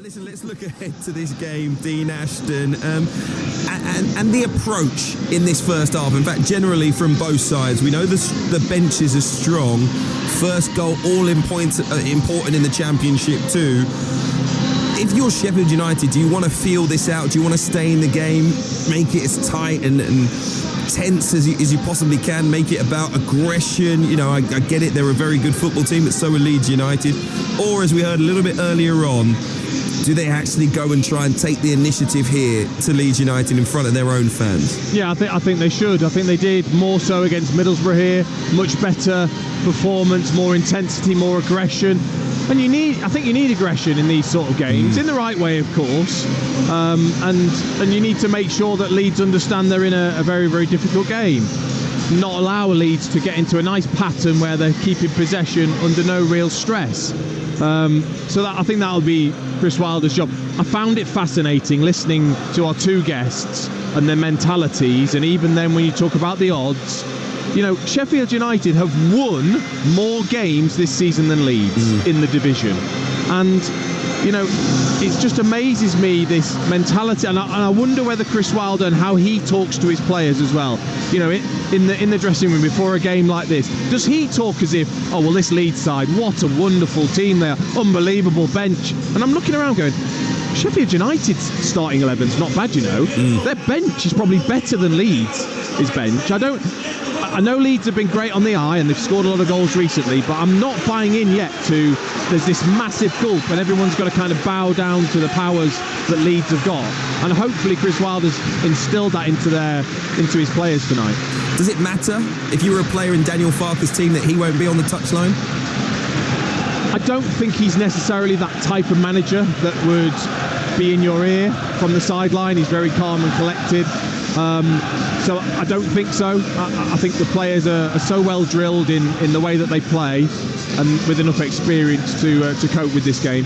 Listen, let's look ahead to this game, Dean Ashton, and the approach in this first half. In fact, generally from both sides, we know the benches are strong. First goal, all important in the Championship too. If you're Sheffield United, do you want to feel this out? Do you want to stay in the game, make it as tight and tense as you possibly can, make it about aggression? You know, I get it, they're a very good football team, but so are Leeds United. Or, as we heard a little bit earlier on, do they actually go and try and take the initiative here to Leeds United in front of their own fans? Yeah, I think they should. I think they did more so against Middlesbrough here. Much better performance, more intensity, more aggression. And I think you need aggression in these sort of games, in the right way, of course. And you need to make sure that Leeds understand they're in a very, very difficult game. Not allow Leeds to get into a nice pattern where they're keeping possession under no real stress. So I think that'll be Chris Wilder's job. I found it fascinating listening to our two guests and their mentalities, and even then when you talk about the odds, you know, Sheffield United have won more games this season than Leeds in the division. And, you know, it just amazes me, this mentality. And I wonder whether Chris Wilder and how he talks to his players as well. You know, in the dressing room before a game like this, does he talk as if, oh, well, this Leeds side, what a wonderful team they are, unbelievable bench. And I'm looking around going, Sheffield United's starting 11's not bad, you know. Their bench is probably better than Leeds' bench. I know Leeds have been great on the eye and they've scored a lot of goals recently, but I'm not buying in yet to there's this massive gulf and everyone's got to kind of bow down to the powers that Leeds have got. And hopefully Chris Wilder's instilled that into his players tonight. Does it matter if you were a player in Daniel Farke's team that he won't be on the touchline? I don't think he's necessarily that type of manager that would be in your ear from the sideline. He's very calm and collected. So I don't think so. I think the players are so well drilled in the way that they play and with enough experience to cope with this game.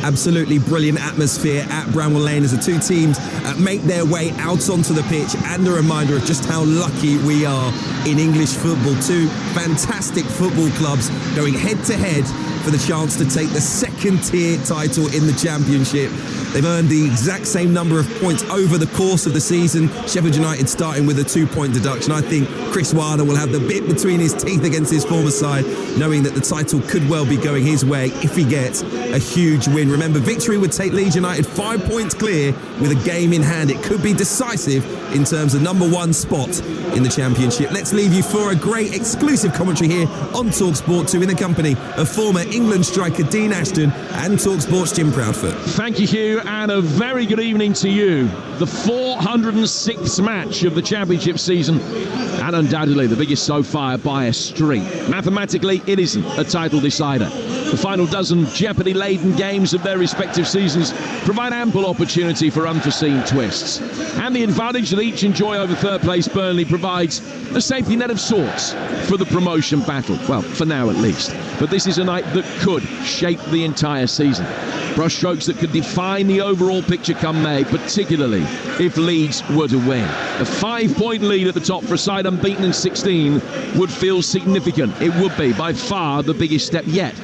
Absolutely brilliant atmosphere at Bramwell Lane as the two teams make their way out onto the pitch, and a reminder of just how lucky we are in English football. Two fantastic football clubs going head to head for the chance to take the second tier title in the Championship. They've earned the exact same number of points over the course of the season. Sheffield United starting with a 2-point deduction. I think Chris Wilder will have the bit between his teeth against his former side, knowing that the title could well be going his way if he gets a huge win. Remember, victory would take Leeds United 5 points clear with a game in hand. It could be decisive in terms of number one spot in the Championship. Let's leave you for a great exclusive commentary here on Talksport 2 in the company of former England striker Dean Ashton and Talksport's Jim Proudfoot. Thank you, Hugh, and a very good evening to you. The 406th match of the Championship season, and undoubtedly the biggest so far by a street. Mathematically, it isn't a title decider. The final dozen jeopardy-laden games of their respective seasons provide ample opportunity for unforeseen twists. And the advantage that each enjoy over third-place Burnley provides a safety net of sorts for the promotion battle. Well, for now at least. But this is a night that could shape the entire season. Brushstrokes that could define the overall picture come May, particularly if Leeds were to win. A 5-point lead at the top for a side unbeaten in 16 would feel significant. It would be by far the biggest step yet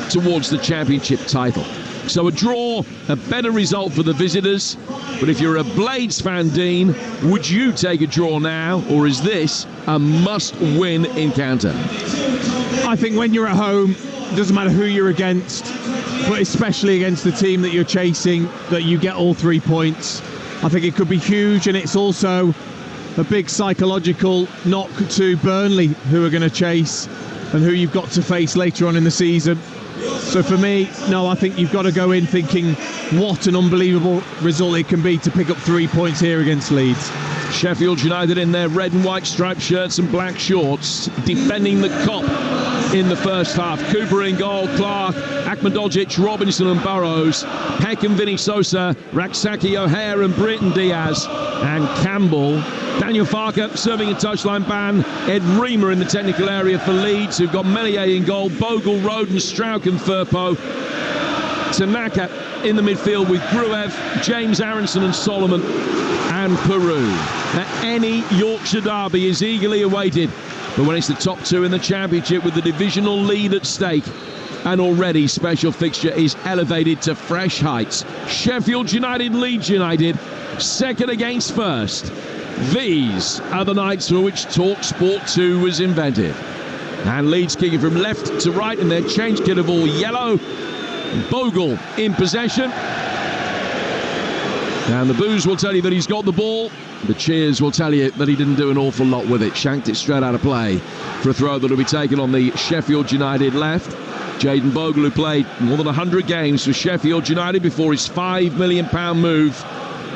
towards the Championship title. So a draw, a better result for the visitors. But if you're a Blades fan, Dean, would you take a draw now, or is this a must-win encounter? I think when you're at home, it doesn't matter who you're against, but especially against the team that you're chasing, that you get all 3 points. I think it could be huge, and it's also a big psychological knock to Burnley, who are going to chase and who you've got to face later on in the season. So for me, no, I think you've got to go in thinking what an unbelievable result it can be to pick up 3 points here against Leeds. Sheffield United in their red and white striped shirts and black shorts, defending the Kop in the first half. Cooper in goal, Clark, Akmadoljic, Robinson and Burrows, Peck and Vinny Sosa, Raksaki, O'Hare and Britton Diaz, and Campbell. Daniel Farke serving a touchline ban. Ed Reamer in the technical area for Leeds, who've got Melier in goal, Bogle, Roden, Strauch and Firpo. Tanaka in the midfield with Gruev, James Aronson and Solomon, and Peru. Any Yorkshire derby is eagerly awaited, but when it's the top two in the Championship with the divisional lead at stake, an already special fixture is elevated to fresh heights. Sheffield United, Leeds United, second against first. These are the nights for which Talksport 2 was invented. And Leeds kicking from left to right in their change kit of all yellow. Bogle in possession. And the boos will tell you that he's got the ball. The cheers will tell you that he didn't do an awful lot with it. Shanked it straight out of play for a throw that will be taken on the Sheffield United left. Jayden Bogle, who played more than 100 games for Sheffield United before his £5 million move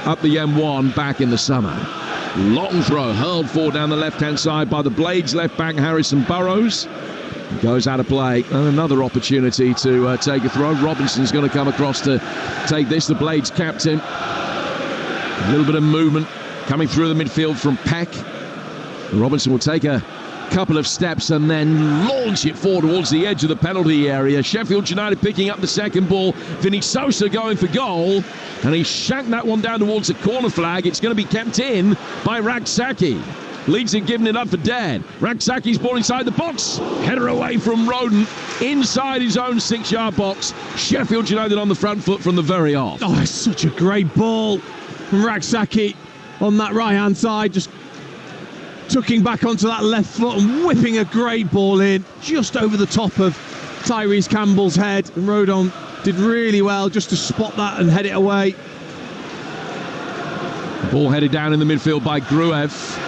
up the M1 back in the summer. Long throw hurled forward down the left-hand side by the Blades left back Harrison Burrows. Goes out of play. And another opportunity to take a throw. Robinson's going to come across to take this. The Blades captain. A little bit of movement coming through the midfield from Peck. Robinson will take a couple of steps and then launch it forward towards the edge of the penalty area. Sheffield United picking up the second ball. Vinny Sosa going for goal, and he shanked that one down towards the corner flag. It's going to be kept in by Raksaki. Leeds have given it up for dead. Raksaki's ball inside the box. Header away from Roden inside his own 6-yard box. Sheffield United on the front foot from the very off. Oh, it's such a great ball from Raksaki on that right-hand side, just tucking back onto that left foot and whipping a great ball in just over the top of Tyrese Campbell's head. And Rodon did really well just to spot that and head it away. Ball headed down in the midfield by Gruev.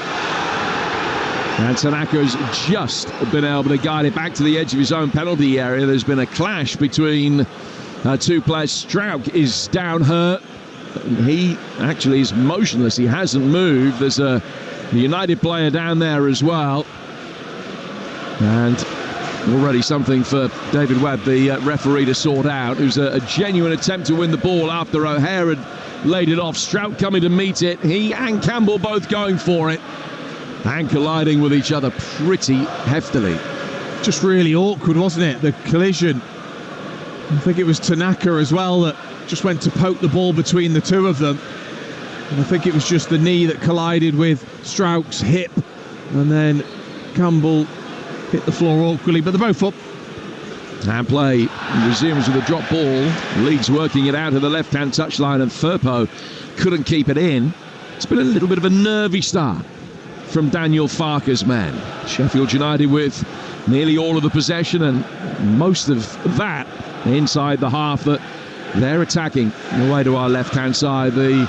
And Tanaka's just been able to guide it back to the edge of his own penalty area. There's been a clash between two players. Strauch is down hurt. He actually is motionless. He hasn't moved. There's a United player down there as well. And already something for David Webb, the referee, to sort out. It was a genuine attempt to win the ball after O'Hare had laid it off. Strauch coming to meet it. He and Campbell both going for it. And colliding with each other pretty heftily. Just really awkward, wasn't it? The collision. I think it was Tanaka as well that just went to poke the ball between the two of them. And I think it was just the knee that collided with Strauch's hip. And then Campbell hit the floor awkwardly, but they're both up. And play resumes with a drop ball. Leeds working it out of the left-hand touchline, and Firpo couldn't keep it in. It's been a little bit of a nervy start from Daniel Farke's men. Sheffield United with nearly all of the possession, and most of that inside the half that they're attacking. Away to our left-hand side, the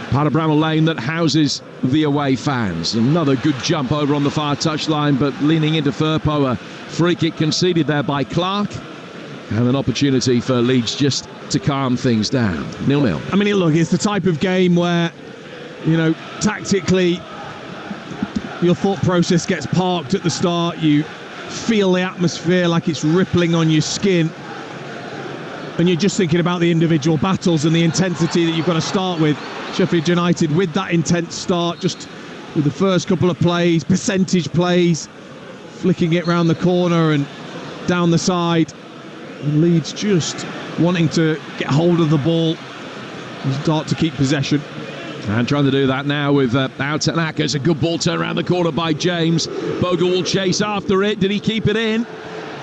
part of Bramall Lane that houses the away fans. Another good jump over on the far touchline, but leaning into Firpo. A free kick conceded there by Clark, and an opportunity for Leeds just to calm things down. 0-0. I mean, look, it's the type of game where, you know, tactically your thought process gets parked at the start. You feel the atmosphere like it's rippling on your skin, and you're just thinking about the individual battles and the intensity that you've got to start with. Sheffield United with that intense start, just with the first couple of plays, percentage plays, flicking it round the corner and down the side. And Leeds just wanting to get hold of the ball and start to keep possession. And trying to do that now with Tanaka. It's a good ball turn around the corner by James. Bogle will chase after it. Did he keep it in?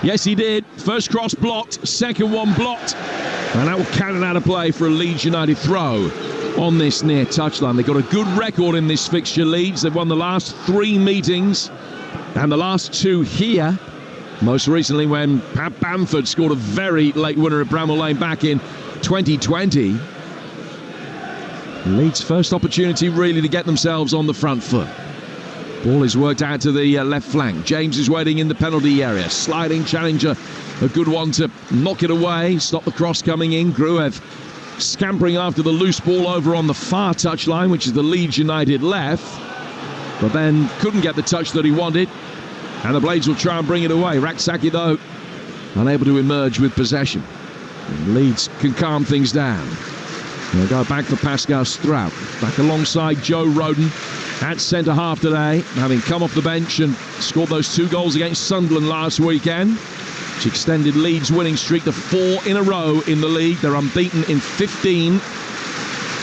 Yes, he did. First cross blocked, second one blocked. And that will cannon out of play for a Leeds United throw on this near touchline. They've got a good record in this fixture, Leeds. They've won the last 3 meetings and the last 2 here. Most recently when Pat Bamford scored a very late winner at Bramall Lane back in 2020. Leeds' first opportunity really to get themselves on the front foot. Ball is worked out to the left flank. James is waiting in the penalty area. Sliding challenger, a good one to knock it away. Stop the cross coming in. Gruev scampering after the loose ball over on the far touchline, which is the Leeds United left. But then couldn't get the touch that he wanted. And the Blades will try and bring it away. Raksaki, though, unable to emerge with possession. And Leeds can calm things down. They'll go back for Pascal Strauch. Back alongside Joe Roden at centre-half today, having come off the bench and scored those 2 goals against Sunderland last weekend, which extended Leeds' winning streak to 4 in a row in the league. They're unbeaten in 15,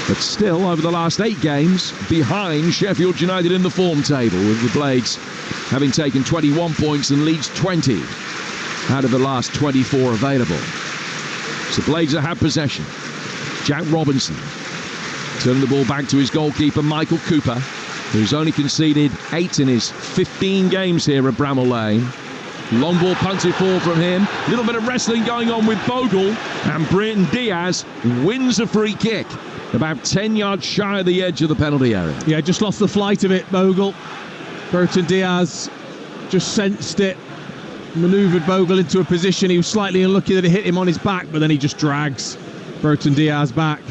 but still, over the last 8 games, behind Sheffield United in the form table, with the Blades having taken 21 points and Leeds 20. out of the last 24 available. So Blades have possession. Jack Robinson turning the ball back to his goalkeeper, Michael Cooper, who's only conceded 8 in his 15 games here at Bramall Lane. Long ball punted forward from him. A little bit of wrestling going on with Bogle, and Brereton Diaz wins a free kick about 10 yards shy of the edge of the penalty area. Yeah, just lost the flight of it, Bogle. Brereton Diaz just sensed it, manoeuvred Bogle into a position. He was slightly unlucky that it hit him on his back, but then he just drags Brereton Diaz back.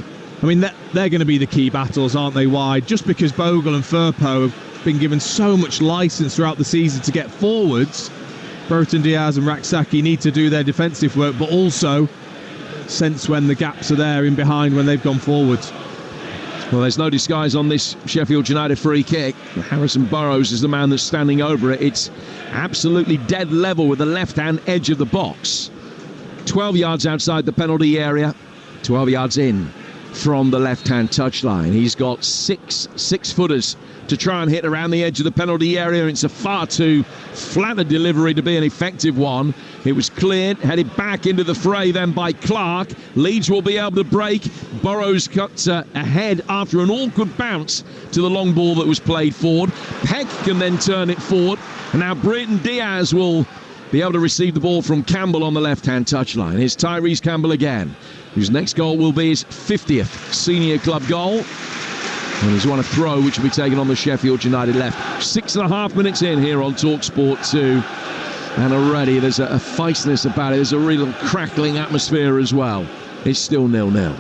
I mean, they're going to be the key battles, aren't they, wide? Just because Bogle and Firpo have been given so much licence throughout the season to get forwards, Brereton Diaz and Raksaki need to do their defensive work, but also sense when the gaps are there in behind when they've gone forwards. Well, there's no disguise on this Sheffield United free kick. Harrison Burrows is the man that's standing over it. It's absolutely dead level with the left-hand edge of the box. 12 yards outside the penalty area, 12 yards in from the left-hand touchline. He's got six-footers to try and hit around the edge of the penalty area. It's a far too flat a delivery to be an effective one. It was cleared, headed back into the fray then by Clark. Leeds will be able to break. Burrows cuts ahead after an awkward bounce to the long ball that was played forward. Peck can then turn it forward, and now Brereton Diaz will be able to receive the ball from Campbell on the left-hand touchline. Here's Tyrese Campbell again, whose next goal will be his 50th senior club goal. And he's won a throw which will be taken on the Sheffield United left. 6.5 minutes in here on Talksport 2. And already there's a feistiness about it. There's a real crackling atmosphere as well. It's still 0-0.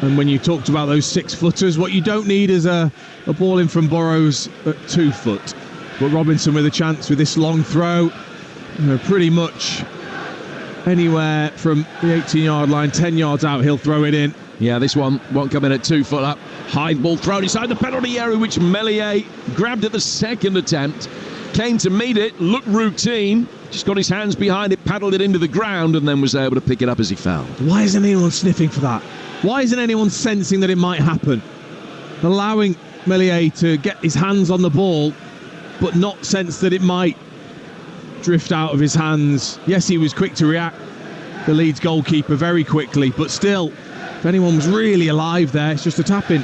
And when you talked about those 6-footers, what you don't need is a ball in from Burrows at 2 foot. But Robinson with a chance with this long throw, pretty much anywhere from the 18-yard line, 10 yards out, he'll throw it in. Yeah, this one won't come in at 2 foot up. High ball thrown inside the penalty area, which Meslier grabbed at the second attempt. Came to meet it, looked routine, just got his hands behind it, paddled it into the ground, and then was able to pick it up as he fell. Why isn't anyone sniffing for that? Why isn't anyone sensing that it might happen? Allowing Meslier to get his hands on the ball, but not sense that it might drift out of his hands. Yes, he was quick to react, the Leeds goalkeeper, very quickly, but still, if anyone was really alive there, it's just a tap-in.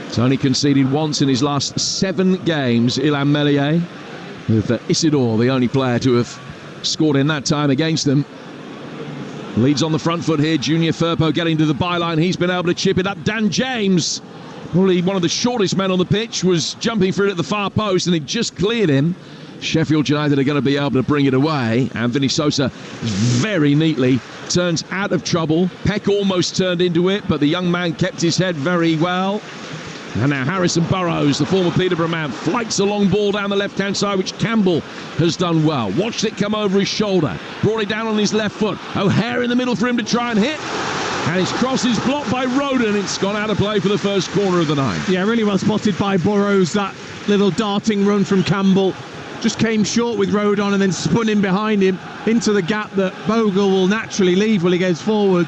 It's only conceded once in his last 7 games, Illan Meslier, with Isidore, the only player to have scored in that time against them. Leeds on the front foot here. Junior Firpo getting to the byline. He's been able to chip it up. Dan James, probably one of the shortest men on the pitch, was jumping through it at the far post, and it just cleared him. Sheffield United are going to be able to bring it away. And Vinny Sosa very neatly turns out of trouble. Peck almost turned into it, but the young man kept his head very well. And now Harrison Burrows, the former Peterborough man, flights a long ball down the left-hand side, which Campbell has done well. Watched it come over his shoulder, brought it down on his left foot. O'Hare in the middle for him to try and hit. And his cross is blocked by Roden. It's gone out of play for the first corner of the night. Yeah, really well spotted by Burrows. That little darting run from Campbell just came short with Rodon and then spun in behind him into the gap that Bogle will naturally leave when he goes forward.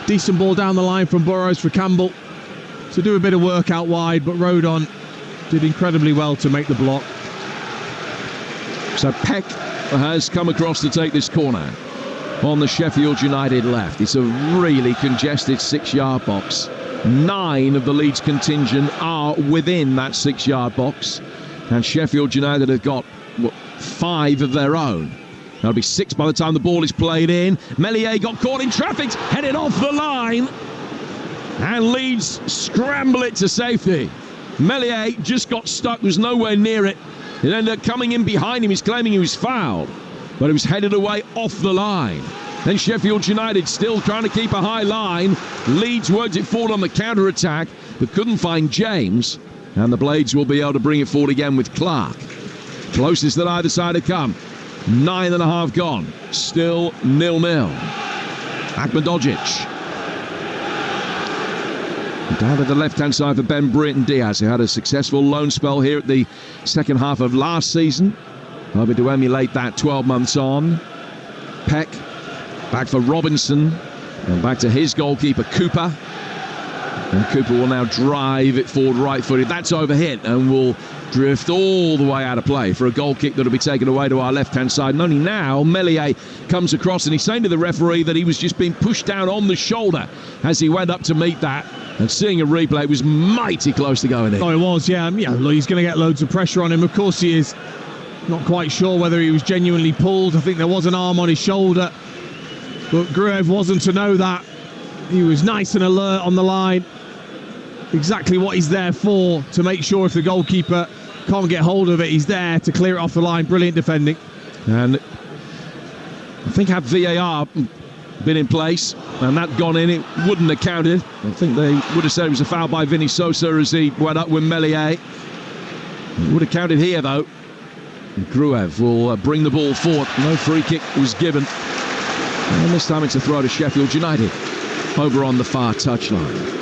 Decent ball down the line from Burrows for Campbell to do a bit of work out wide, but Rodon did incredibly well to make the block. So Peck has come across to take this corner on the Sheffield United left. It's a really congested 6-yard box. 9 of the Leeds contingent are within that 6-yard box, and Sheffield United have got 5 of their own. That'll be 6 by the time the ball is played in. Meslier got caught in traffic, headed off the line, and Leeds scramble it to safety. Meslier just got stuck, was nowhere near it. It ended up coming in behind him. He's claiming he was fouled, but it was headed away off the line. Then Sheffield United still trying to keep a high line. Leeds worked it forward on the counter-attack, but couldn't find James. And the Blades will be able to bring it forward again with Clark. Closest that either side have come. 9.5 gone. Still 0-0. Akmadojic. Down to the left-hand side for Ben Brereton Diaz, who had a successful loan spell here at the second half of last season. Hoping to emulate that 12 months on. Peck back for Robinson. And back to his goalkeeper, Cooper. And Cooper will now drive it forward right-footed. That's overhit and will drift all the way out of play for a goal kick that'll be taken away to our left-hand side. And only now, Meslier comes across and he's saying to the referee that he was just being pushed down on the shoulder as he went up to meet that. And seeing a replay, it was mighty close to going in. Oh, it was, yeah. He's going to get loads of pressure on him. Of course he is. Not quite sure whether he was genuinely pulled. I think there was an arm on his shoulder. But Gruev wasn't to know that. He was nice and alert on the line. Exactly what he's there for, to make sure if the goalkeeper can't get hold of it, he's there to clear it off the line. Brilliant defending. And I think had VAR been in place and that gone in, it wouldn't have counted. I think they would have said it was a foul by Vinny Sosa as he went up with Meslier. It would have counted here though. Gruev will bring the ball forward. No free kick was given. And this time it's a throw to Sheffield United over on the far touchline.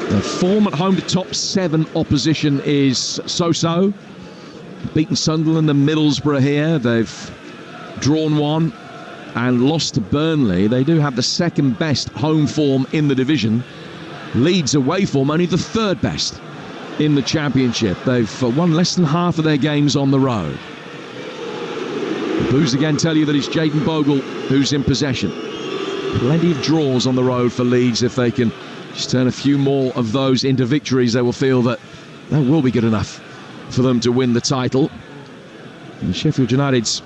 The form at home to top 7 opposition is so-so. Beaten Sunderland and Middlesbrough here. They've drawn one and lost to Burnley. They do have the second best home form in the division. Leeds away form only the third best in the Championship. They've won less than half of their games on the road. The Blues again tell you that it's Jayden Bogle who's in possession. Plenty of draws on the road for Leeds. If they can just turn a few more of those into victories, they will feel that will be good enough for them to win the title. And Sheffield United's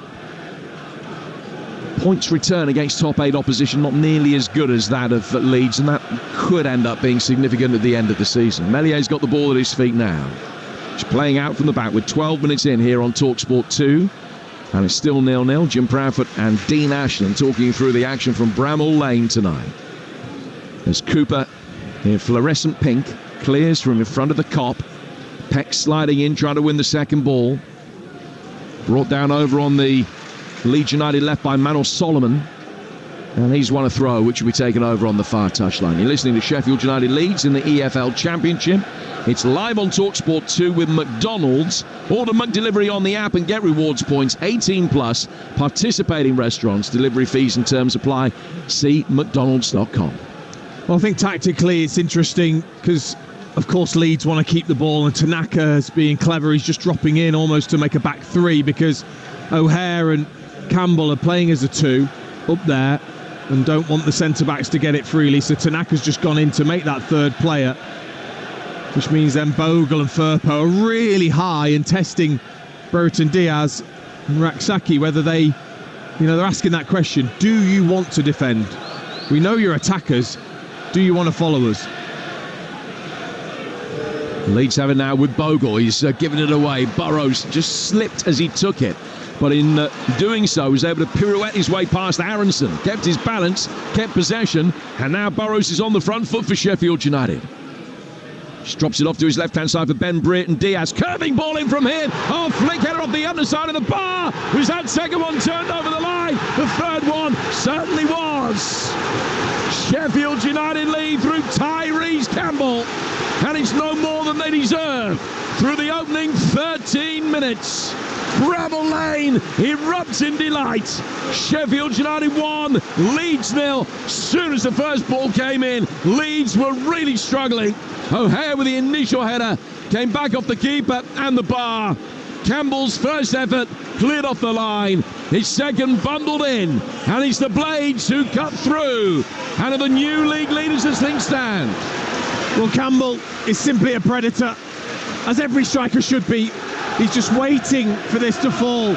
points return against top 8 opposition not nearly as good as that of Leeds, and that could end up being significant at the end of the season. Mellier's got the ball at his feet now. He's playing out from the back with 12 minutes in here on Talksport 2. And it's still 0-0. Jim Proudfoot and Dean Ashton talking through the action from Bramall Lane tonight. As Cooper in fluorescent pink clears from in front of the Kop. Peck sliding in, trying to win the second ball. Brought down over on the Leeds United left by Manor Solomon. And he's won a throw, which will be taken over on the far touchline. You're listening to Sheffield United Leeds in the EFL Championship. It's live on Talksport 2 with McDonald's. Order McDelivery on the app and get rewards points. 18 plus. Participating restaurants. Delivery fees and terms apply. See mcdonalds.com. Well, I think tactically it's interesting because, of course, Leeds want to keep the ball, and Tanaka is being clever. He's just dropping in almost to make a back 3 because O'Hare and Campbell are playing as a 2 up there and don't want the centre-backs to get it freely. So Tanaka's just gone in to make that third player, which means then Bogle and Firpo are really high and testing Brereton Diaz and Raksaki, whether they, they're asking that question. Do you want to defend? We know you're attackers. Do you want to follow us? Leeds have it now with Bogle. He's given it away. Burrows just slipped as he took it. But in doing so, he was able to pirouette his way past Aronson. Kept his balance, kept possession. And now Burrows is on the front foot for Sheffield United. Just drops it off to his left-hand side for Ben Brereton Diaz. Curving ball in from here. Oh, flick header off the underside of the bar. Was that second one turned over the line? The third one certainly was. Sheffield United lead through Tyrese Campbell. And it's no more than they deserve through the opening 13 minutes. Bramall Lane erupts in delight. Sheffield United 1, Leeds 0. Soon as the first ball came in, Leeds were really struggling. O'Hare with the initial header came back off the keeper and the bar. Campbell's first effort cleared off the line. His second bundled in. And it's the Blades who cut through and are the new league leaders as things stand. Well, Campbell is simply a predator, as every striker should be. He's just waiting for this to fall.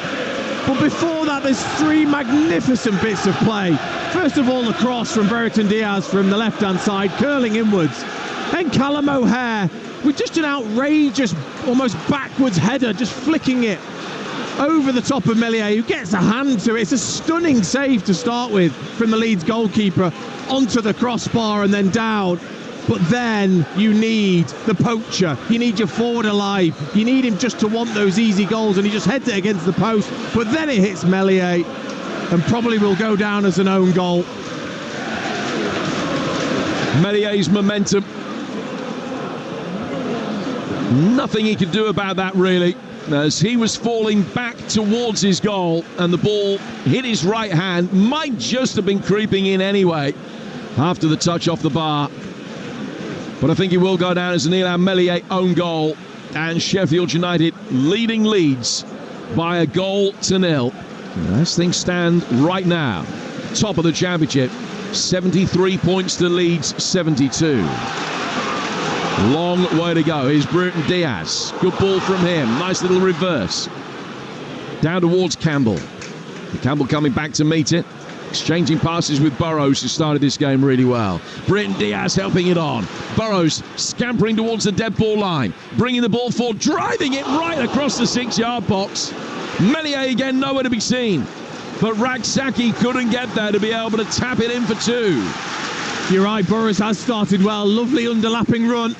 But before that, there's 3 magnificent bits of play. First of all, the cross from Brereton Diaz from the left-hand side, curling inwards. Then Callum O'Hare with just an outrageous, almost backwards header, just flicking it over the top of Meslier, who gets a hand to it. It's a stunning save to start with from the Leeds goalkeeper onto the crossbar and then down. But then you need the poacher. You need your forward alive. You need him just to want those easy goals, and he just heads it against the post. But then it hits Meslier and probably will go down as an own goal. Mellier's momentum. Nothing he could do about that, really, as he was falling back towards his goal and the ball hit his right hand. Might just have been creeping in anyway after the touch off the bar. But I think he will go down as an Ilham Meslier own goal. and Sheffield United leading Leeds by a goal to nil. As things stand right now, top of the championship, 73 points to Leeds 72. Long way to go. Here's Bruton Diaz. Good ball from him. Nice little reverse. Down towards Campbell. Campbell coming back to meet it. Exchanging passes with Burrows, who started this game really well. Bruton Diaz helping it on. Burrows scampering towards the dead ball line. Bringing the ball forward. Driving it right across the 6-yard box. Melier again nowhere to be seen. But Raksaki couldn't get there to be able to tap it in for 2. You're right, Burrows has started well. Lovely underlapping run.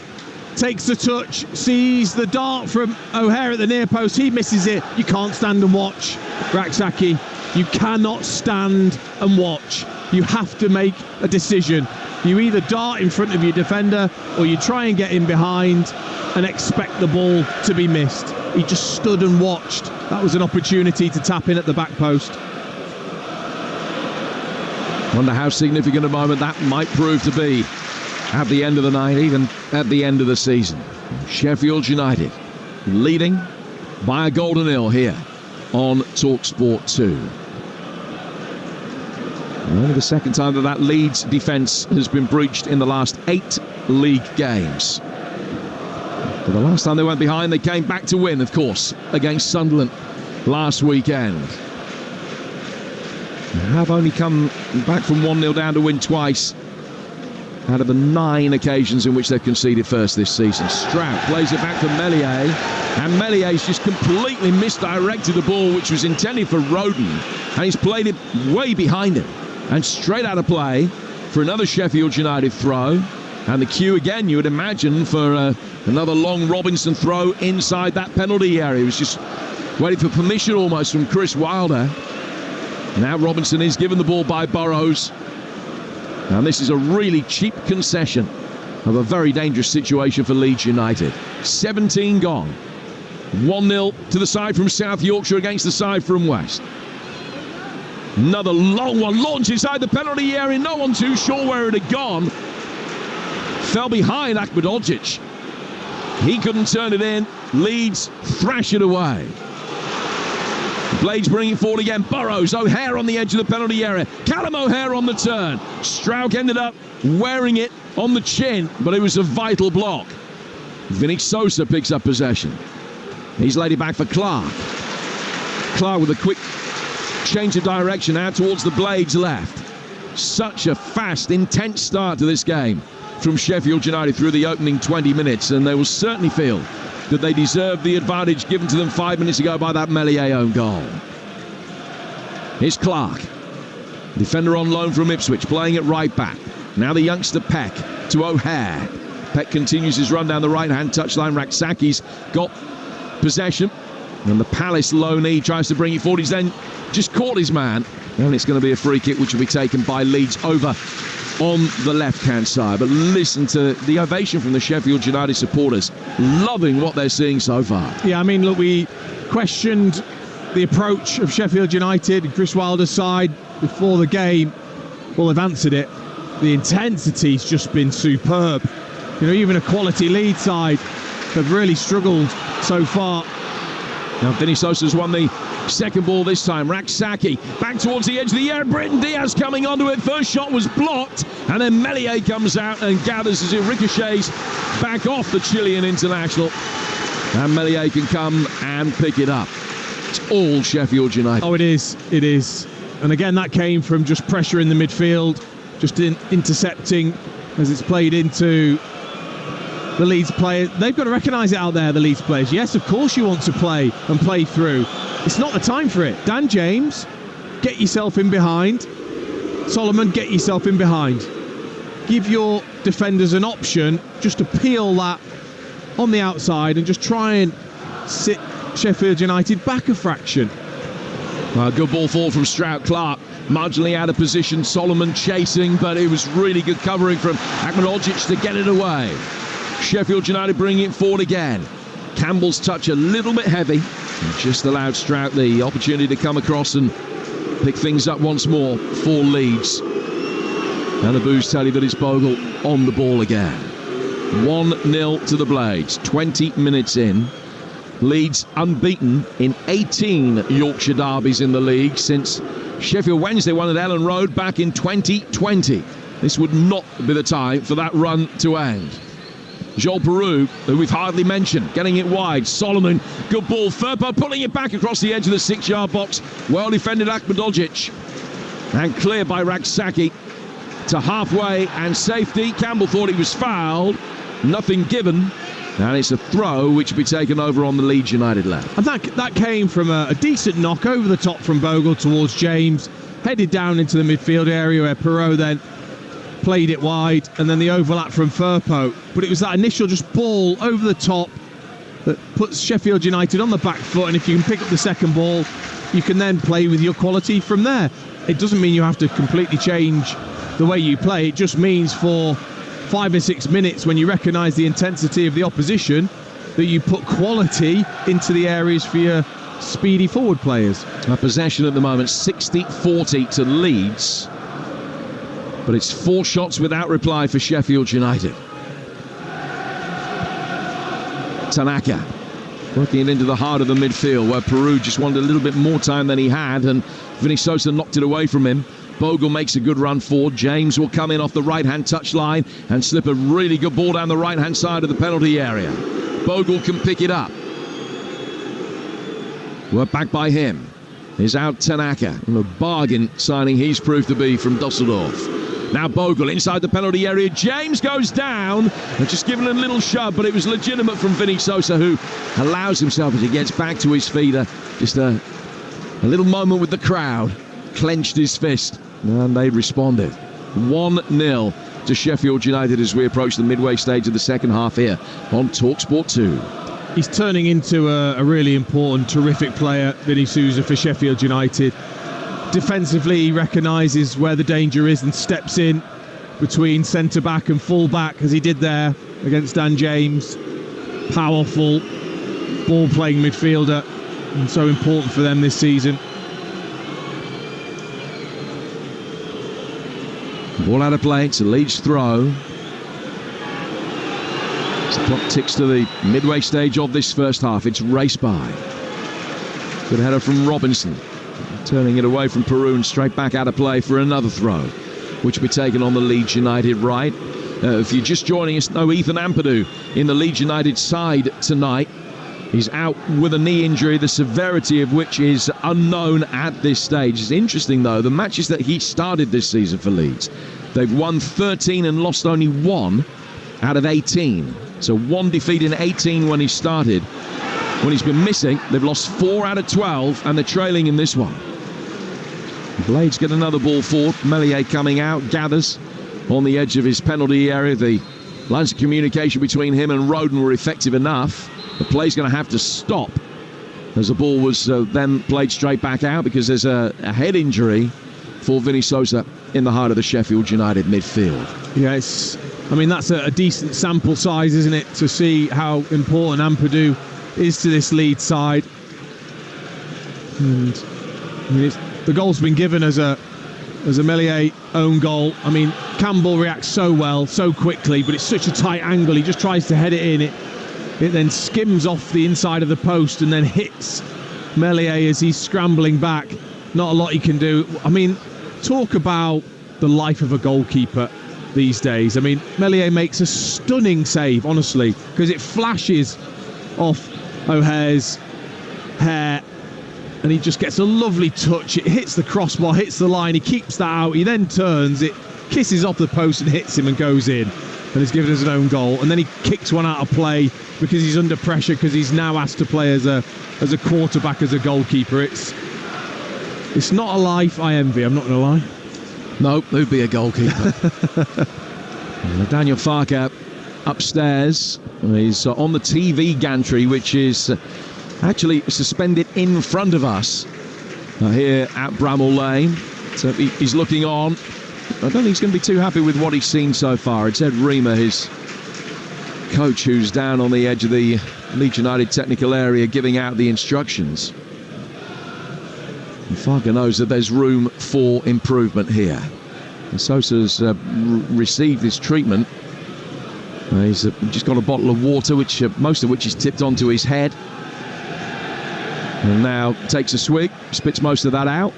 Takes the touch, sees the dart from O'Hare at the near post. He misses it. You can't stand and watch, Raksaki. You cannot stand and watch. You have to make a decision. You either dart in front of your defender or you try and get in behind and expect the ball to be missed. He just stood and watched. That was an opportunity to tap in at the back post. Wonder how significant a moment that might prove to be at the end of the night, even at the end of the season. Sheffield United leading by a goal to nil here on Talksport 2. Only the second time that Leeds defence has been breached in the last 8 league games. But the last time they went behind, they came back to win, of course, against Sunderland last weekend. They have only come back from 1-0 down to win twice out of the 9 occasions in which they've conceded first this season. Stroud plays it back to Melier, and Melier's just completely misdirected the ball, which was intended for Roden, and he's played it way behind him and straight out of play for another Sheffield United throw. And the cue again, you would imagine, for another long Robinson throw inside that penalty area. He was just waiting for permission almost from Chris Wilder. Now Robinson is given the ball by Burrows. And this is a really cheap concession of a very dangerous situation for Leeds United. 17 gone. 1-0 to the side from South Yorkshire against the side from West. Another long one launched inside the penalty area. No one too sure where it had gone. Fell behind Ahmedhodzic. He couldn't turn it in. Leeds thrash it away. Blades bring it forward again. Burrows, O'Hare on the edge of the penalty area. Callum O'Hare on the turn. Strauch ended up wearing it on the chin, but it was a vital block. Vinny Sosa picks up possession. He's laid it back for Clark. Clark with a quick change of direction out towards the Blades left. Such a fast, intense start to this game from Sheffield United through the opening 20 minutes, and they will certainly feel that they deserve the advantage given to them 5 minutes ago by that Melier own goal. Here's Clark, defender on loan from Ipswich, playing it right back. Now the youngster Peck to O'Hare. Peck continues his run down the right-hand touchline. Raksaki's got possession, and the Palace loanee tries to bring it forward. He's then just caught his man, and it's going to be a free kick which will be taken by Leeds over on the left-hand side. But listen to the ovation from the Sheffield United supporters, loving what they're seeing so far. Yeah, I mean, look, we questioned the approach of Sheffield United and Chris Wilder's side before the game. Well, they've answered it. The intensity's just been superb. You know, even a quality Leeds side have really struggled so far. Now, Vinny Sosa's won the second ball this time. Raksaki back towards the edge of the area. Bruton Diaz coming onto it. First shot was blocked, and then Melier comes out and gathers as it ricochets back off the Chilean international. And Melier can come and pick it up. It's all Sheffield United. Oh, it is. It is. And again, that came from just pressure in the midfield, just intercepting as it's played into the Leeds players. They've got to recognise it out there, the Leeds players. Yes, of course you want to play and play through. It's not the time for it. Dan James, get yourself in behind. Solomon, get yourself in behind. Give your defenders an option just to peel that on the outside and just try and sit Sheffield United back a fraction. Good ball forward from Strout. Clark marginally out of position. Solomon chasing, but it was really good covering from Ahmedhodzic to get it away. Sheffield United bringing it forward again. Campbell's touch a little bit heavy, and just allowed Strout the opportunity to come across and pick things up once more for Leeds. And the boos tell you that it's Bogle on the ball again. 1-0 to the Blades. 20 minutes in. Leeds unbeaten in 18 Yorkshire derbies in the league since Sheffield Wednesday won at Ellen Road back in 2020. This would not be the time for that run to end. Joel Peru, who we've hardly mentioned, getting it wide. Solomon, good ball. Firpo pulling it back across the edge of the 6-yard box. Well defended Akhmedoljic. And clear by Raksaki to halfway and safety. Campbell thought he was fouled. Nothing given. And it's a throw which will be taken over on the Leeds United left. And that came from a decent knock over the top from Bogle towards James. Headed down into the midfield area where Perot then played it wide, and then the overlap from Firpo. But it was that initial just ball over the top that puts Sheffield United on the back foot, and if you can pick up the second ball, you can then play with your quality from there. It doesn't mean you have to completely change the way you play. It just means for 5 or 6 minutes, when you recognise the intensity of the opposition, that you put quality into the areas for your speedy forward players. A possession at the moment, 60-40 to Leeds. But it's 4 shots without reply for Sheffield United. Tanaka working it into the heart of the midfield, where Peru just wanted a little bit more time than he had, and Vinny Sosa knocked it away from him. Bogle makes a good run forward. James will come in off the right-hand touchline and slip a really good ball down the right-hand side of the penalty area. Bogle can pick it up. Work back by him. Is out Tanaka. And a bargain signing he's proved to be from Dusseldorf. Now Bogle inside the penalty area. James goes down. They're just given a little shove, but it was legitimate from Vinny Sosa, who allows himself as he gets back to his feet. Just a little moment with the crowd. Clenched his fist, and they responded. 1-0 to Sheffield United as we approach the midway stage of the second half here on Talksport 2. He's turning into a really important, terrific player, Vinny Sousa, for Sheffield United. Defensively, he recognises where the danger is and steps in between centre-back and full-back, as he did there against Dan James. Powerful, ball-playing midfielder, and so important for them this season. Ball out of play, it's a Leeds throw. As the clock ticks to the midway stage of this first half, it's race by. Good header from Robinson. Turning it away from Peru and straight back out of play for another throw, which will be taken on the Leeds United right. If you're just joining us, no Ethan Ampadu in the Leeds United side tonight. He's out with a knee injury, the severity of which is unknown at this stage. It's interesting, though, the matches that he started this season for Leeds, they've won 13 and lost only 1 out of 18. So 1 defeat in 18 when he started. When he's been missing, they've lost 4 out of 12, and they're trailing in this one. Blades get another ball forward. Meslier coming out, gathers on the edge of his penalty area. The lines of communication between him and Roden were effective enough. The play's going to have to stop as the ball was then played straight back out, because there's a head injury for Vinny Sosa in the heart of the Sheffield United midfield. Yeah, that's a decent sample size, isn't it, to see how important Ampadu is to this Leeds side. And the goal's been given as a Meslier own goal. Campbell reacts so well, so quickly, but it's such a tight angle. He just tries to head it in. It then skims off the inside of the post and then hits Meslier as he's scrambling back. Not a lot he can do. Talk about the life of a goalkeeper these days. Meslier makes a stunning save, honestly, because it flashes off O'Hare's hair and he just gets a lovely touch. It hits the crossbar, hits the line, he keeps that out, he then turns, it kisses off the post and hits him and goes in, and is given as an own goal. And then he kicks one out of play because he's under pressure, because he's now asked to play as a quarterback, as a goalkeeper. It's not a life I envy, I'm not going to lie. No, who'd be a goalkeeper? Daniel Farke upstairs. He's on the TV gantry, which is actually suspended in front of us here at Bramall Lane. So he's looking on. I don't think he's going to be too happy with what he's seen so far. It's Ed Reamer, his coach, who's down on the edge of the Leeds United technical area giving out the instructions. And Farke knows that there's room for improvement here. And Sosa's received this treatment He's just got a bottle of water, most of which is tipped onto his head. And now takes a swig, spits most of that out,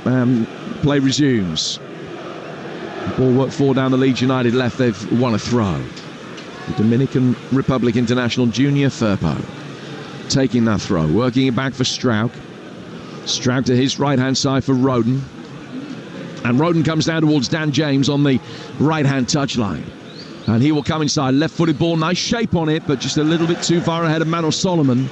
and play resumes. Ball worked forward down the Leeds United left. They've won a throw. The Dominican Republic international Junior Firpo taking that throw, working it back for Strauk. Strauk to his right-hand side for Roden. And Roden comes down towards Dan James on the right-hand touchline. And he will come inside. Left-footed ball, nice shape on it, but just a little bit too far ahead of Manor Solomon.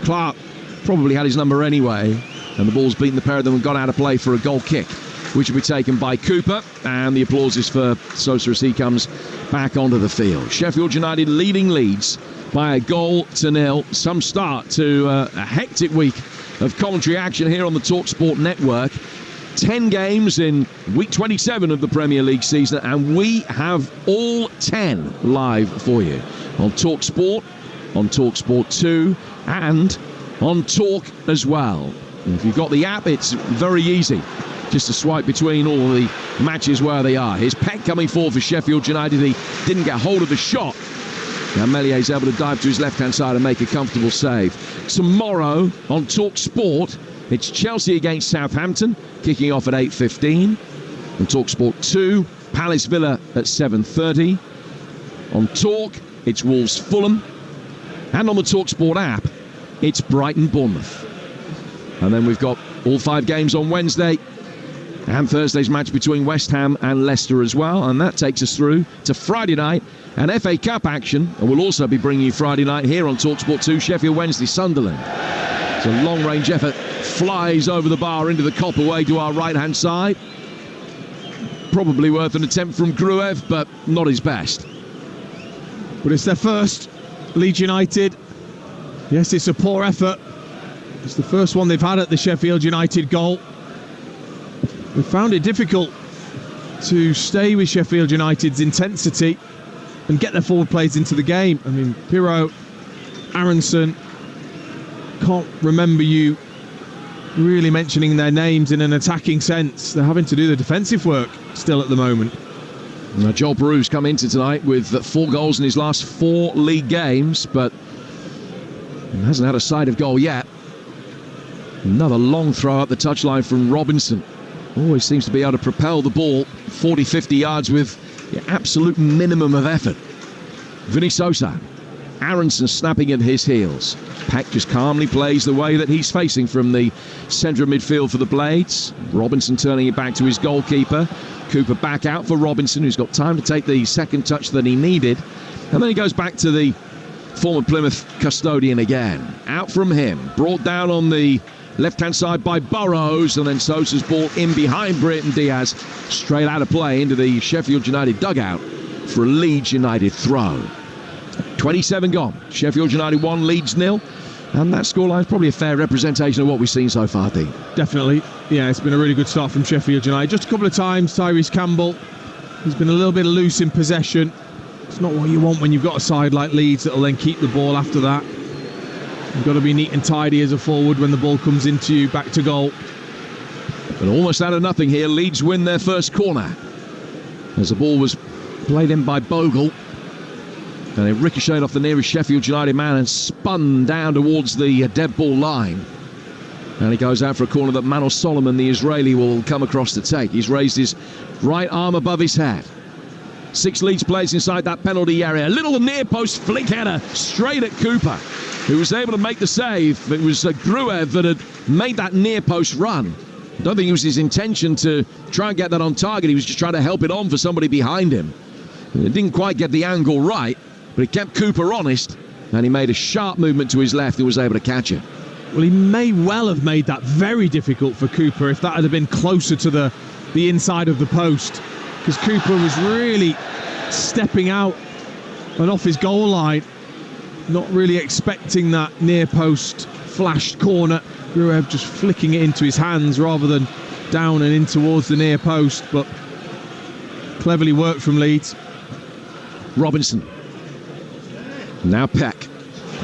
Clark probably had his number anyway. And the ball's beaten the pair of them and gone out of play for a goal kick, which will be taken by Cooper. And the applause is for Sosa as he comes back onto the field. Sheffield United leading Leeds by 1-0. Some start to a hectic week of commentary action here on the Talksport network. 10 games in week 27 of the Premier League season, and we have all 10 live for you on Talksport, on Talksport 2, and on Talk as well. And if you've got the app, it's very easy just to swipe between all the matches where they are. Here's Peck coming forward for Sheffield United. He didn't get hold of the shot. Now Mellier's able to dive to his left-hand side and make a comfortable save. Tomorrow on Talksport, it's Chelsea against Southampton, kicking off at 8:15. On Talksport 2, Palace Villa at 7:30. On Talk, it's Wolves Fulham. And on the Talksport app, it's Brighton Bournemouth. And then we've got all 5 games on Wednesday, and Thursday's match between West Ham and Leicester as well. And that takes us through to Friday night and FA Cup action. And we'll also be bringing you Friday night here on Talksport 2, Sheffield Wednesday, Sunderland. It's a long-range effort, flies over the bar into the cop away to our right-hand side. Probably worth an attempt from Gruev, but not his best. But it's their first, Leeds United. Yes, it's a poor effort. It's the first one they've had at the Sheffield United goal. We found it difficult to stay with Sheffield United's intensity and get their forward plays into the game. I mean, Pirro, Aronson, can't remember you really mentioning their names in an attacking sense. They're having to do the defensive work still at the moment. Now, Joel Peru's come into tonight with 4 goals in his last 4 league games, but he hasn't had a side of goal yet. Another long throw up the touchline from Robinson. Always seems to be able to propel the ball 40, 50 yards with the absolute minimum of effort. Vinny Sosa. Aronson snapping at his heels. Peck just calmly plays the way that he's facing from the centre of midfield for the Blades. Robinson turning it back to his goalkeeper. Cooper back out for Robinson, who's got time to take the second touch that he needed. And then he goes back to the former Plymouth custodian again. Out from him. Brought down on the left-hand side by Burrows, and then Sosa's ball in behind Brereton Diaz. Straight out of play into the Sheffield United dugout for a Leeds United throw. 27 gone. Sheffield United 1, Leeds 0. And that scoreline is probably a fair representation of what we've seen so far, Dean. Definitely. Yeah, it's been a really good start from Sheffield United. Just a couple of times, Tyrese Campbell, he's been a little bit loose in possession. It's not what you want when you've got a side like Leeds that'll then keep the ball after that. You've got to be neat and tidy as a forward when the ball comes into you, back to goal. But almost out of nothing here, Leeds win their first corner. As the ball was played in by Bogle. And it ricocheted off the nearest Sheffield United man and spun down towards the dead ball line. And he goes out for a corner that Manor Solomon, the Israeli, will come across to take. He's raised his right arm above his head. 6 Leeds players inside that penalty area. A little near post flick header straight at Cooper, who was able to make the save. It was Gruev that had made that near post run. I don't think it was his intention to try and get that on target. He was just trying to help it on for somebody behind him. It didn't quite get the angle right, but it kept Cooper honest, and he made a sharp movement to his left and was able to catch it. Well, he may well have made that very difficult for Cooper if that had been closer to the inside of the post, because Cooper was really stepping out and off his goal line, not really expecting that near post flashed corner. Gruev just flicking it into his hands rather than down and in towards the near post, but cleverly worked from Leeds. Robinson. Now Peck.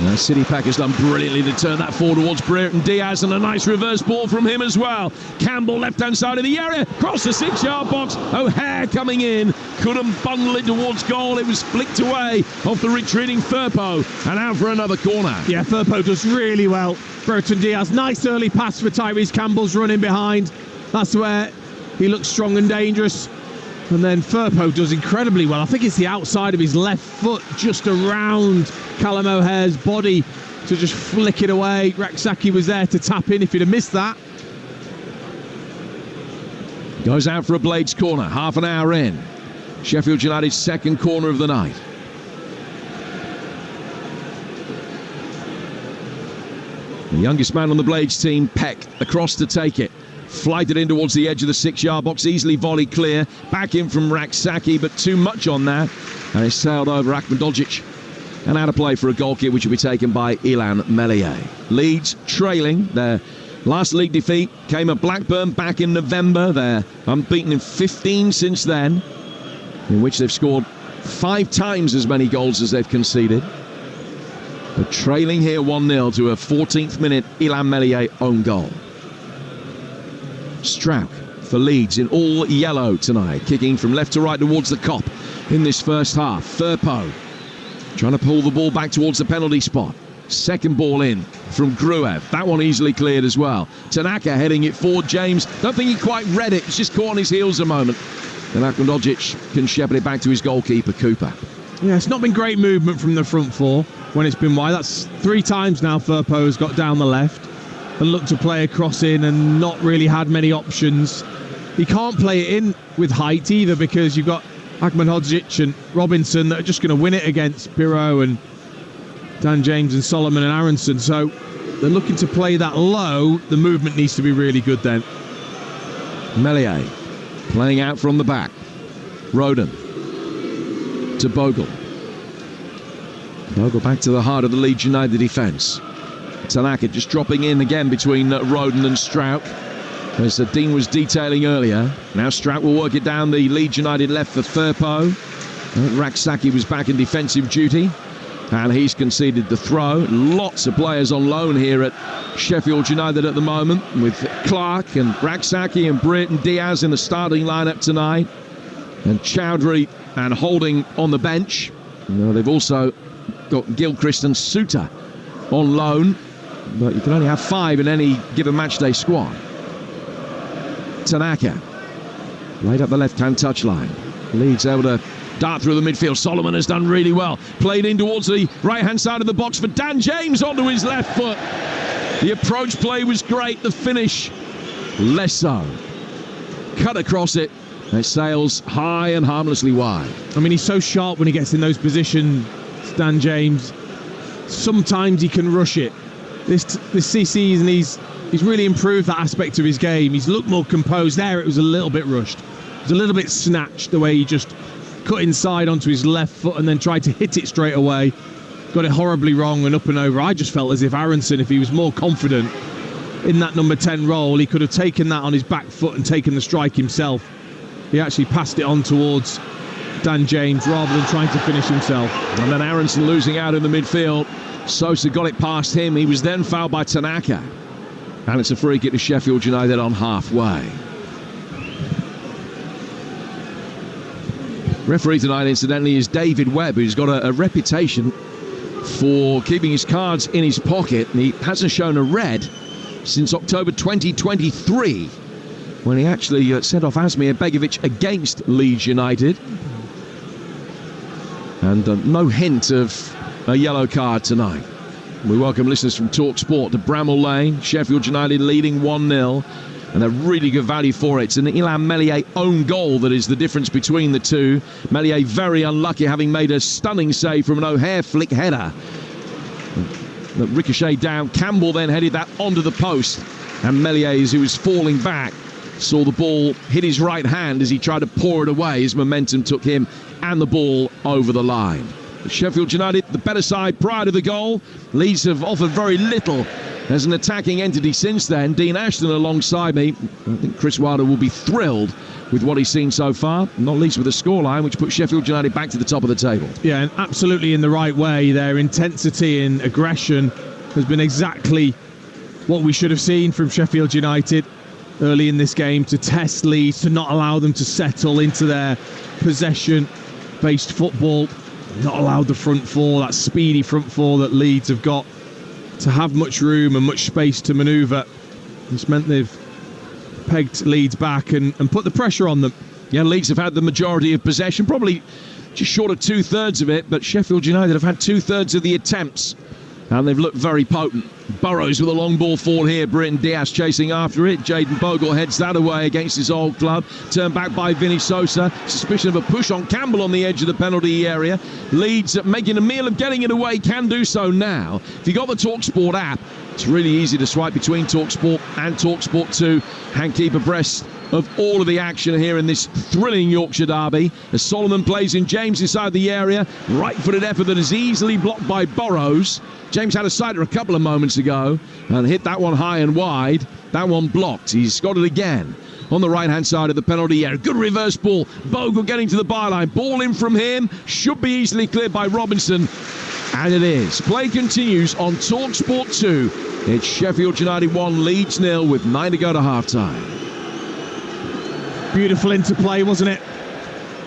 Now City Peck has done brilliantly to turn that forward towards Brereton Diaz, and a nice reverse ball from him as well. Campbell left-hand side of the area, across the 6-yard box. O'Hare coming in, couldn't bundle it towards goal. It was flicked away off the retreating Firpo and out for another corner. Yeah, Firpo does really well. Brereton Diaz, nice early pass for Tyrese Campbell's running behind. That's where he looks strong and dangerous. And then Firpo does incredibly well. I think it's the outside of his left foot, just around Callum O'Hare's body, to just flick it away. Raksaki was there to tap in if he'd have missed that. Goes out for a Blades corner, half an hour in. Sheffield United's second corner of the night. The youngest man on the Blades team, Peck, across to take it. Flighted in towards the edge of the 6-yard box, easily volleyed clear. Back in from Raksaki, but too much on that. And it's sailed over Ahmedhodzic. And out of play for a goal kick, which will be taken by Ilan Meslier. Leeds trailing. Their last league defeat came at Blackburn back in November. They're unbeaten in 15 since then, in which they've scored 5 times as many goals as they've conceded. But trailing here 1-0 to a 14th minute Ilan Meslier own goal. Strauch for Leeds in all yellow tonight, kicking from left to right towards the Kop in this first half. Firpo trying to pull the ball back towards the penalty spot. Second ball in from Gruev. That one easily cleared as well. Tanaka heading it forward. James, don't think he quite read it. He's just caught on his heels a moment. And Ahmedhodzic can shepherd it back to his goalkeeper, Cooper. Yeah, it's not been great movement from the front four when it's been wide. That's 3 times now Firpo has got down the left and looked to play a cross in and not really had many options. He can't play it in with height either, because you've got Ahmedhodzic and Robinson that are just going to win it against Pirro and Dan James and Solomon and Aronson. So they're looking to play that low. The movement needs to be really good then. Meslier playing out from the back. Roden to Bogle. Bogle back to the heart of the Leeds United defence. Tanaka just dropping in again between Roden and Strauch, as Dean was detailing earlier. Now Strauch will work it down the Leeds United left for Firpo. Raksaki was back in defensive duty, and he's conceded the throw. Lots of players on loan here at Sheffield United at the moment, with Clark and Raksaki and Brereton Diaz in the starting lineup tonight, and Chowdhury and Holding on the bench. They've also got Gilchrist and Suter on loan, but you can only have 5 in any given matchday squad. Tanaka laid up the left-hand touchline. Leeds able to dart through the midfield. Solomon has done really well. Played in towards the right-hand side of the box for Dan James onto his left foot. The approach play was great. The finish, less so. Cut across it. It sails high and harmlessly wide. I mean, he's so sharp when he gets in those positions, Dan James. Sometimes he can rush it. This season he's really improved that aspect of his game. He's looked more composed. There it was a little bit rushed. It was a little bit snatched, the way he just cut inside onto his left foot and then tried to hit it straight away. Got it horribly wrong and up and over. I just felt as if Aronson, if he was more confident in that number 10 role, he could have taken that on his back foot and taken the strike himself. He actually passed it on towards Dan James rather than trying to finish himself. And then Aronson losing out in the midfield. Sosa got it past him. He was then fouled by Tanaka. And it's a free kick to Sheffield United on halfway. Referee tonight, incidentally, is David Webb, who's got a reputation for keeping his cards in his pocket. And he hasn't shown a red since October 2023, when he actually sent off Asmir Begovic against Leeds United. And no hint of a yellow card tonight. We welcome listeners from Talksport to Bramall Lane. Sheffield United leading 1-0, and a really good value for it. It's an Ilan Meslier own goal that is the difference between the two. Meslier very unlucky, having made a stunning save from an O'Hare flick header that ricocheted down. Campbell then headed that onto the post, and Meslier, who was falling back, saw the ball hit his right hand as he tried to pour it away. His momentum took him and the ball over the line. Sheffield United, the better side prior to the goal. Leeds have offered very little as an attacking entity since then. Dean Ashton alongside me. I think Chris Wilder will be thrilled with what he's seen so far, not least with the scoreline, which puts Sheffield United back to the top of the table. Yeah, and absolutely in the right way. Their intensity and aggression has been exactly what we should have seen from Sheffield United. early in this game to test Leeds, to not allow them to settle into their possession-based football, not allow the front four, that speedy front four that Leeds have got, to have much room and much space to manoeuvre. It's meant they've pegged Leeds back and put the pressure on them. Yeah, Leeds have had the majority of possession, probably just short of 2/3 of it, but Sheffield United have had 2/3 of the attempts, and they've looked very potent. Burrows with a long ball forward here, Britton Diaz chasing after it. Jaden Bogle heads that away against his old club. Turned back by Vinny Sosa. Suspicion of a push on Campbell on the edge of the penalty area. Leeds making a meal of getting it away, can do so now. If you've got the Talksport app, it's really easy to swipe between Talksport and Talksport 2 and keep abreast of all of the action here in this thrilling Yorkshire derby. As Solomon plays in James inside the area, right-footed effort that is easily blocked by Burrows. James had a sighter a couple of moments ago and hit that one high and wide. That one blocked. He's got it again on the right-hand side of the penalty area. Good reverse ball. Bogle getting to the byline. Ball in from him. Should be easily cleared by Robinson. And it is. Play continues on Talksport 2. It's Sheffield United 1, Leeds 0 with 9 to go to half-time. Beautiful interplay, wasn't it?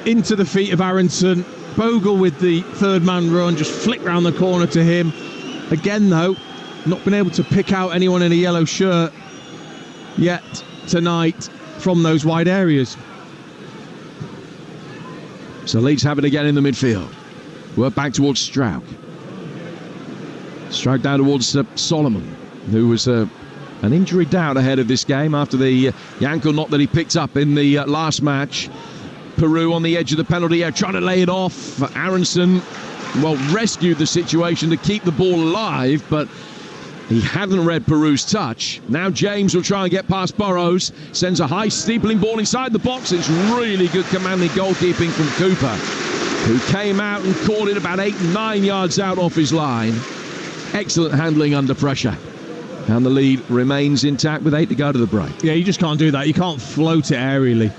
Into the feet of Aronson. Bogle with the third man run, just flick round the corner to him. Again, though, not been able to pick out anyone in a yellow shirt yet tonight from those wide areas. So Leeds have it again in the midfield. Work back towards Stroud. Stroud down towards Solomon, who was an injury down ahead of this game after the ankle knot that he picked up in the last match. Peru on the edge of the penalty area, trying to lay it off. Aronson, rescued the situation to keep the ball alive, but he hadn't read Peru's touch. Now James will try and get past Burrows. Sends a high steepling ball inside the box. It's really good commanding goalkeeping from Cooper, who came out and caught it about 8-9 yards out off his line. Excellent handling under pressure. And the lead remains intact with 8 to go to the break. Yeah, you just can't do that. You can't float it aerially.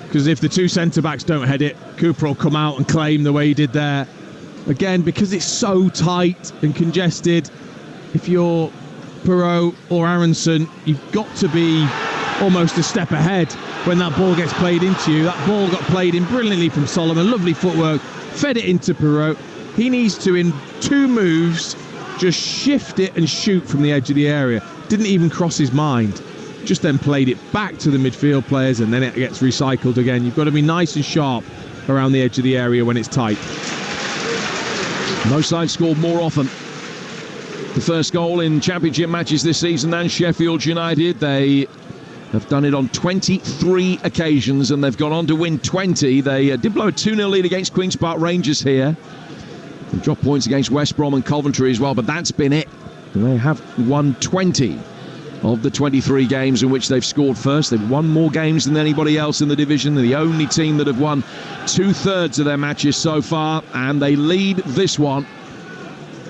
Because if the two centre-backs don't head it, Cooper will come out and claim the way he did there. Again, because it's so tight and congested, if you're Perot or Aronson, you've got to be almost a step ahead when that ball gets played into you. That ball got played in brilliantly from Solomon. Lovely footwork. Fed it into Perot. He needs to, in 2 moves, just shift it and shoot from the edge of the area. Didn't even cross his mind. Just then played it back to the midfield players, and then it gets recycled again. You've got to be nice and sharp around the edge of the area when it's tight. No side scored more often the first goal in championship matches this season than Sheffield United. They have done it on 23 occasions, and they've gone on to win 20. They did blow a 2-0 lead against Queen's Park Rangers here. They dropped points against West Brom and Coventry as well, but that's been it. They have won 20 of the 23 games in which they've scored first. They've won more games than anybody else in the division. They're the only team that have won 2/3 of their matches so far, and they lead this one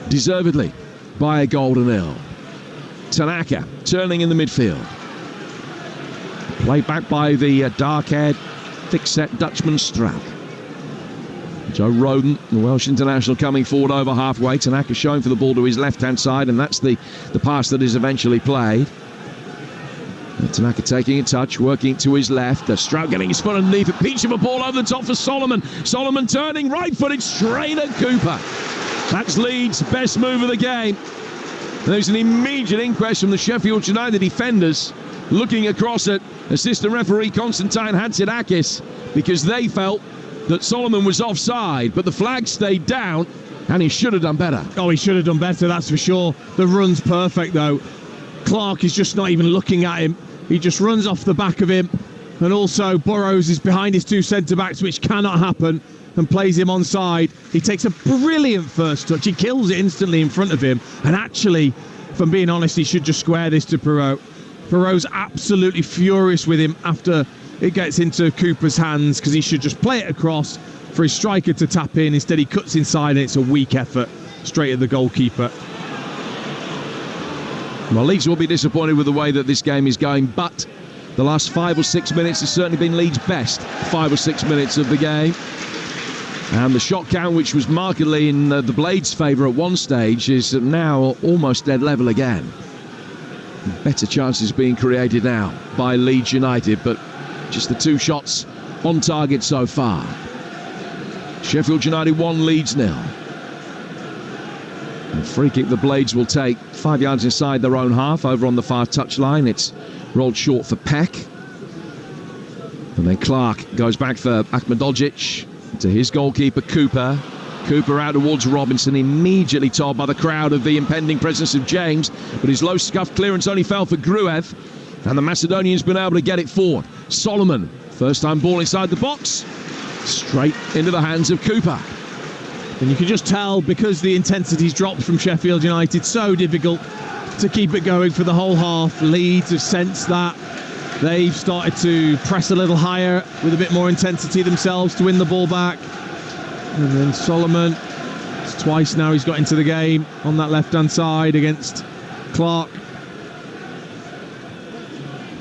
deservedly by a goal to 0. Tanaka turning in the midfield. Played back by the dark-haired, thick-set Dutchman Stroud. Joe Rodon, the Welsh international, coming forward over halfway. Tanaka showing for the ball to his left-hand side, and that's the pass that is eventually played. And Tanaka taking a touch, working to his left. Stroud getting his foot underneath. A peach of a ball over the top for Solomon. Solomon turning right-footed straight at Cooper. That's Leeds' best move of the game. And there's an immediate inquest from the Sheffield United defenders, looking across at assistant referee Konstantin Hatzidakis, because they felt that Solomon was offside, but the flag stayed down, and he should have done better. Oh, he should have done better, that's for sure. The run's perfect, though. Clark is just not even looking at him. He just runs off the back of him, and also Burrows is behind his 2 centre-backs, which cannot happen, and plays him onside. He takes a brilliant first touch. He kills it instantly in front of him, and actually, if I'm being honest, he should just square this to Perot. Perot's absolutely furious with him after it gets into Cooper's hands, because he should just play it across for his striker to tap in. Instead, he cuts inside, and it's a weak effort straight at the goalkeeper. Well, Leeds will be disappointed with the way that this game is going, but the last 5 or 6 minutes has certainly been Leeds' best 5 or 6 minutes of the game. And the shot count, which was markedly in the Blades' favour at one stage, is now almost dead level again. Better chances being created now by Leeds United, but just the 2 shots on target so far. Sheffield United 1, Leeds 0. And free kick the Blades will take 5 yards inside their own half, over on the far touchline. It's rolled short for Peck. And then Clark goes back for Ahmedhodzic to his goalkeeper Cooper. Cooper out towards Robinson, immediately told by the crowd of the impending presence of James, but his low scuff clearance only fell for Gruev, and the Macedonian's been able to get it forward. Solomon, first time ball inside the box, straight into the hands of Cooper. And you can just tell, because the intensity's dropped from Sheffield United, so difficult to keep it going for the whole half. Leeds have sensed that. They've started to press a little higher with a bit more intensity themselves to win the ball back. And then Solomon, it's twice now he's got into the game on that left-hand side against Clark.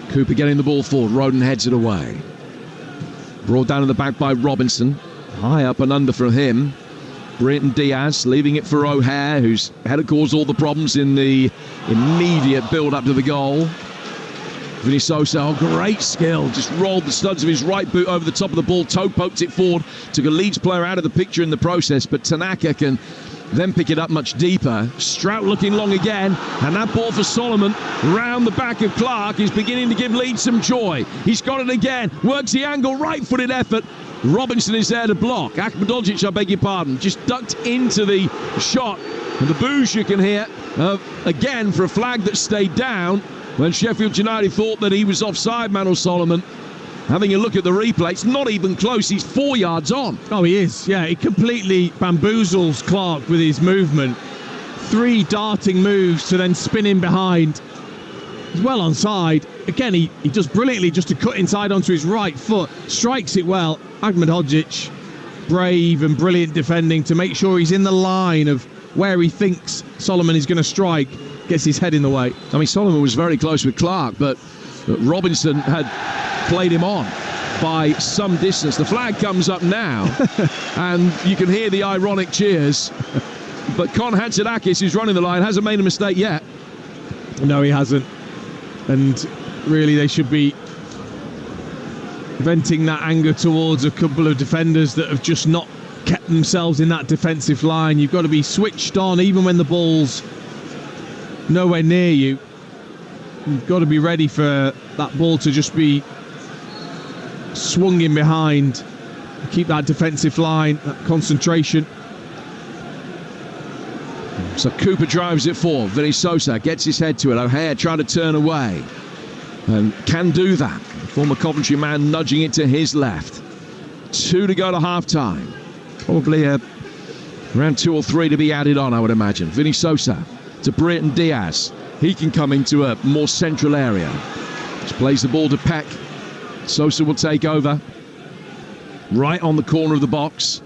Cooper getting the ball forward, Roden heads it away. Brought down in the back by Robinson. High up and under from him. Brenton Diaz leaving it for O'Hare, who's had to cause all the problems in the immediate build-up to the goal. Vinny Sosa, great skill, just rolled the studs of his right boot over the top of the ball, toe poked it forward, took a Leeds player out of the picture in the process, but Tanaka can then pick it up much deeper. Strout looking long again, and that ball for Solomon round the back of Clark is beginning to give Leeds some joy. He's got it again, works the angle, right-footed effort. Robinson is there to block. Ahmedhodzic, I beg your pardon, just ducked into the shot, and the boos you can hear again for a flag that stayed down. When Sheffield United thought that he was offside, Manor Solomon. Having a look at the replay, it's not even close. He's 4 yards on. Oh, he is. Yeah, he completely bamboozles Clark with his movement. 3 darting moves to then spin in behind. He's well onside. Again, he does brilliantly just to cut inside onto his right foot. Strikes it well. Ahmedhodzic, brave and brilliant defending to make sure he's in the line of where he thinks Solomon is going to strike. Gets his head in the way. I mean, Solomon was very close with Clark, but Robinson had played him on by some distance. The flag comes up now, and you can hear the ironic cheers. But Con Hatzidakis, who's running the line, hasn't made a mistake yet. No, he hasn't. And really, they should be venting that anger towards a couple of defenders that have just not kept themselves in that defensive line. You've got to be switched on, even when the ball's nowhere near you. You've got to be ready for that ball to just be swung in behind. Keep that defensive line, that concentration. So Cooper drives it forward. Vinny Sosa gets his head to it. O'Hare trying to turn away and can do that. Former Coventry man nudging it to his left. 2 to go to half-time. Probably around 2 or 3 to be added on, I would imagine. Vinny Sosa to Brenton Diaz. He can come into a more central area. Just plays the ball to Peck. Sosa will take over. Right on the corner of the box.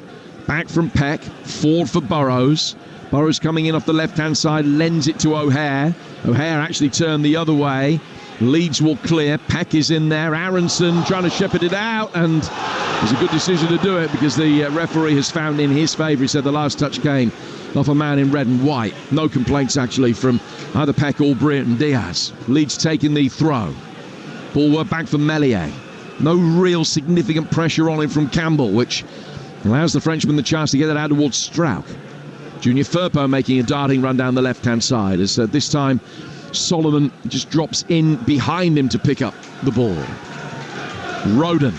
Back from Peck. Forward for Burrows. Burrows coming in off the left-hand side. Lends it to O'Hare. O'Hare actually turned the other way. Leeds will clear. Peck is in there. Aronson trying to shepherd it out, and it's a good decision to do it because the referee has found in his favour. He said the last touch came off a man in red and white. No complaints actually from either Peck or Brenton Diaz. Leeds taking the throw. Ball work back for Meslier. No real significant pressure on him from Campbell, which allows the Frenchman the chance to get it out towards Strauch. Junior Firpo making a darting run down the left-hand side as this time Solomon just drops in behind him to pick up the ball. Roden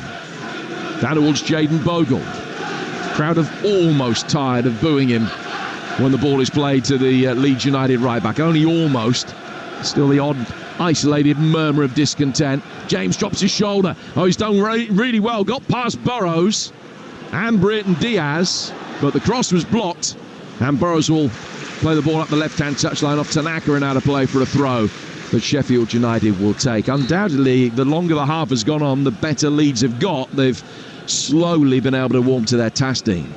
down towards Jaden Bogle. Crowd have almost tired of booing him when the ball is played to the Leeds United right back. Only almost. Still the odd isolated murmur of discontent. James drops his shoulder. Oh, he's done really well. Got past Burrows and Brenton Diaz, but the cross was blocked, and Burrows will play the ball up the left-hand touchline off Tanaka and out of play for a throw that Sheffield United will take. Undoubtedly, the longer the half has gone on, the better Leeds have got. They've slowly been able to warm to their task team.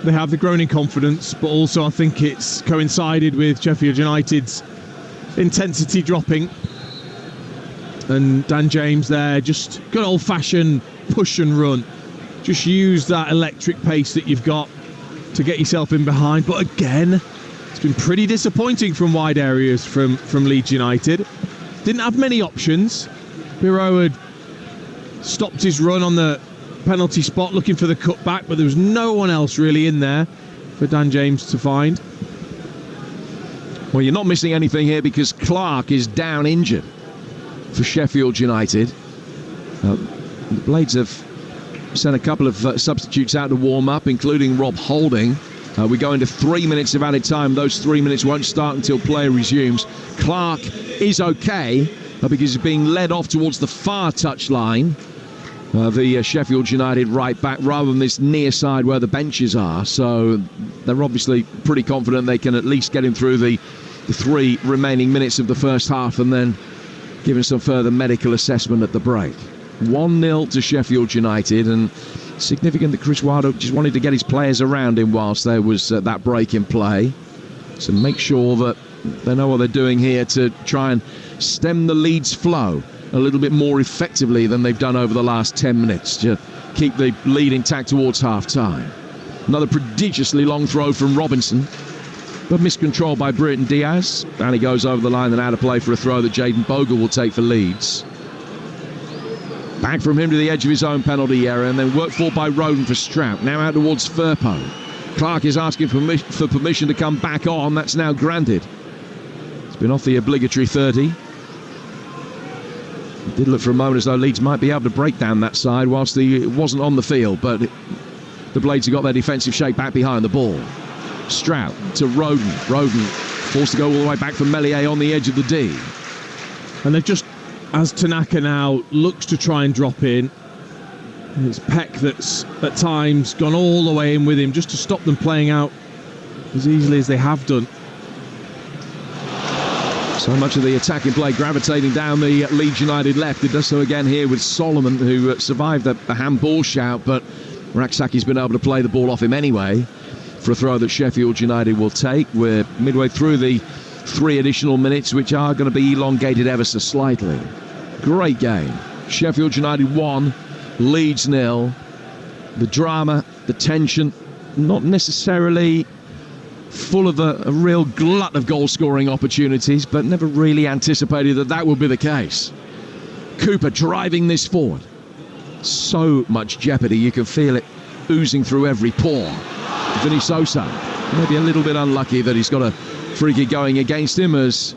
They have the grown in confidence, but also I think it's coincided with Sheffield United's intensity dropping. And Dan James there, just good old-fashioned push and run. Just use that electric pace that you've got to get yourself in behind. But again, it's been pretty disappointing from wide areas from Leeds United. didn't have many options. Biro had stopped his run on the penalty spot looking for the cutback, but there was no one else really in there for Dan James to find. Well, you're not missing anything here because Clark is down injured for Sheffield United. The Blades have sent a couple of substitutes out to warm up, including Rob Holding. We go into 3 minutes of added time. Those 3 minutes won't start until play resumes. Clark is okay because he's being led off towards the far touchline. The Sheffield United right back rather than this near side where the benches are. So they're obviously pretty confident they can at least get him through the 3 remaining minutes of the first half and then give him some further medical assessment at the break. 1-0 to Sheffield United, and significant that Chris Wilder just wanted to get his players around him whilst there was that break in play. So make sure that they know what they're doing here to try and stem the Leeds flow a little bit more effectively than they've done over the last 10 minutes to keep the lead intact towards half-time. Another prodigiously long throw from Robinson, but miscontrolled by Britton Diaz, and he goes over the line and out of play for a throw that Jaden Bogle will take for Leeds. Back from him to the edge of his own penalty area, and then worked for by Roden for Strout. Now out towards Firpo. Clark is asking for permission to come back on. That's now granted. It's been off the obligatory 30. It did look for a moment as though Leeds might be able to break down that side whilst it wasn't on the field, but the Blades have got their defensive shape back behind the ball. Strout to Roden. Roden forced to go all the way back for Meslier on the edge of the D. And they've just, as Tanaka now looks to try and drop in, it's Peck that's at times gone all the way in with him just to stop them playing out as easily as they have done. So much of the attacking play gravitating down the Leeds United left. It does so again here with Solomon, who survived the handball shout, but Raksaki's been able to play the ball off him anyway for a throw that Sheffield United will take. We're midway through the 3 additional minutes, which are going to be elongated ever so slightly. Great game. Sheffield United 1, Leeds 0. The drama, the tension, not necessarily full of a real glut of goal-scoring opportunities, but never really anticipated that would be the case. Cooper driving this forward. So much jeopardy, you can feel it oozing through every pore. Vinny Sosa, maybe a little bit unlucky that he's got a free kick going against him, as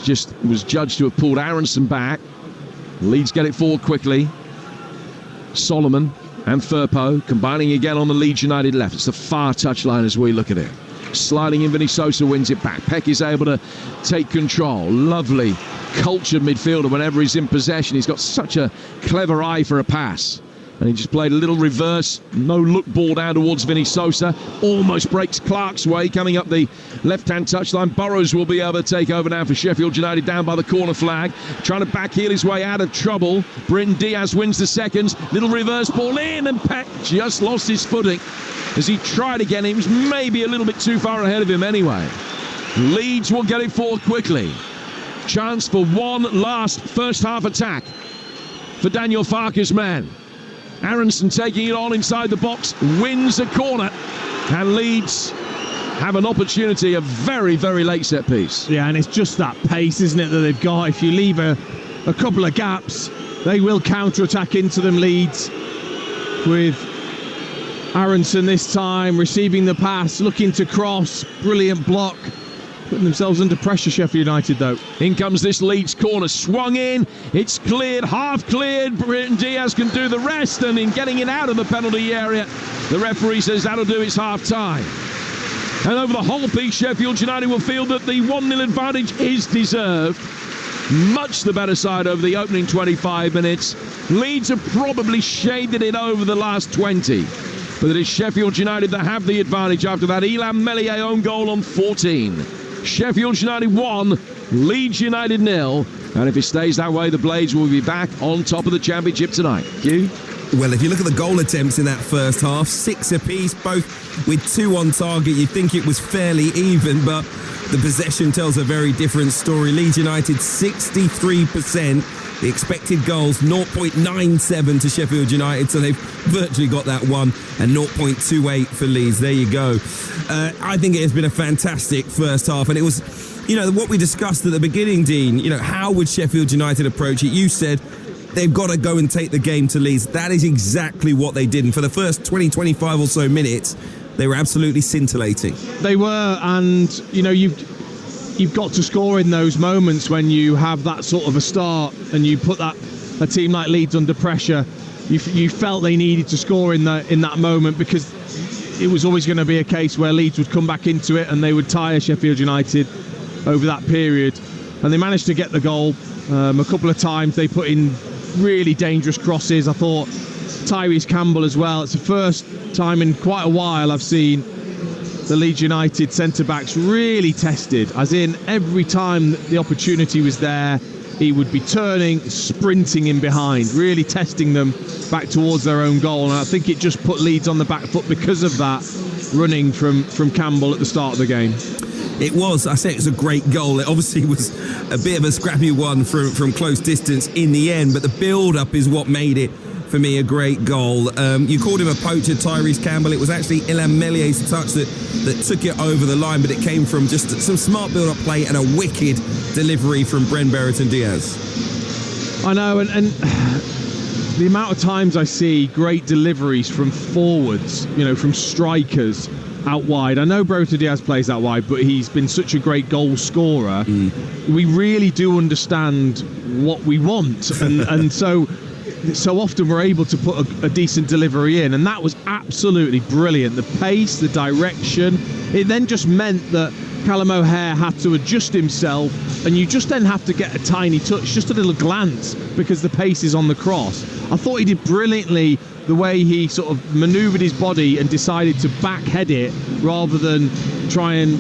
just was judged to have pulled Aronson back. Leeds get it forward quickly. Solomon and Firpo combining again on the Leeds United left. It's the far touchline as we look at it. Sliding in, Vinny Sosa wins it back. Peck is able to take control. Lovely, cultured midfielder whenever he's in possession. He's got such a clever eye for a pass. And he just played a little reverse, no-look ball down towards Vinny Sosa. Almost breaks Clark's way, coming up the left-hand touchline. Burrows will be able to take over now for Sheffield United, down by the corner flag. Trying to backheel his way out of trouble. Britton Diaz wins the seconds. Little reverse ball in, and Peck just lost his footing as he tried again. He was maybe a little bit too far ahead of him anyway. Leeds will get it forward quickly. Chance for one last first-half attack for Daniel Farke's man. Aronson taking it on inside the box, wins a corner, and Leeds have an opportunity, a very, very late set piece. Yeah, and it's just that pace, isn't it, that they've got. If you leave a couple of gaps, they will counter-attack into them, Leeds, with Aronson this time receiving the pass, looking to cross, brilliant block. Putting themselves under pressure, Sheffield United, though. In comes this Leeds corner, swung in, it's cleared, half cleared. Britton Diaz can do the rest, and in getting it out of the penalty area, the referee says that'll do, it's half-time. And over the whole piece, Sheffield United will feel that the 1-0 advantage is deserved. Much the better side over the opening 25 minutes. Leeds have probably shaded it over the last 20. But it is Sheffield United that have the advantage after that Elam Meslier own goal on 14. Sheffield United 1, Leeds United 0. And if it stays that way, the Blades will be back on top of the championship tonight. Hugh? Well, if you look at the goal attempts in that first half, 6 apiece, both with 2 on target, you'd think it was fairly even, but the possession tells a very different story. Leeds United 63%, The expected goals, 0.97 to Sheffield United, so they've virtually got that one, and 0.28 for Leeds. There you go. I think it has been a fantastic first half, and it was, what we discussed at the beginning, Dean, how would Sheffield United approach it? You said they've got to go and take the game to Leeds. That is exactly what they did, and for the first 20, 25 or so minutes, they were absolutely scintillating. They were, and, you've got to score in those moments when you have that sort of a start and you put a team like Leeds under pressure. You felt they needed to score in that moment, because it was always going to be a case where Leeds would come back into it and they would tire Sheffield United over that period. And they managed to get the goal a couple of times. They put in really dangerous crosses. I thought Tyrese Campbell as well. It's the first time in quite a while I've seen the Leeds United centre-backs really tested, as in every time the opportunity was there, he would be turning, sprinting in behind, really testing them back towards their own goal. And I think it just put Leeds on the back foot because of that running from Campbell at the start of the game. It was. I say it was a great goal. It obviously was a bit of a scrappy one from close distance in the end, but the build-up is what made it, for me, a great goal. You called him a poacher, Tyrese Campbell. It was actually Ilham Melier's touch that took it over the line, but it came from just some smart build-up play and a wicked delivery from Bren Brereton Diaz. I know, and the amount of times I see great deliveries from forwards, from strikers out wide. I know Brereton Diaz plays out wide, but he's been such a great goal scorer. We really do understand what we want, and so often we're able to put a decent delivery in, and that was absolutely brilliant. The pace, the direction, it then just meant that Callum O'Hare had to adjust himself, and you just then have to get a tiny touch, just a little glance, because the pace is on the cross. I thought he did brilliantly the way he sort of manoeuvred his body and decided to backhead it rather than try and,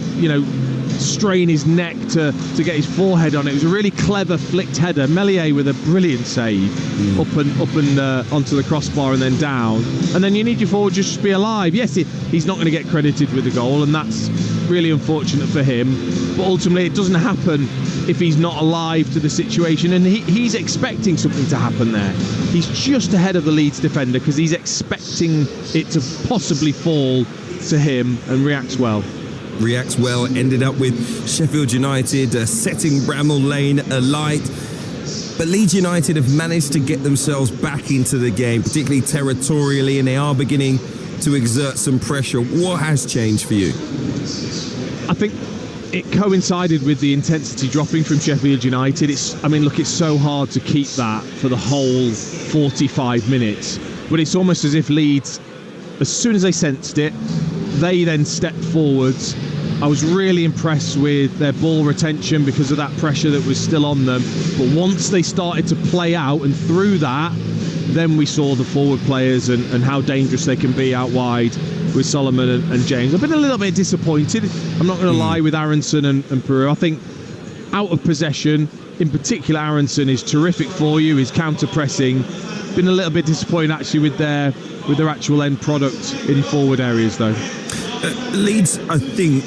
strain his neck to get his forehead on it. It was a really clever flicked header. Melier with a brilliant save up and onto the crossbar and then down. And then you need your forward just to be alive. Yes, he's not going to get credited with the goal, and that's really unfortunate for him. But ultimately, it doesn't happen if he's not alive to the situation. And he's expecting something to happen there. He's just ahead of the Leeds defender because he's expecting it to possibly fall to him, and reacts well. Ended up with Sheffield United setting Bramall Lane alight. But Leeds United have managed to get themselves back into the game, particularly territorially, and they are beginning to exert some pressure. What has changed for you? I think it coincided with the intensity dropping from Sheffield United. It's so hard to keep that for the whole 45 minutes. But it's almost as if Leeds, as soon as they sensed it, they then stepped forwards. I was really impressed with their ball retention because of that pressure that was still on them. But once they started to play out, and through that, then we saw the forward players and how dangerous they can be out wide with Solomon and James. I've been a little bit disappointed, I'm not going to lie, with Aronson and Peru. I think out of possession, in particular, Aronson is terrific for you. His counter-pressing. Been a little bit disappointed actually with their actual end product in forward areas though. Leeds, I think,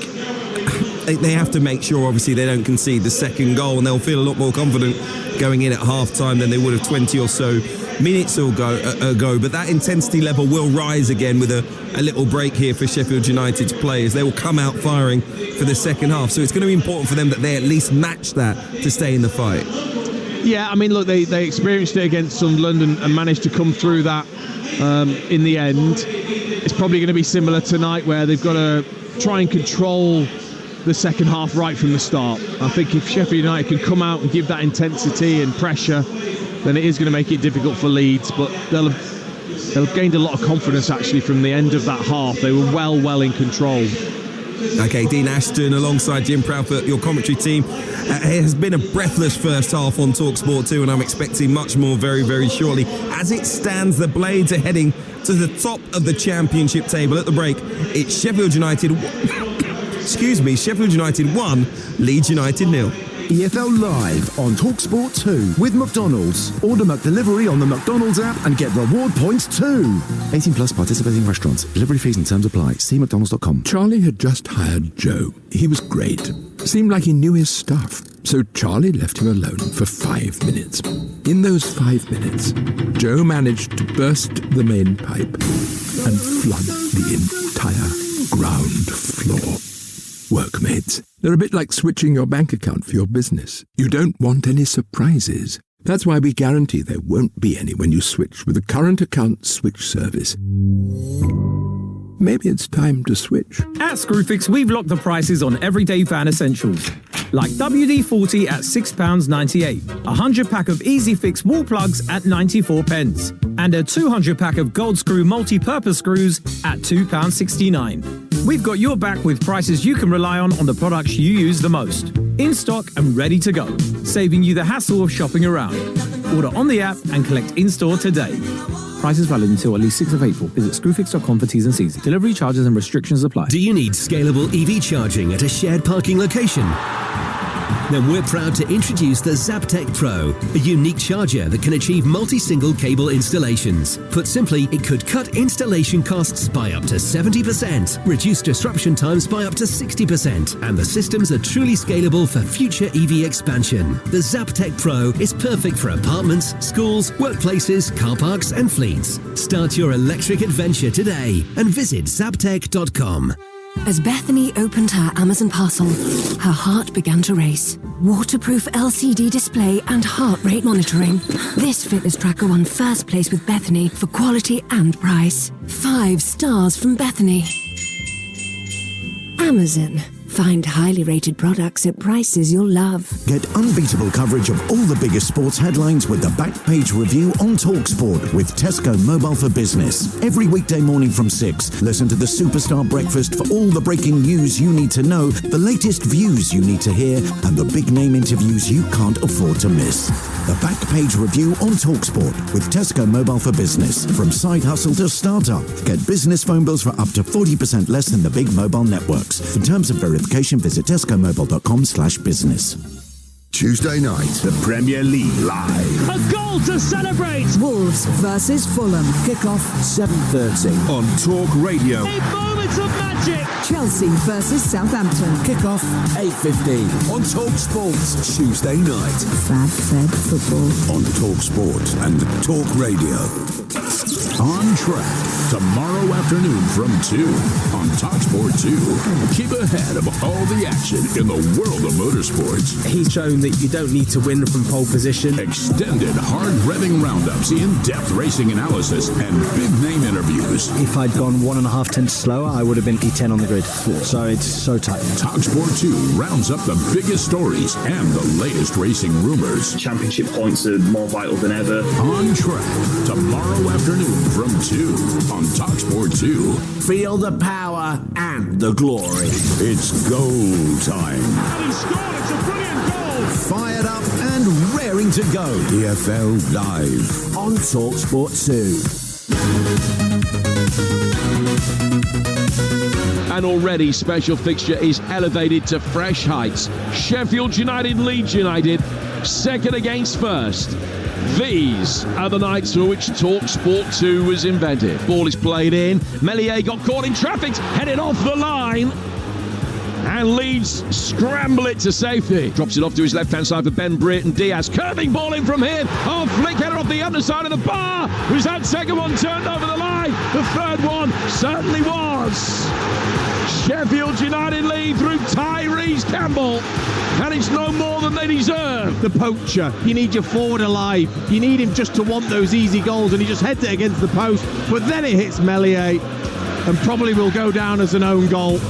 they have to make sure obviously they don't concede the second goal, and they'll feel a lot more confident going in at half-time than they would have 20 or so minutes ago. But that intensity level will rise again with a little break here for Sheffield United's players. They will come out firing for the second half, so it's going to be important for them that they at least match that to stay in the fight. Yeah, look, they experienced it against Sunderland and managed to come through that in the end. It's probably going to be similar tonight, where they've got to try and control the second half right from the start. I think if Sheffield United can come out and give that intensity and pressure, then it is going to make it difficult for Leeds. But they'll have gained a lot of confidence actually from the end of that half. They were well in control. Okay, Dean Ashton alongside Jim Proudfoot, your commentary team. It has been a breathless first half on Talksport 2, and I'm expecting much more very shortly. As it stands, the Blades are heading to the top of the championship table. At the break, it's Sheffield United Sheffield United 1, Leeds United 0. EFL Live on Talksport 2 with McDonald's. Order McDelivery on the McDonald's app and get reward points too. 18 plus participating restaurants. Delivery fees and terms apply. See mcdonalds.com. Charlie had just hired Joe. He was great. seemed like he knew his stuff, so Charlie left him alone for 5 minutes. In those 5 minutes, Joe managed to burst the main pipe and flood the entire ground floor. Workmates, they're a bit like switching your bank account for your business. You don't want any surprises. That's why we guarantee there won't be any when you switch with the current account switch service. Maybe it's time to switch. At Screwfix, we've locked the prices on everyday fan essentials. Like WD-40 at £6.98, a 100-pack of Easy Fix wall plugs at 94 pence, and a 200-pack of Gold Screw multi-purpose screws at £2.69. We've got your back with prices you can rely on the products you use the most. In stock and ready to go, saving you the hassle of shopping around. Order on the app and collect in-store today. Prices valid until at least 6th of April. Visit screwfix.com for T's and C's. Delivery charges and restrictions apply. Do you need scalable EV charging at a shared parking location? Then we're proud to introduce the Zaptec Pro, a unique charger that can achieve multi-single cable installations. Put simply, it could cut installation costs by up to 70%, reduce disruption times by up to 60%, and the systems are truly scalable for future EV expansion. The Zaptec Pro is perfect for apartments, schools, workplaces, car parks, and fleets. Start your electric adventure today and visit zaptec.com. As Bethany opened her Amazon parcel, her heart began to race. Waterproof LCD display and heart rate monitoring. This fitness tracker won first place with Bethany for quality and price. 5 stars from Bethany. Amazon. Find highly rated products at prices you'll love. Get unbeatable coverage of all the biggest sports headlines with the back page review on Talksport with Tesco Mobile for Business. Every weekday morning from 6, listen to the Superstar Breakfast for all the breaking news you need to know, the latest views you need to hear, and the big name interviews you can't afford to miss. The back page review on Talksport with Tesco Mobile for Business. From side hustle to startup, get business phone bills for up to 40% less than the big mobile networks. For terms of verification, visit tescomobile.com/business. Tuesday night, the Premier League live. A goal to celebrate! Wolves versus Fulham. Kick-off 7:30 on Talk Radio. A moment of magic! Chelsea versus Southampton. Kick-off 8:15 on Talk Sports. Tuesday night. Fab-fed football. On Talk Sport and Talk Radio. On track tomorrow afternoon from 2 on Talksport 2. Keep ahead of all the action in the world of motorsports. He's shown that you don't need to win from pole position. Extended hard revving roundups, in-depth racing analysis, and big name interviews. If I'd gone 1.5 tenths slower, I would have been P10 on the grid. So it's so tight. Talksport 2 rounds up the biggest stories and the latest racing rumors. Championship points are more vital than ever. On track tomorrow afternoon from 2 on Talksport 2. Feel the power and the glory. It's goal time. And he scored, it's a brilliant goal. Fired up and raring to go. EFL Live on Talksport 2. And already special fixture is elevated to fresh heights. Sheffield United, Leeds United, second against first. These are the nights for which Talksport 2 was invented. Ball is played in. Meslier got caught in traffic, headed off the line. And Leeds scramble it to safety. Drops it off to his left-hand side for Ben Britt and Diaz. Curving ball in from him. Oh, flick header off the underside of the bar. Was that second one turned over the line? The third one certainly was. Sheffield United lead through Tyrese Campbell. And it's no more than they deserve. The poacher. You need your forward alive. You need him just to want those easy goals, and he just heads it against the post. But then it hits Meslier and probably will go down as an own goal.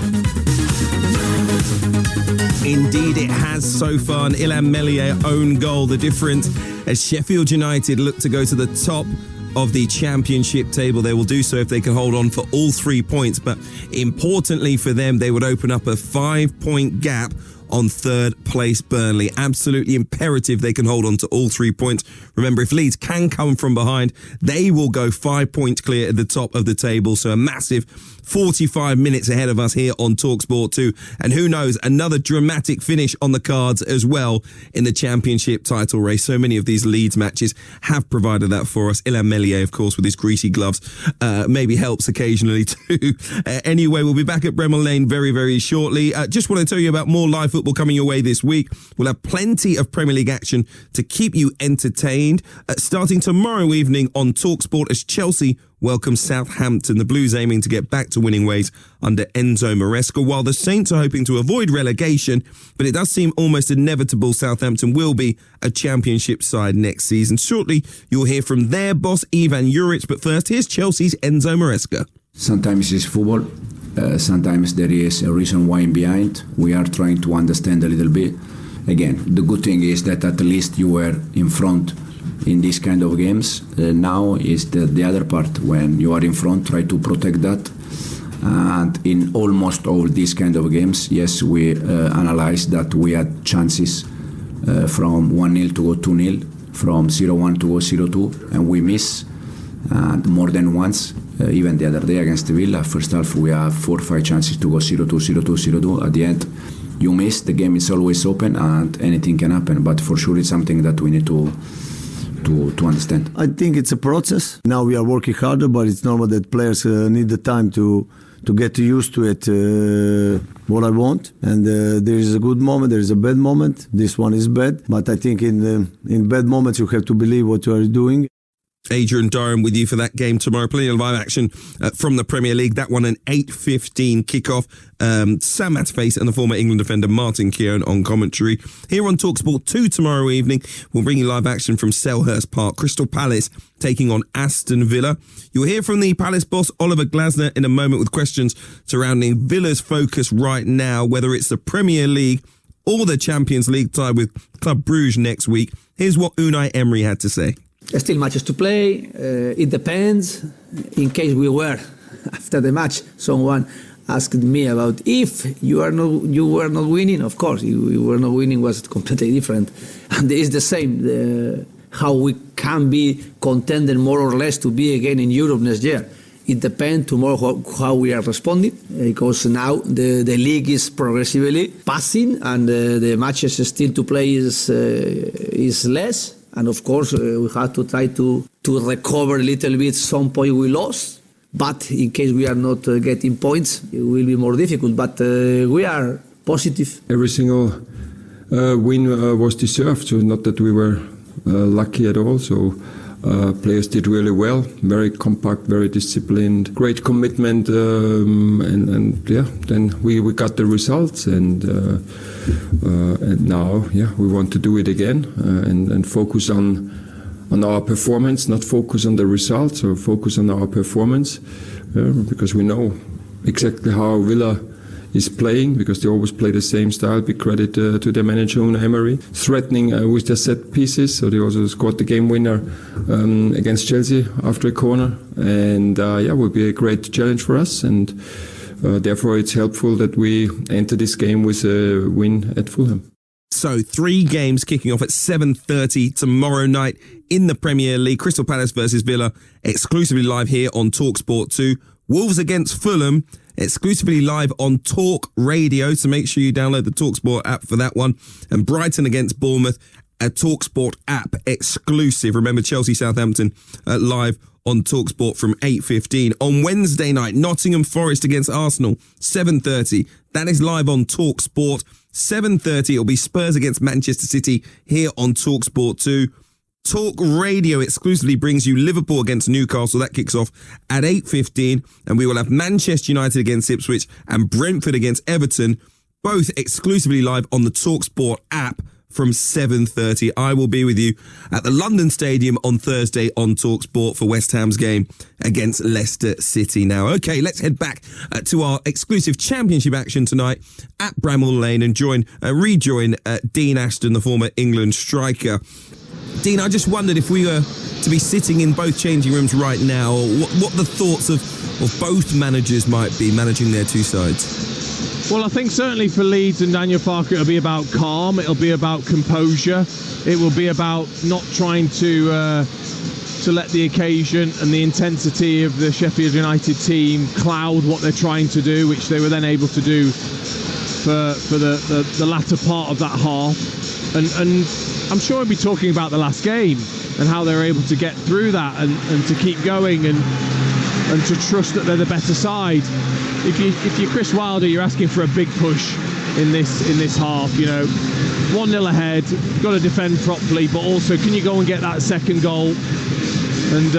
Indeed, it has so far. An Ilham Meslier own goal. The difference as Sheffield United look to go to the top of the championship table. They will do so if they can hold on for all 3 points. But importantly for them, they would open up a 5-point gap on third place Burnley. Absolutely imperative they can hold on to all 3 points. Remember, if Leeds can come from behind, they will go 5 points clear at the top of the table. So a massive 45 minutes ahead of us here on Talksport 2. And who knows, another dramatic finish on the cards as well in the championship title race. So many of these Leeds matches have provided that for us. Ilham Meslier, of course, with his greasy gloves, maybe helps occasionally too. Anyway, we'll be back at Bramall Lane very, very shortly. Just want to tell you about more live football coming your way this week. We'll have plenty of Premier League action to keep you entertained. Starting tomorrow evening on Talksport as Chelsea welcome Southampton. The Blues aiming to get back to winning ways under Enzo Maresca, while the Saints are hoping to avoid relegation, but it does seem almost inevitable Southampton will be a championship side next season. Shortly, you'll hear from their boss, Ivan Juric, but first, here's Chelsea's Enzo Maresca. Sometimes it's football, sometimes there is a reason why behind. We are trying to understand a little bit. Again, the good thing is that at least you were in front in these kind of games. Now is the other part. When you are in front, try to protect that. And in almost all these kind of games, yes, we analyzed that we had chances from 1-0 to go 2-0, from 0-1 to go 0-2, and we miss more than once. Even the other day against Villa, first half we have 4 or 5 chances to go 0-2, 0-2, 0-2. At the end, you miss. The game is always open and anything can happen. But for sure, it's something that we need to understand. I think it's a process. Now we are working harder, but it's normal that players need the time to get used to it, what I want. And there is a good moment, there is a bad moment. This one is bad. But I think in bad moments, you have to believe what you are doing. Adrian Durham with you for that game tomorrow. Plenty of live action from the Premier League. That one an 8:15 kickoff. Sam Matterface and the former England defender Martin Keown on commentary. Here on Talksport 2 tomorrow evening, we'll bring you live action from Selhurst Park. Crystal Palace taking on Aston Villa. You'll hear from the Palace boss Oliver Glasner in a moment with questions surrounding Villa's focus right now, whether it's the Premier League or the Champions League tie with Club Brugge next week. Here's what Unai Emery had to say. Still matches to play. It depends. In case we were, after the match, someone asked me about if you were not winning. Of course, you were not winning was completely different. And it's the same. How we can be contended more or less to be again in Europe next year. It depends tomorrow how we are responding, because now the league is progressively passing and the matches still to play is less. And of course, we have to try to recover a little bit some point we lost. But in case we are not getting points, it will be more difficult. But we are positive. Every single win was deserved, so not that we were lucky at all. So players did really well, very compact, very disciplined, great commitment, and yeah, then we got the results, and now we want to do it again and focus on our performance, not focus on the results, or focus on our performance, because we know exactly how Villa is playing, because they always play the same style. Big credit to their manager Unai Emery, threatening with their set pieces. So they also scored the game winner against Chelsea after a corner, and will be a great challenge for us. And therefore, it's helpful that we enter this game with a win at Fulham. So 3 games kicking off at 7:30 tomorrow night in the Premier League. Crystal Palace versus Villa, exclusively live here on Talksport 2. Wolves against Fulham, exclusively live on Talk Radio, so make sure you download the Talksport app for that one. And Brighton against Bournemouth, a Talksport app exclusive. Remember, Chelsea Southampton live on Talksport from 8:15. On Wednesday night, Nottingham Forest against Arsenal, 7:30. That is live on Talksport. 7:30, it'll be Spurs against Manchester City here on Talksport 2. Talk Radio exclusively brings you Liverpool against Newcastle. That kicks off at 8:15. And we will have Manchester United against Ipswich and Brentford against Everton, both exclusively live on the Talksport app from 7:30. I will be with you at the London Stadium on Thursday on Talksport for West Ham's game against Leicester City. Now, okay, let's head back to our exclusive championship action tonight at Bramall Lane and rejoin Dean Ashton, the former England striker. Dean, I just wondered if we were to be sitting in both changing rooms right now, what the thoughts of both managers might be managing their two sides. Well, I think certainly for Leeds and Daniel Parker, it'll be about calm. It'll be about composure. It will be about not trying to let the occasion and the intensity of the Sheffield United team cloud what they're trying to do, which they were then able to do for the latter part of that half. And I'm sure I'll be talking about the last game and how they're able to get through that and to keep going and to trust that they're the better side. If you're Chris Wilder, you're asking for a big push in this half. 1-0 ahead, got to defend properly, but also can you go and get that second goal and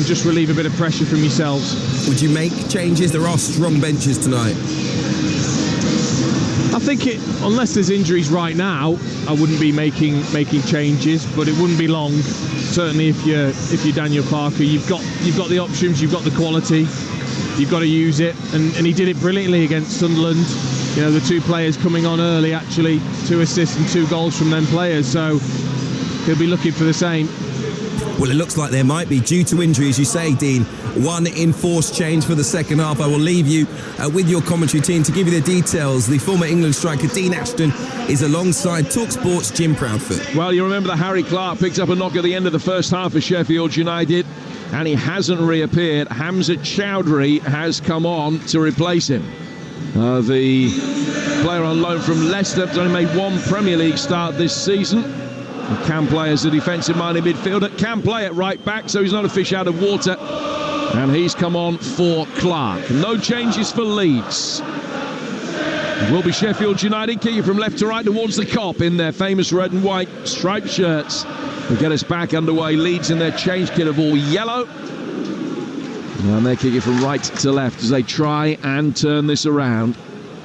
just relieve a bit of pressure from yourselves? Would you make changes? There are strong benches tonight. I think unless there's injuries right now, I wouldn't be making changes, but it wouldn't be long. Certainly if you're Daniel Parker, you've got the options, you've got the quality, you've got to use it, and he did it brilliantly against Sunderland. The two players coming on early, actually 2 assists and 2 goals from them players, so he'll be looking for the same. Well, it looks like there might be, due to injury, as you say, Dean, one enforced change for the second half. I will leave you with your commentary team to give you the details. The former England striker Dean Ashton is alongside Talksport's Jim Proudfoot. Well, you remember that Harry Clark picked up a knock at the end of the first half for Sheffield United, and he hasn't reappeared. Hamza Chowdhury has come on to replace him. The player on loan from Leicester has only made 1 Premier League start this season. He can play as a defensive-minded midfielder, can play at right back, so he's not a fish out of water. And he's come on for Clark. No changes for Leeds. It will be Sheffield United kicking from left to right towards the Kop in their famous red and white striped shirts. They'll get us back underway. Leeds in their change kit of all yellow. And they're kicking from right to left as they try and turn this around.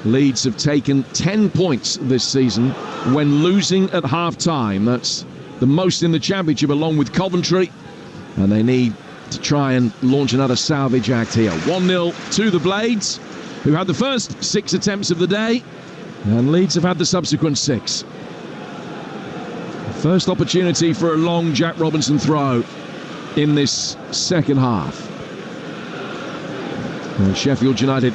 Leeds have taken 10 points this season when losing at half-time. That's the most in the Championship, along with Coventry. And they need to try and launch another salvage act here. 1-0 to the Blades, who had the first 6 attempts of the day. And Leeds have had the subsequent 6. First opportunity for a long Jack Robinson throw in this second half. And Sheffield United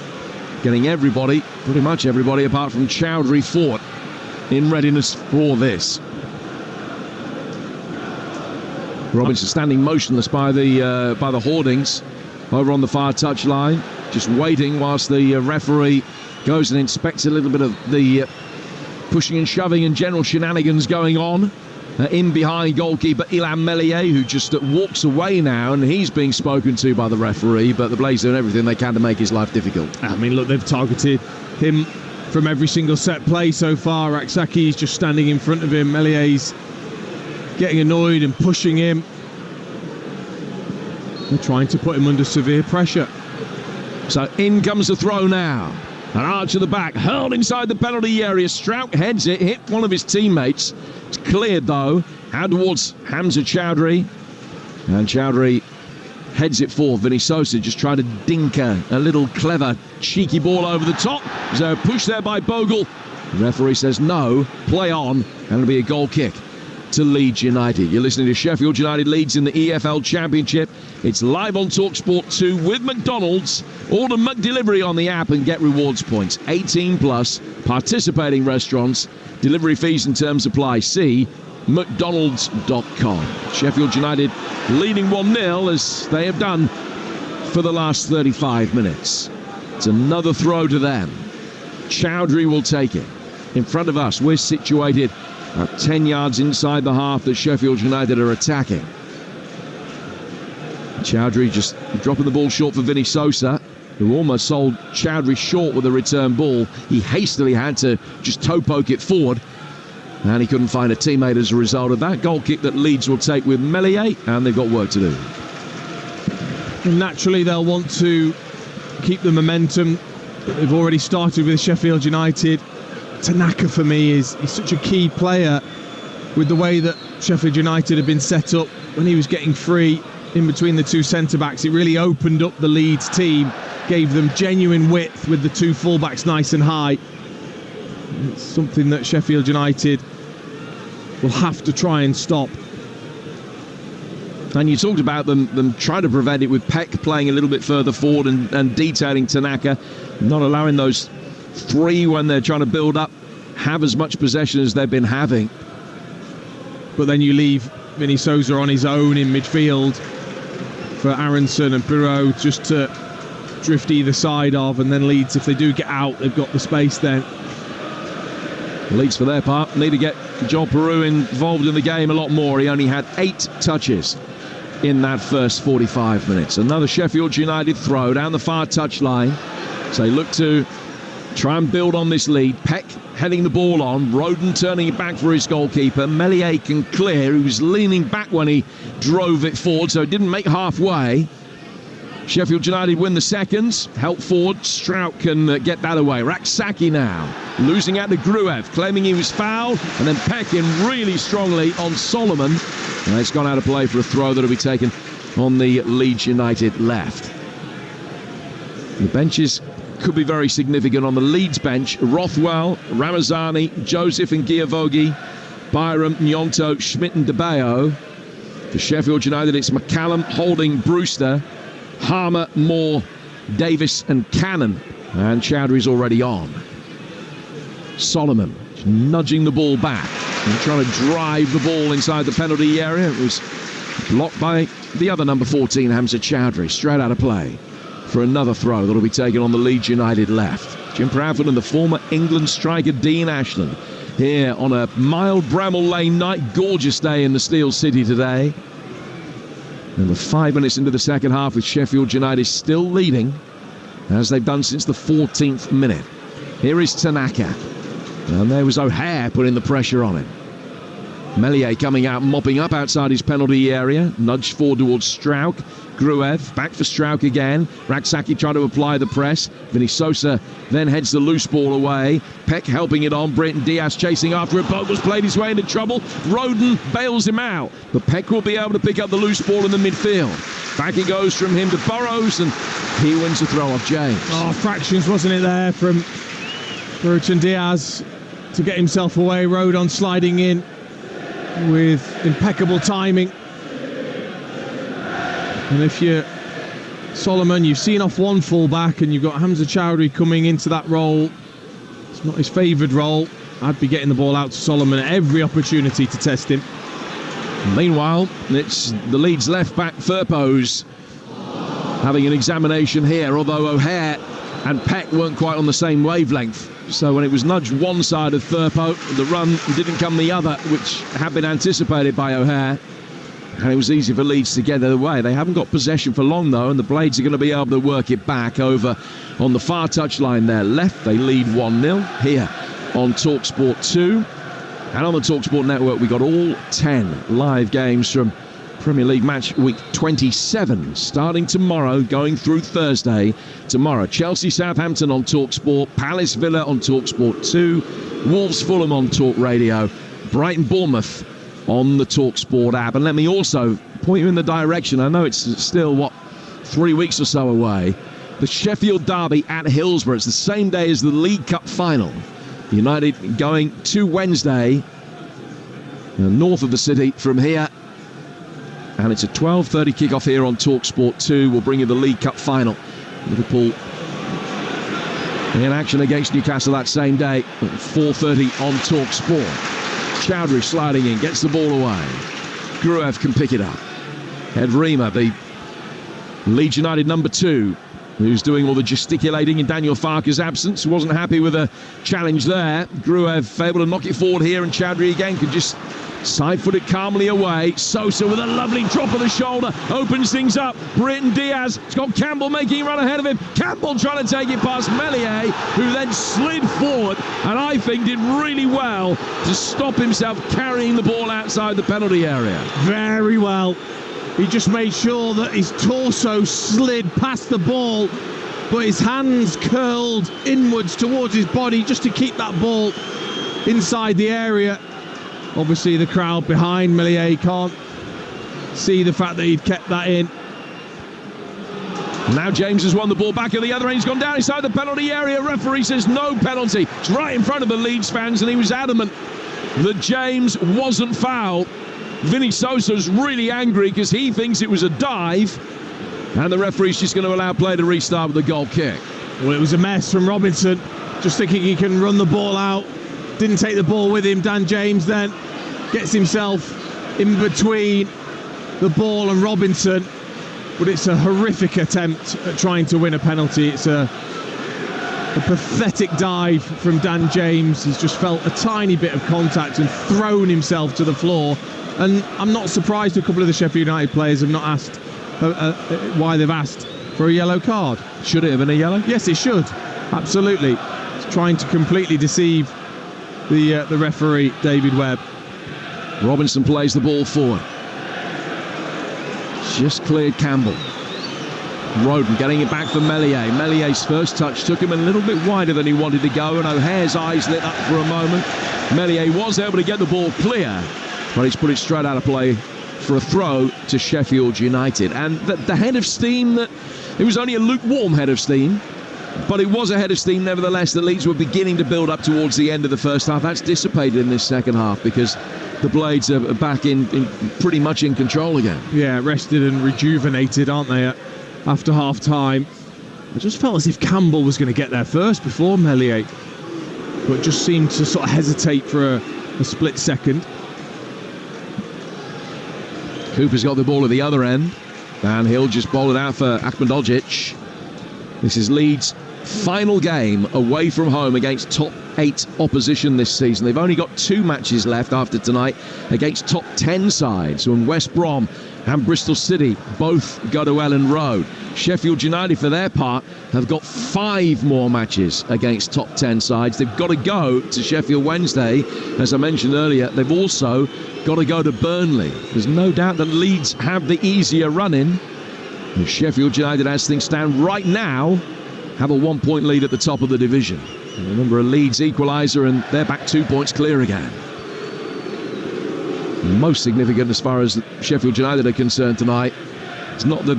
getting everybody, pretty much everybody, apart from Chowdhury Ford, in readiness for this. Robinson standing motionless by the hoardings over on the far touchline, just waiting whilst the referee goes and inspects a little bit of the pushing and shoving and general shenanigans going on. In behind goalkeeper Ilham Melier, who just walks away now, and he's being spoken to by the referee, but the Blades doing everything they can to make his life difficult. I mean, look, they've targeted him from every single set play so far. Aksaki's just standing in front of him. Melier's getting annoyed and pushing him. They're trying to put him under severe pressure. So in comes the throw now. An arch of the back, hurled inside the penalty area. Strout heads it, hit one of his teammates. It's cleared though, out towards Hamza Chowdhury. And Chowdhury heads it forth. Vinny Sosa just tried to dink a little clever, cheeky ball over the top. So push there by Bogle. The referee says no, play on, and it'll be a goal kick to Leeds United. You're listening to Sheffield United Leeds in the EFL Championship. It's live on Talksport 2 with McDonald's. Order McDelivery on the app and get rewards points. 18 plus, participating restaurants. Delivery fees and terms apply. See mcdonalds.com. Sheffield United leading 1-0 as they have done for the last 35 minutes. It's another throw to them. Chowdhury will take it. In front of us, we're situated at 10 yards inside the half that Sheffield United are attacking. Chowdhury just dropping the ball short for Vinny Sosa, who almost sold Chowdhury short with a return ball. He hastily had to just toe poke it forward, and he couldn't find a teammate as a result of that. Goal kick that Leeds will take with Melier, and they've got work to do. And naturally, they'll want to keep the momentum that they've already started with Sheffield United. Tanaka, for me, is such a key player with the way that Sheffield United have been set up. When he was getting free in between the two centre-backs, it really opened up the Leeds team, gave them genuine width with the two full-backs nice and high. It's something that Sheffield United will have to try and stop. And you talked about them trying to prevent it with Peck playing a little bit further forward and detailing Tanaka, not allowing those three when they're trying to build up have as much possession as they've been having. But then you leave Vinny Sosa on his own in midfield for Aronson and Pirot just to drift either side of, and then Leeds, if they do get out, they've got the space then. Leeds, for their part, need to get John Pirot involved in the game a lot more. He only had 8 touches in that first 45 minutes. Another Sheffield United throw down the far touchline. So they look to try and build on this lead. Peck heading the ball on. Roden turning it back for his goalkeeper. Meslier can clear. He was leaning back when he drove it forward, so it didn't make halfway. Sheffield United win the seconds. Help forward. Strout can get that away. Raksaki now losing out to Gruev, claiming he was fouled, and then Peck in really strongly on Solomon. And it's gone out of play for a throw that'll be taken on the Leeds United left. The benches could be very significant on the Leeds bench. Rothwell, Ramazani, Joseph and Giavogi, Byram, Nyonto, Schmidt and DeBeo. For Sheffield United, it's McCallum, Holding, Brewster, Harmer, Moore, Davis and Cannon. And Chowdhury's already on. Solomon nudging the ball back and trying to drive the ball inside the penalty area. It was blocked by the other number 14, Hamza Chowdhury, straight out of play for another throw that'll be taken on the Leeds United left. Jim Proudfoot and the former England striker Dean Ashton here on a mild Bramall Lane night. Gorgeous day in the Steel City today. And we're 5 minutes into the second half with Sheffield United still leading, as they've done since the 14th minute. Here is Tanaka. And there was O'Hare putting the pressure on him. Meslier coming out, mopping up outside his penalty area. Nudged forward towards Strauch. Gruev back for Strauch again. Raksaki trying to apply the press. Vinny Sosa then heads the loose ball away. Peck helping it on. Brenton Diaz chasing after it. Bogle's played his way into trouble. Roden bails him out. But Peck will be able to pick up the loose ball in the midfield. Back it goes from him to Burrows, and he wins the throw off James. Oh, fractions, wasn't it there from Brenton Diaz to get himself away. Rodon sliding in with impeccable timing. And if you're Solomon, you've seen off one full-back and you've got Hamza Chowdhury coming into that role. It's not his favoured role. I'd be getting the ball out to Solomon at every opportunity to test him. Meanwhile, it's the Leeds left-back Firpo's having an examination here, although O'Hare and Peck weren't quite on the same wavelength. So when it was nudged one side of Firpo, the run didn't come the other, which had been anticipated by O'Hare. And it was easy for Leeds to get their way. They haven't got possession for long, though, and the Blades are going to be able to work it back over on the far touchline there left. They lead 1-0 here on Talksport 2. And on the Talksport network, we got all 10 live games from Premier League match week 27, starting tomorrow, going through Thursday. Tomorrow, Chelsea Southampton on Talksport, Palace Villa on Talksport 2, Wolves Fulham on Talk Radio, Brighton Bournemouth on the Talksport app. And let me also point you in the direction, I know it's still, 3 weeks or so away, the Sheffield derby at Hillsborough. It's the same day as the League Cup final. United going to Wednesday, north of the city from here. And it's a 12:30 kickoff here on Talksport 2. We'll bring you the League Cup final. Liverpool in action against Newcastle that same day at 4:30 on Talksport. Chowdhury sliding in, gets the ball away. Gruev can pick it up. Ed Rima, the Leeds United number 2, who's doing all the gesticulating in Daniel Farke's absence, wasn't happy with a challenge there. Gruev able to knock it forward here, and Chowdhury again could just side-foot it calmly away. Sosa with a lovely drop of the shoulder opens things up. Brenton Diaz, it's got Campbell making a run ahead of him. Campbell trying to take it past Meslier, who then slid forward and I think did really well to stop himself carrying the ball outside the penalty area. Very well. He just made sure that his torso slid past the ball, but his hands curled inwards towards his body just to keep that ball inside the area. Obviously the crowd behind Meslier can't see the fact that he'd kept that in. Now James has won the ball back at the other end. He's gone down inside the penalty area. Referee says no penalty. It's right in front of the Leeds fans, and he was adamant that James wasn't fouled. Vinny Sosa's really angry because he thinks it was a dive, and the referee's just going to allow play to restart with a goal kick. Well, it was a mess from Robinson, just thinking he can run the ball out. Didn't take the ball with him. Dan James then gets himself in between the ball and Robinson, but it's a horrific attempt at trying to win a penalty. It's a pathetic dive from Dan James. He's just felt a tiny bit of contact and thrown himself to the floor. And I'm not surprised a couple of the Sheffield United players have not asked why they've asked for a yellow card. Should it have been a yellow? Yes, it should. Absolutely. trying to completely deceive the referee, David Webb. Robinson plays the ball forward. Just cleared Campbell. Roden getting it back for Meslier. Mellier's first touch took him a little bit wider than he wanted to go, and O'Hare's eyes lit up for a moment. Meslier was able to get the ball clear, but he's put it straight out of play for a throw to Sheffield United. And the head of steam, that it was only a lukewarm head of steam, but it was a head of steam nevertheless that Leeds were beginning to build up towards the end of the first half. That's dissipated in this second half because the Blades are back in pretty much in control again. Yeah, rested and rejuvenated, aren't they, after half-time? I just felt as if Campbell was going to get there first before Meslier, but just seemed to sort of hesitate for a split second. Cooper's got the ball at the other end, and he'll just bowl it out for Ahmedoljic. This is Leeds' final game away from home against top 8 opposition this season. They've only got 2 matches left after tonight against top 10 sides, when West Brom and Bristol City both go to Ellen Road. Sheffield United, for their part, have got 5 more matches against top 10 sides. They've got to go to Sheffield Wednesday. As I mentioned earlier, they've also got to go to Burnley. There's no doubt that Leeds have the easier run-in. And Sheffield United, as things stand right now, have a 1-point lead at the top of the division. And remember, a Leeds equaliser and they're back 2 points clear again. Most significant as far as Sheffield United are concerned tonight, it's not the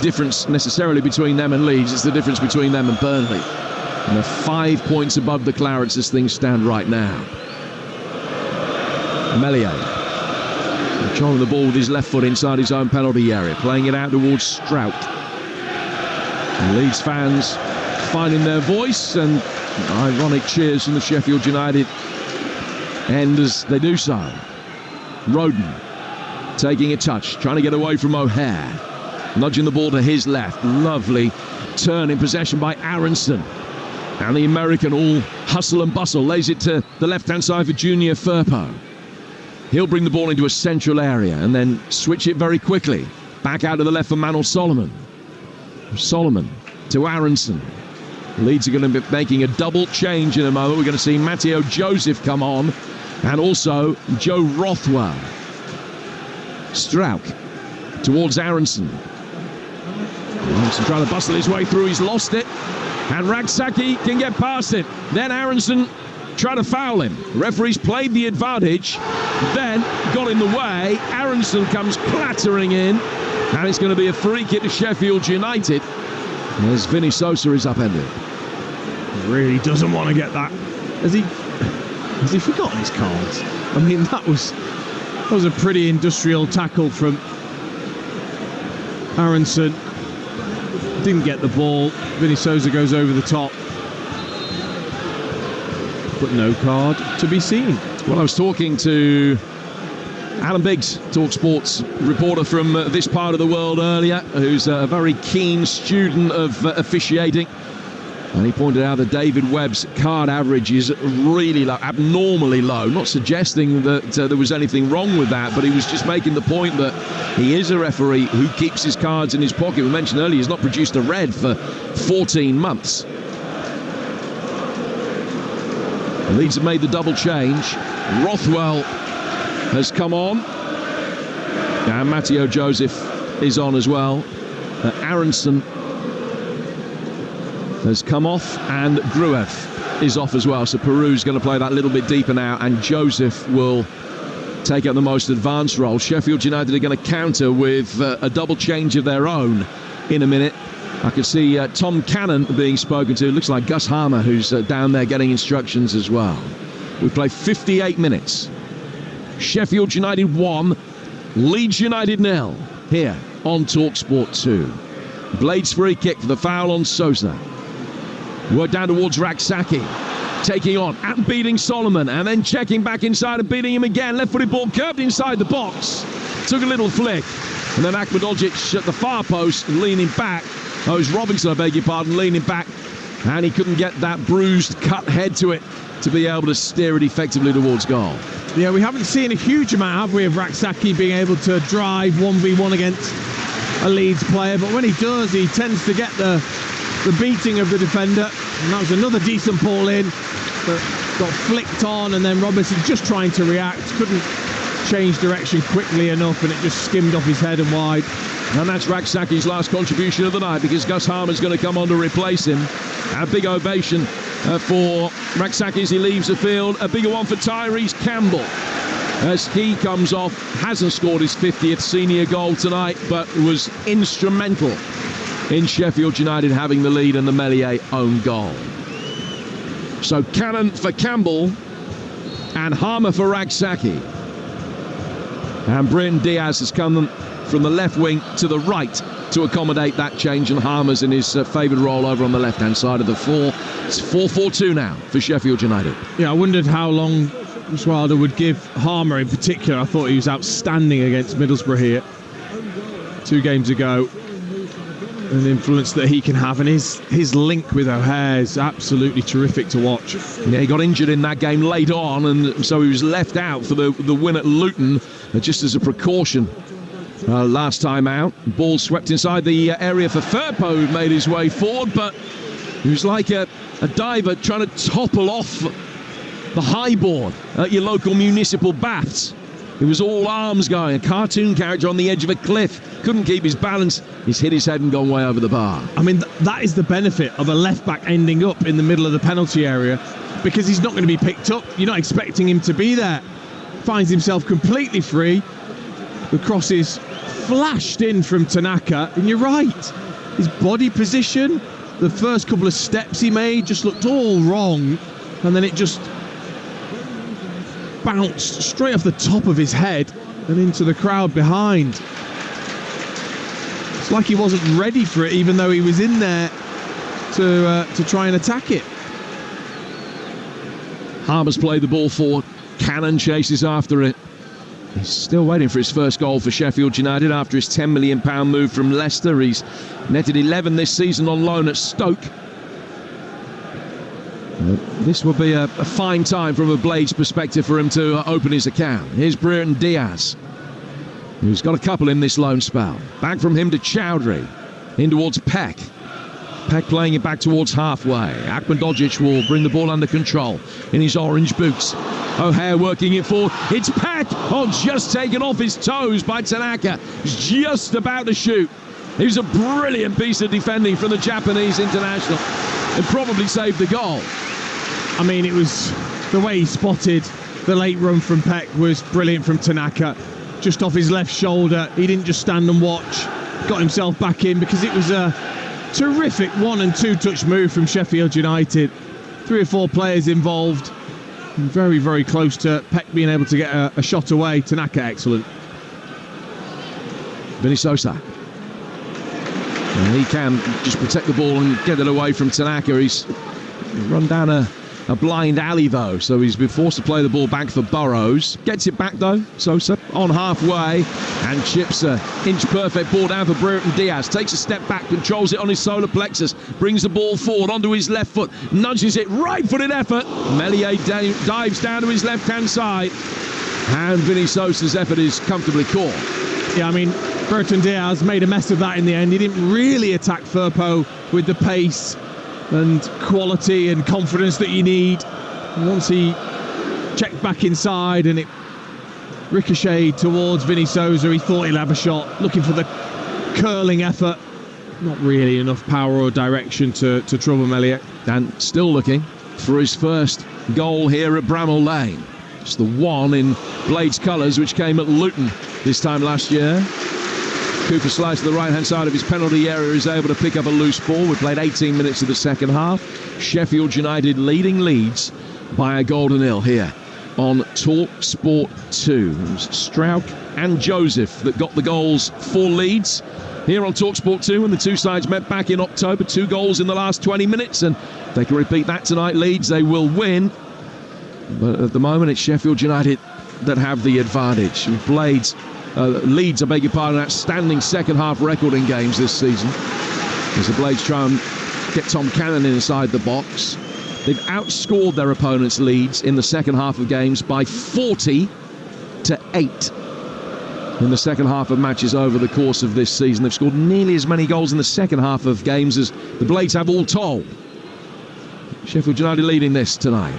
difference necessarily between them and Leeds, it's the difference between them and Burnley. And they're 5 points above the Clarets as things stand right now. Meslier controlling the ball with his left foot inside his own penalty area, playing it out towards Strout. And Leeds fans finding their voice, and ironic cheers from the Sheffield United end as they do so. Roden taking a touch, trying to get away from O'Hare, nudging the ball to his left. Lovely turn in possession by Aronson, and the American all hustle and bustle, lays it to the left-hand side for Junior Firpo. He'll bring the ball into a central area and then switch it very quickly back out to the left for Manor Solomon. Solomon to Aronson. Leeds are going to be making a double change in a moment. We're going to see Matteo Joseph come on, and also Joe Rothwell. Strauch towards Aronson. Aronson trying to bustle his way through, he's lost it, and Ragsaki can get past it. Then Aronson tried to foul him. The referee's played the advantage, then got in the way. Aronson comes clattering in, and it's going to be a free kick to Sheffield United as Vinny Sosa is upended. He really doesn't want to get that. Has he forgotten his cards? I mean, that was a pretty industrial tackle from Aronson. Didn't get the ball. Vinny Sosa goes over the top, but no card to be seen. Well, I was talking to Alan Biggs, Talksport's reporter from this part of the world earlier, who's a very keen student of officiating. And he pointed out that David Webb's card average is really low, abnormally low. Not suggesting that there was anything wrong with that, but he was just making the point that he is a referee who keeps his cards in his pocket. We mentioned earlier he's not produced a red for 14 months. The Leeds have made the double change. Rothwell has come on. And Matteo Joseph is on as well. Aronson has come off, and Gruev is off as well. So Peru's going to play that little bit deeper now, and Joseph will take up the most advanced role. Sheffield United are going to counter with a double change of their own in a minute. I can see Tom Cannon being spoken to. Looks like Gus Harmer, who's down there getting instructions as well. We play 58 minutes. Sheffield United 1, Leeds United 0 here on Talksport 2. Blades free kick for the foul on Sosa. Work down towards Ragsaki, taking on and beating Solomon, and then checking back inside and beating him again. Left-footed ball curved inside the box. Took a little flick. And then Ahmedoljic at the far post, leaning back. Oh, it was Robinson, I beg your pardon, leaning back. And he couldn't get that bruised, cut head to it to be able to steer it effectively towards goal. Yeah, we haven't seen a huge amount, have we, of Ragsaki being able to drive 1v1 against a Leeds player. But when he does, he tends to get the beating of the defender. And that was another decent ball in, but got flicked on, and then Robertson just trying to react, couldn't change direction quickly enough, and it just skimmed off his head and wide. And that's Raksaki's last contribution of the night, because Gus Harmer's going to come on to replace him. A big ovation for Raksaki as he leaves the field. A bigger one for Tyrese Campbell as he comes off. Hasn't scored his 50th senior goal tonight, but was instrumental in Sheffield United having the lead and the Meslier own goal. So Cannon for Campbell and Harmer for Raksaki. And Brenton Diaz has come from the left wing to the right to accommodate that change, and Harmer's in his favoured role over on the left-hand side of the four. It's 4-4-2 now for Sheffield United. Yeah, I wondered how long Wilder would give Harmer in particular. I thought he was outstanding against Middlesbrough here 2 games ago. An influence that he can have, and his link with O'Hare is absolutely terrific to watch. Yeah, he got injured in that game late on, and so he was left out for the win at Luton just as a precaution. Last time out, ball swept inside the area for Firpo, who made his way forward, but he was like a diver trying to topple off the high board at your local municipal baths. It was all arms going, a cartoon character on the edge of a cliff. Couldn't keep his balance. He's hit his head and gone way over the bar. I mean, that is the benefit of a left-back ending up in the middle of the penalty area, because he's not going to be picked up. You're not expecting him to be there. Finds himself completely free. The cross is flashed in from Tanaka, and you're right. His body position, the first couple of steps he made just looked all wrong, and then it just bounced straight off the top of his head and into the crowd behind. It's like he wasn't ready for it, even though he was in there to try and attack it. Harmer's played the ball forward. Cannon chases after it. He's still waiting for his first goal for Sheffield United after his £10 million move from Leicester. He's netted 11 this season on loan at Stoke. This will be a fine time from a Blades perspective for him to open his account. Here's Brenton Diaz, who's got a couple in this loan spell. Back from him to Chowdhury, in towards Peck. Peck playing it back towards halfway. Akmandojic will bring the ball under control in his orange boots. O'Hare working it forward. It's Peck! Oh, just taken off his toes by Tanaka. He's just about to shoot. It was a brilliant piece of defending from the Japanese international, and probably saved the goal. I mean, it was the way he spotted the late run from Peck was brilliant from Tanaka. Just off his left shoulder. He didn't just stand and watch. Got himself back in, because it was a terrific 1- and 2-touch move from Sheffield United. 3 or 4 players involved. And very, very close to Peck being able to get a shot away. Tanaka, excellent. Vinny Sosa. And he can just protect the ball and get it away from Tanaka. He's run down a blind alley, though, so he's been forced to play the ball back for Burrows. Gets it back, though, Sosa on halfway, and chips a inch-perfect ball down for Brenton Diaz. Takes a step back, controls it on his solar plexus, brings the ball forward onto his left foot, nudges it, right-footed effort. Meslier dives down to his left-hand side, and Vinny Sosa's effort is comfortably caught. Yeah, I mean, Brenton Diaz made a mess of that in the end. He didn't really attack Firpo with the pace and quality and confidence that you need. And once he checked back inside and it ricocheted towards Vinny Sosa, he thought he'd have a shot, looking for the curling effort. Not really enough power or direction to trouble Meslier. And still looking for his first goal here at Bramall Lane. It's the one in Blades colours, which came at Luton this time last year. Cooper slides to the right-hand side of his penalty area, is able to pick up a loose ball. We played 18 minutes of the second half. Sheffield United leading Leeds by 1-0 here on Talksport 2. It was Strauch and Joseph that got the goals for Leeds here on Talksport 2, and the two sides met back in October. 2 goals in the last 20 minutes, and if they can repeat that tonight, Leeds, they will win. But at the moment, it's Sheffield United that have the advantage. Leeds, I beg your pardon, outstanding second half record in games this season, as the Blades try and get Tom Cannon inside the box. They've outscored their opponents, Leeds, in the second half of games by 40-8 in the second half of matches over the course of this season. They've scored nearly as many goals in the second half of games as the Blades have all told. Sheffield United leading this tonight.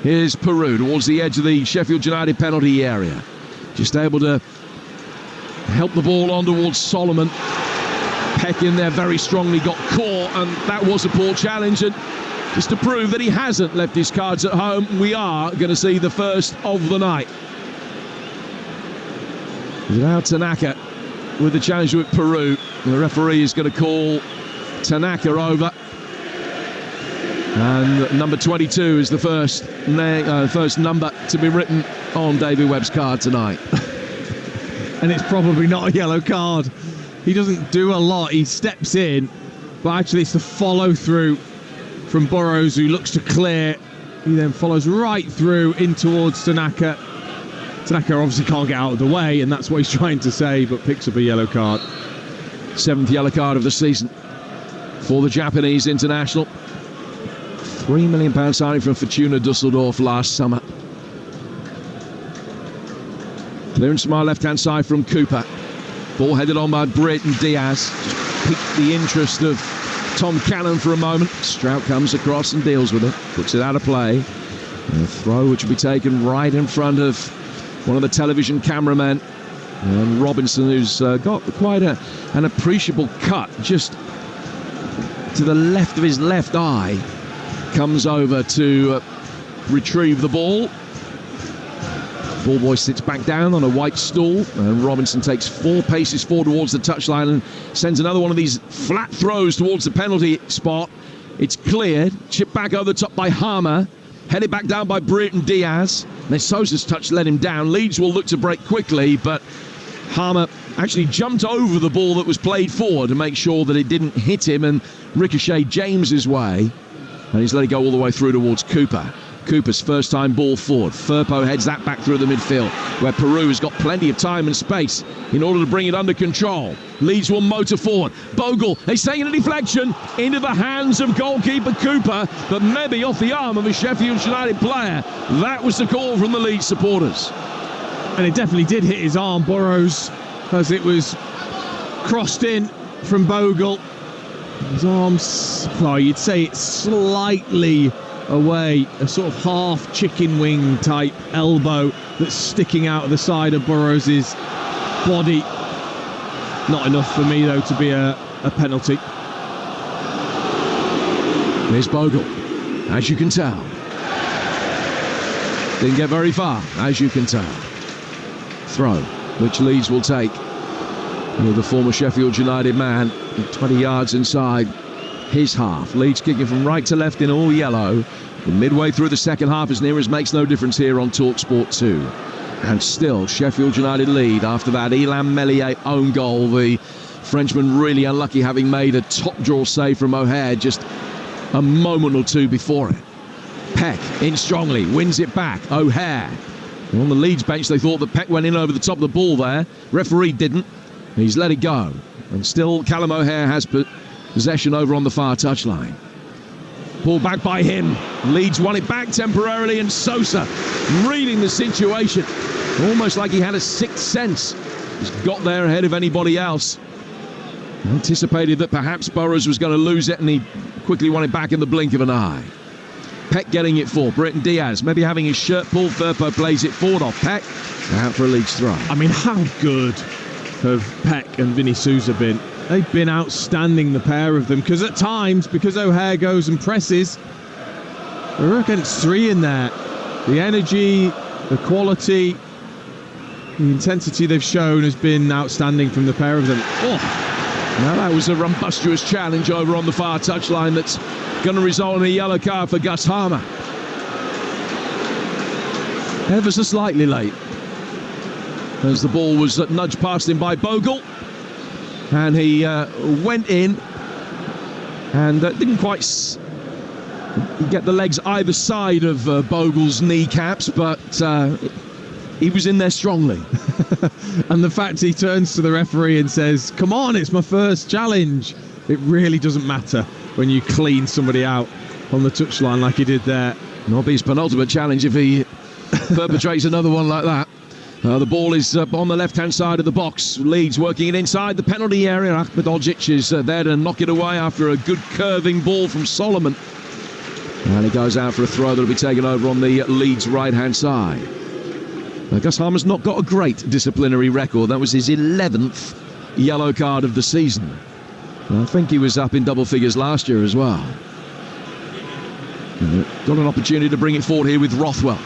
Here's Peru towards the edge of the Sheffield United penalty area. Just able to help the ball on towards Solomon. Peck in there very strongly, got caught, and that was a poor challenge. And just to prove that he hasn't left his cards at home, we are going to see the first of the night. Now Tanaka with the challenge with Peru. The referee is going to call Tanaka over. And number 22 is the first number to be written on David Webb's card tonight. And it's probably not a yellow card. He doesn't do a lot. He steps in, but actually it's the follow-through from Burrows, who looks to clear. He then follows right through in towards Tanaka. Tanaka obviously can't get out of the way, and that's what he's trying to say, but picks up a yellow card. 7th yellow card of the season for the Japanese international. £3 million signing from Fortuna Dusseldorf last summer. Clearance from our left-hand side from Cooper. Ball headed on by Brayton Diaz. Just piqued the interest of Tom Cannon for a moment. Strout comes across and deals with it. Puts it out of play. And a throw which will be taken right in front of one of the television cameramen. And Robinson, who's got quite an appreciable cut just to the left of his left eye, comes over to retrieve the ball. Ball boy sits back down on a white stool, and Robinson takes 4 paces forward towards the touchline and sends another one of these flat throws towards the penalty spot. It's cleared, chipped back over the top by Harmer, headed back down by Brayton Diaz. Then Sosa's touch let him down. Leeds will look to break quickly, but Harmer actually jumped over the ball that was played forward to make sure that it didn't hit him and ricochet James's way. And he's let it go all the way through towards Cooper. Cooper's first time ball forward. Firpo heads that back through the midfield, where Peru has got plenty of time and space in order to bring it under control. Leeds will motor forward. Bogle is taking a deflection into the hands of goalkeeper Cooper, but maybe off the arm of a Sheffield United player. That was the call from the Leeds supporters. And it definitely did hit his arm, Burrows, as it was crossed in from Bogle. His arms, well, you'd say it's slightly away, a sort of half chicken wing type elbow that's sticking out of the side of Burrows' body. Not enough for me, though, to be a penalty. Here's Bogle, as you can tell. Didn't get very far, as you can tell. Throw, which Leeds will take. With the former Sheffield United man, 20 yards inside his half. Leeds kicking from right to left in all yellow. And midway through the second half, as near as makes no difference here on Talksport 2. And still, Sheffield United lead after that Elam Meslier own goal. The Frenchman really unlucky, having made a top draw save from O'Hare just a moment or two before it. Peck in strongly, wins it back. O'Hare. On the Leeds bench, they thought that Peck went in over the top of the ball there. Referee didn't. He's let it go. And still, Callum O'Hare has possession over on the far touchline. Pulled back by him. Leeds won it back temporarily, and Sosa reading the situation. Almost like he had a sixth sense. He's got there ahead of anybody else. Anticipated that perhaps Burrows was going to lose it, and he quickly won it back in the blink of an eye. Peck getting it for Brayton Diaz, maybe having his shirt pulled. Firpo plays it forward off Peck. Out for a Leeds throw. I mean, how good have Peck and Vinny Sousa been? They've been outstanding, the pair of them, because at times, because O'Hare goes and presses, they're against 3 in there. The energy, the quality, the intensity they've shown has been outstanding from the pair of them. Oh, now that was a rumbustious challenge over on the far touchline that's going to result in a yellow card for Gus Harmer. Ever so slightly late, as the ball was nudged past him by Bogle, and he went in and didn't quite get the legs either side of Bogle's kneecaps, but he was in there strongly. And the fact he turns to the referee and says, "Come on, it's my first challenge." It really doesn't matter when you clean somebody out on the touchline like he did there. Not be his penultimate challenge if he perpetrates another one like that. The ball is on the left-hand side of the box. Leeds working it inside the penalty area. Ahmedhodzic is there to knock it away after a good curving ball from Solomon. And it goes out for a throw that'll be taken over on the Leeds right-hand side. Now, Gus Harmer's not got a great disciplinary record. That was his 11th yellow card of the season. And I think he was up in double figures last year as well. Got an opportunity to bring it forward here with Rothwell.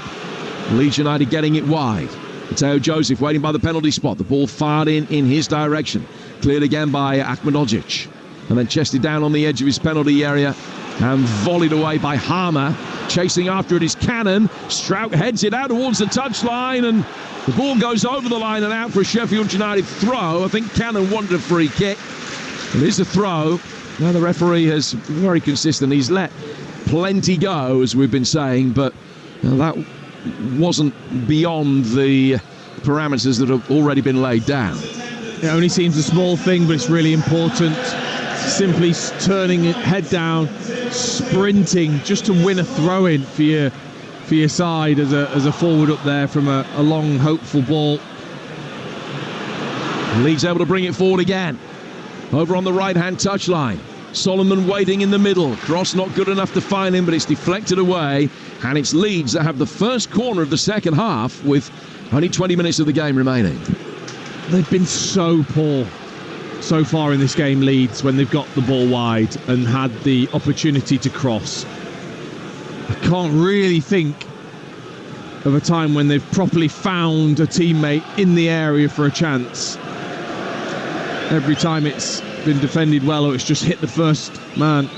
Leeds United getting it wide. Mateo Joseph waiting by the penalty spot. The ball fired in his direction. Cleared again by Ahmedhodzic. And then chested down on the edge of his penalty area and volleyed away by Harmer. Chasing after it is Cannon. Strout heads it out towards the touchline, and the ball goes over the line and out for a Sheffield United throw. I think Cannon wanted a free kick. It is a throw. Now the referee has very consistent. He's let plenty go, as we've been saying, but that wasn't beyond the parameters that have already been laid down. It only seems a small thing, but it's really important. Simply turning it head down, sprinting just to win a throw-in for your side as a forward up there from a long, hopeful ball. Leeds able to bring it forward again. Over on the right-hand touchline. Solomon waiting in the middle. Cross not good enough to find him, but it's deflected away. And it's Leeds that have the first corner of the second half with only 20 minutes of the game remaining. They've been so poor so far in this game, Leeds, when they've got the ball wide and had the opportunity to cross. I can't really think of a time when they've properly found a teammate in the area for a chance. Every time it's been defended well, or it's just hit the first man.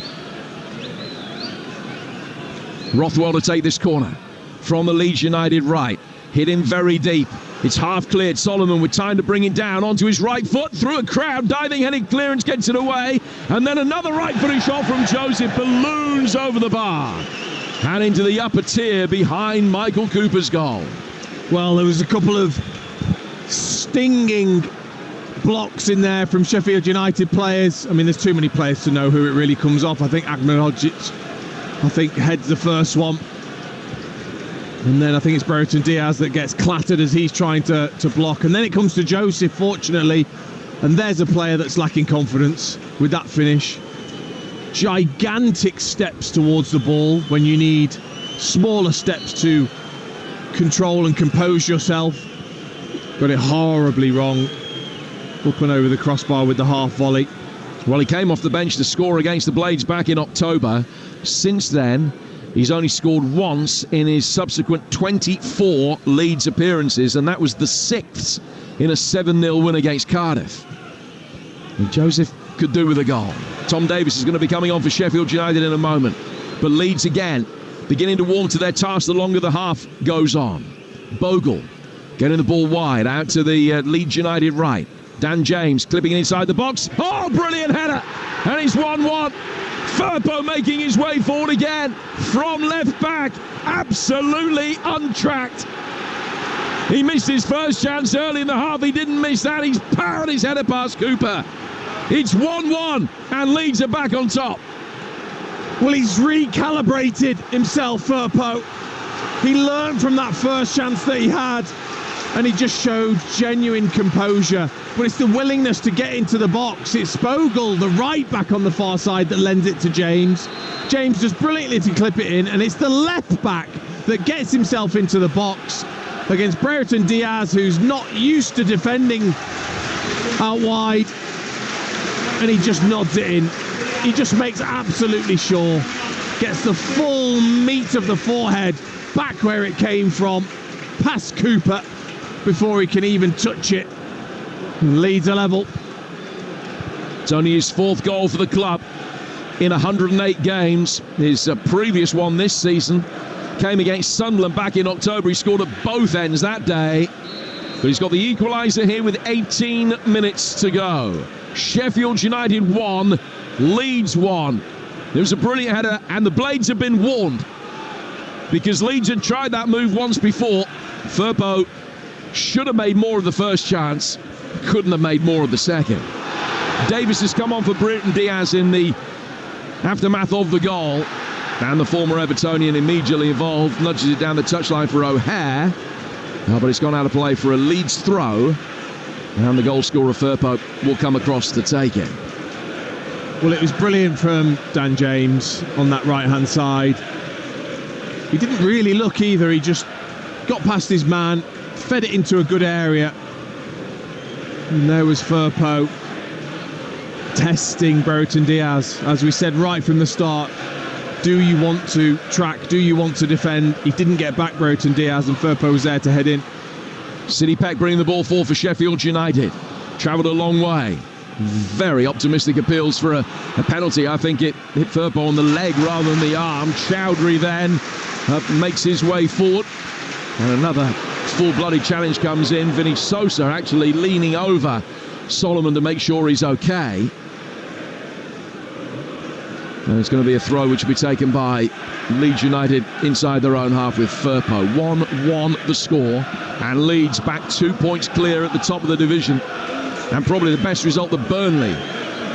Rothwell to take this corner from the Leeds United right. Hit him very deep. It's half cleared. Solomon with time to bring it down onto his right foot, through a crowd, diving headed clearance, gets it away, and then another right footed shot from Joseph balloons over the bar and into the upper tier behind Michael Cooper's goal. Well, there was a couple of stinging blocks in there from Sheffield United players. I mean, there's too many players to know who it really comes off. I think Ahmedhodzic, heads the first one. And then I think it's Brereton Diaz that gets clattered as he's trying to block. And then it comes to Joseph, fortunately. And there's a player that's lacking confidence with that finish. Gigantic steps towards the ball when you need smaller steps to control and compose yourself. Got it horribly wrong. Up and over the crossbar with the half volley. Well, he came off the bench to score against the Blades back in October. Since then, he's only scored once in his subsequent 24 Leeds appearances, and that was the 6th in a 7-0 win against Cardiff. And Joseph could do with a goal. Tom Davis is going to be coming on for Sheffield United in a moment. But Leeds again, beginning to warm to their task the longer the half goes on. Bogle getting the ball wide out to the Leeds United right. Dan James clipping it inside the box. Oh, brilliant header! And it's 1-1. Firpo making his way forward again from left back, absolutely untracked. He missed his first chance early in the half. He didn't miss that. He's powered his header past Cooper. It's 1-1 and Leeds are back on top. Well, he's recalibrated himself, Firpo. He learned from that first chance that he had, and he just showed genuine composure. But it's the willingness to get into the box. It's Bogle, the right back on the far side, that lends it to James. James does brilliantly to clip it in, and it's the left back that gets himself into the box against Brereton Diaz, who's not used to defending out wide, and he just nods it in. He just makes absolutely sure, gets the full meat of the forehead back where it came from, past Cooper, before he can even touch it. Leeds a level. It's only his 4th goal for the club in 108 games. His previous one this season came against Sunderland back in October. He scored at both ends that day. But he's got the equaliser here with 18 minutes to go. Sheffield United 1, Leeds 1. There was a brilliant header, and the Blades have been warned because Leeds had tried that move once before. Firpo should have made more of the first chance, couldn't have made more of the second. Davis has come on for Brereton Diaz in the aftermath of the goal, and the former Evertonian immediately involved, nudges it down the touchline for O'Hare, but it's gone out of play for a Leeds throw, and the goal scorer Firpo will come across to take it. Well, it was brilliant from Dan James on that right-hand side. He didn't really look either. He just got past his man, fed it into a good area. And there was Firpo testing Brereton Diaz. As we said right from the start, do you want to track? Do you want to defend? He didn't get back Brereton Diaz, and Firpo was there to head in. City Peck bringing the ball forward for Sheffield United. Travelled a long way. Very optimistic appeals for a penalty. I think it hit Firpo on the leg rather than the arm. Chowdhury then makes his way forward. And another full-blooded challenge comes in. Vinny Sosa actually leaning over Solomon to make sure he's okay. And it's going to be a throw which will be taken by Leeds United inside their own half with Firpo. 1-1 the score, and Leeds back 2 points clear at the top of the division, and probably the best result that Burnley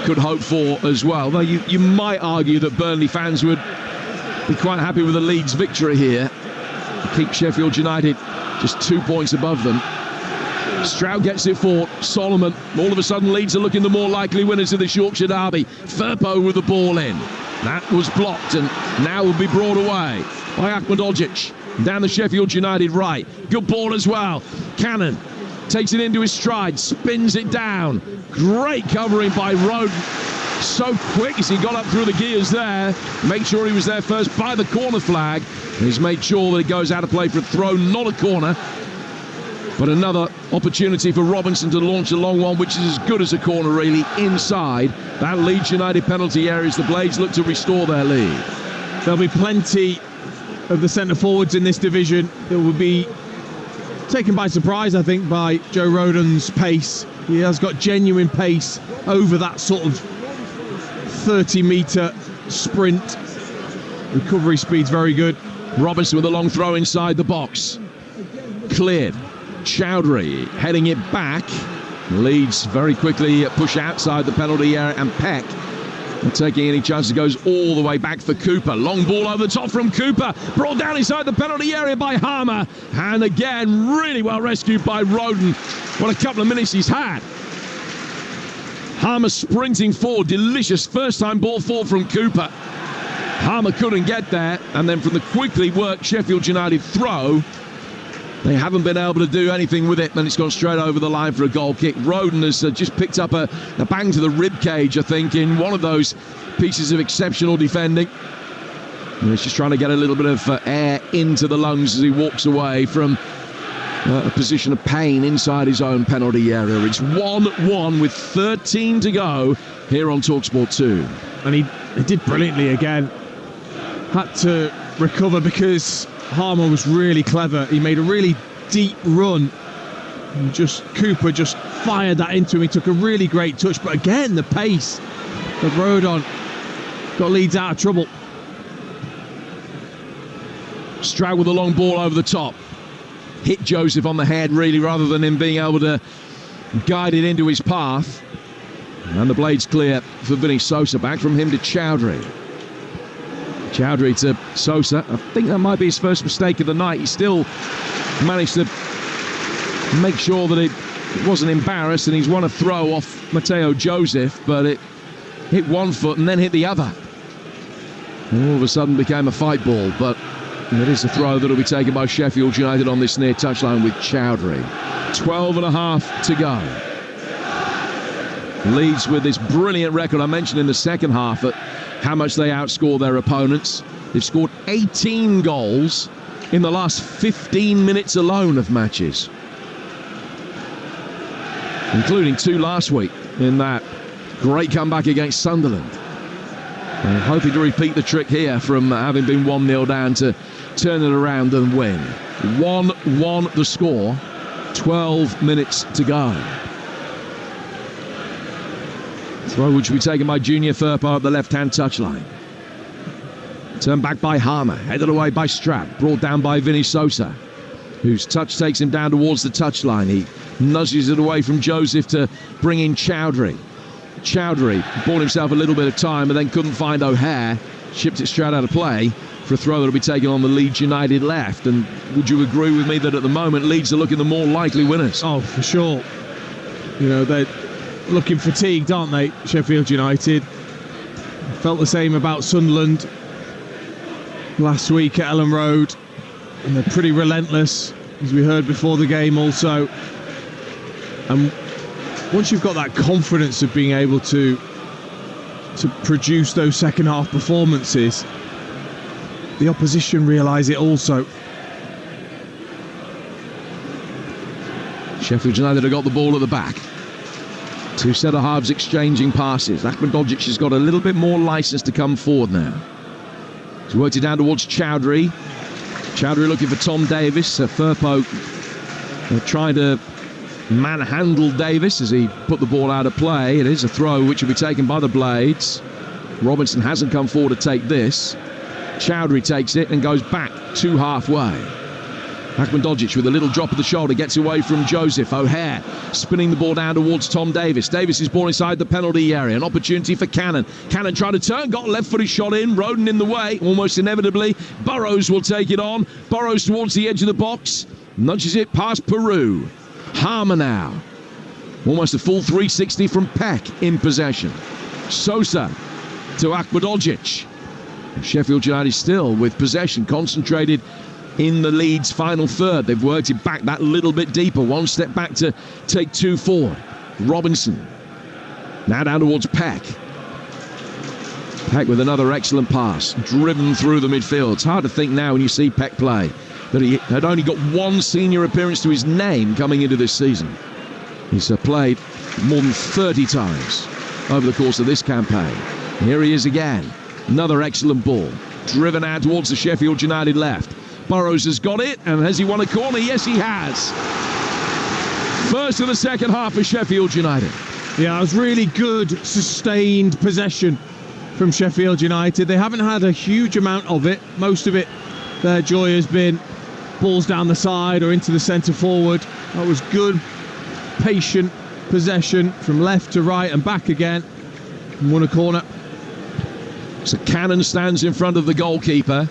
could hope for as well. Though you might argue that Burnley fans would be quite happy with a Leeds victory here. Keep Sheffield United just 2 points above them. Stroud gets it for Solomon. All of a sudden, Leeds are looking the more likely winners of this Yorkshire derby. Firpo with the ball in. That was blocked and now will be brought away by Ahmedhodzic. Down the Sheffield United right. Good ball as well. Cannon takes it into his stride, spins it down. Great covering by Roden. So quick as he got up through the gears there. Make sure he was there first by the corner flag. And he's made sure that it goes out of play for a throw, not a corner. But another opportunity for Robinson to launch a long one, which is as good as a corner, really, inside that Leeds United penalty area as the Blades look to restore their lead. There'll be plenty of the centre-forwards in this division that will be taken by surprise, I think, by Joe Rodon's pace. He has got genuine pace over that sort of 30-metre sprint. Recovery speed's very good. Robinson with a long throw inside the box. Cleared. Chowdhury heading it back. Leeds very quickly push outside the penalty area, and Peck not taking any chances, goes all the way back for Cooper. Long ball over the top from Cooper, brought down inside the penalty area by Harmer, and again really well rescued by Roden. What a couple of minutes he's had. Harmer sprinting forward, delicious first time ball forward from Cooper. Harmer couldn't get there, and then from the quickly worked Sheffield United throw, they haven't been able to do anything with it, and it's gone straight over the line for a goal kick. Roden has just picked up a bang to the rib cage, I think, in one of those pieces of exceptional defending. And he's just trying to get a little bit of air into the lungs as he walks away from a position of pain inside his own penalty area. It's 1-1 with 13 to go here on Talksport 2. And he did brilliantly again. Had to recover because Harmer was really clever. He made a really deep run, and Cooper just fired that into him. He took a really great touch, but again the pace of Rodon got Leeds out of trouble. Stroud with a long ball over the top, hit Joseph on the head really, rather than him being able to guide it into his path. And the Blades clear for Vinny Sosa. Back from him to Chowdhury. Chowdhury to Sosa. I think that might be his first mistake of the night. He still managed to make sure that it wasn't embarrassed, and he's won a throw off Mateo Joseph, but it hit one foot and then hit the other. And all of a sudden became a fight ball, but it is a throw that will be taken by Sheffield United on this near touchline with Chowdhury. 12 and a half to go. Leeds with this brilliant record. I mentioned in the second half that how much they outscore their opponents. They've scored 18 goals in the last 15 minutes alone of matches, including 2 last week in that great comeback against Sunderland. And hoping to repeat the trick here from having been 1-0 down to turn it around and win. 1-1 the score, 12 minutes to go. Throw which will be taken by Junior Firpo at the left-hand touchline. Turned back by Harmer, headed away by Stroud, brought down by Vinny Sosa, whose touch takes him down towards the touchline. He nudges it away from Joseph to bring in Chowdhury. Chowdhury bought himself a little bit of time and then couldn't find O'Hare, chipped it straight out of play for a throw that will be taken on the Leeds United left. And would you agree with me that at the moment Leeds are looking the more likely winners? Oh, for sure. You know, they're looking fatigued, aren't they, Sheffield United? Felt the same about Sunderland. last week at Ellen Road, and they're pretty relentless, as we heard before the game also. And once you've got that confidence of being able to produce those second half performances, the opposition realise it also. Sheffield United have got the ball at the back. Two centre-halves exchanging passes. Ahmedhodzic has got a little bit more licence to come forward now. He's worked it down towards Chowdhury. Chowdhury looking for Tom Davis. Firpo trying to manhandle Davis as he put the ball out of play. It is a throw which will be taken by the Blades. Robinson hasn't come forward to take this. Chowdhury takes it and goes back to halfway. Ahmedhodzic with a little drop of the shoulder gets away from Joseph. O'Hare spinning the ball down towards Tom Davis. Davis is ball inside the penalty area. An opportunity for Cannon. Cannon trying to turn, got a left-footed shot in. Roden in the way, almost inevitably. Burrows will take it on. Burrows towards the edge of the box. Nudges it past Peru. Harmer now. Almost a full 360 from Peck in possession. Sosa to Ahmedhodzic. Sheffield United still with possession, concentrated in the Leeds final third. They've worked it back that little bit deeper. One step back to take two forward. Robinson. Now down towards Peck. Peck with another excellent pass. Driven through the midfield. It's hard to think now when you see Peck play that he had only got one senior appearance to his name coming into this season. He's played more than 30 times over the course of this campaign. Here he is again. Another excellent ball. Driven out towards the Sheffield United left. Burrows has got it, and has he won a corner? Yes, he has. First of the second half for Sheffield United. Yeah, it was really good, sustained possession from Sheffield United. They haven't had a huge amount of it. Most of it, their joy has been balls down the side or into the centre forward. That was good, patient possession from left to right and back again. And won a corner. So Cannon stands in front of the goalkeeper.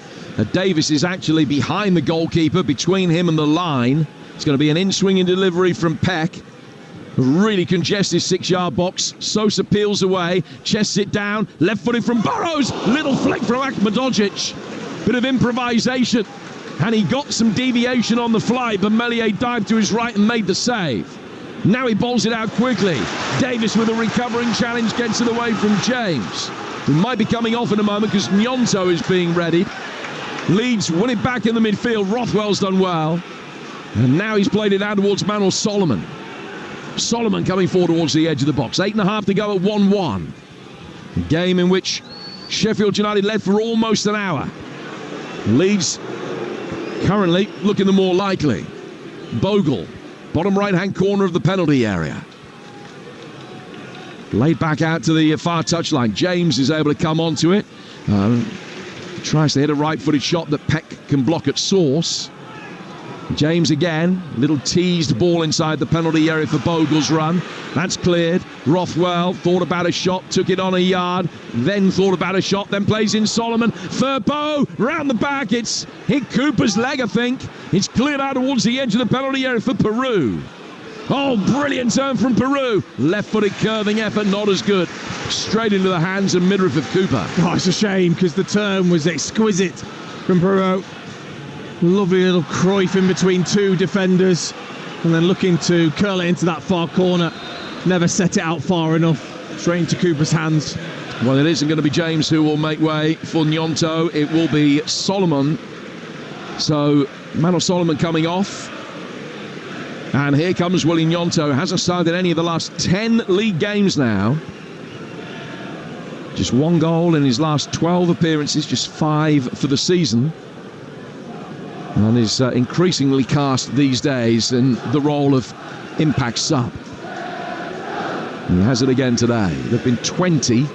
Davis is actually behind the goalkeeper, between him and the line. It's going to be an in-swinging delivery from Peck. A really congested 6-yard box. Sosa peels away, chests it down, left-footed from Burrows. Little flick from Ahmedhodzic. Bit of improvisation. And he got some deviation on the fly, but Meslier dived to his right and made the save. Now he bowls it out quickly. Davis with a recovering challenge gets it away from James. He might be coming off in a moment because Nyonto is being readied. Leeds win it back in the midfield. Rothwell's done well. And now he's played it out towards Manuel Solomon. Solomon coming forward towards the edge of the box. 8.5 to go at 1-1. A game in which Sheffield United led for almost an hour. Leeds currently looking the more likely. Bogle, bottom right-hand corner of the penalty area. Laid back out to the far touchline. James is able to come onto it. Tries to hit a right-footed shot that Peck can block at source. James again, little teased ball inside the penalty area for Bogle's run. That's cleared. Rothwell thought about a shot, took it on a yard, then thought about a shot, then plays in Solomon. Firpo round the back. It's hit Cooper's leg, I think. It's cleared out towards the edge of the penalty area for Peru. Oh, brilliant turn from Peru. Left-footed curving effort, not as good. Straight into the hands and midriff of Cooper. Oh, it's a shame because the turn was exquisite from Peru. Lovely little Cruyff in between two defenders and then looking to curl it into that far corner. Never set it out far enough. Straight into Cooper's hands. Well, it isn't going to be James who will make way for Nyonto. It will be Solomon. So, Manuel Solomon coming off. And here comes Willie Nyonto. Hasn't started any of the last 10 league games now. Just one goal in his last 12 appearances, just 5 for the season. And is increasingly cast these days in the role of impact sub. And he has it again today. There have been 20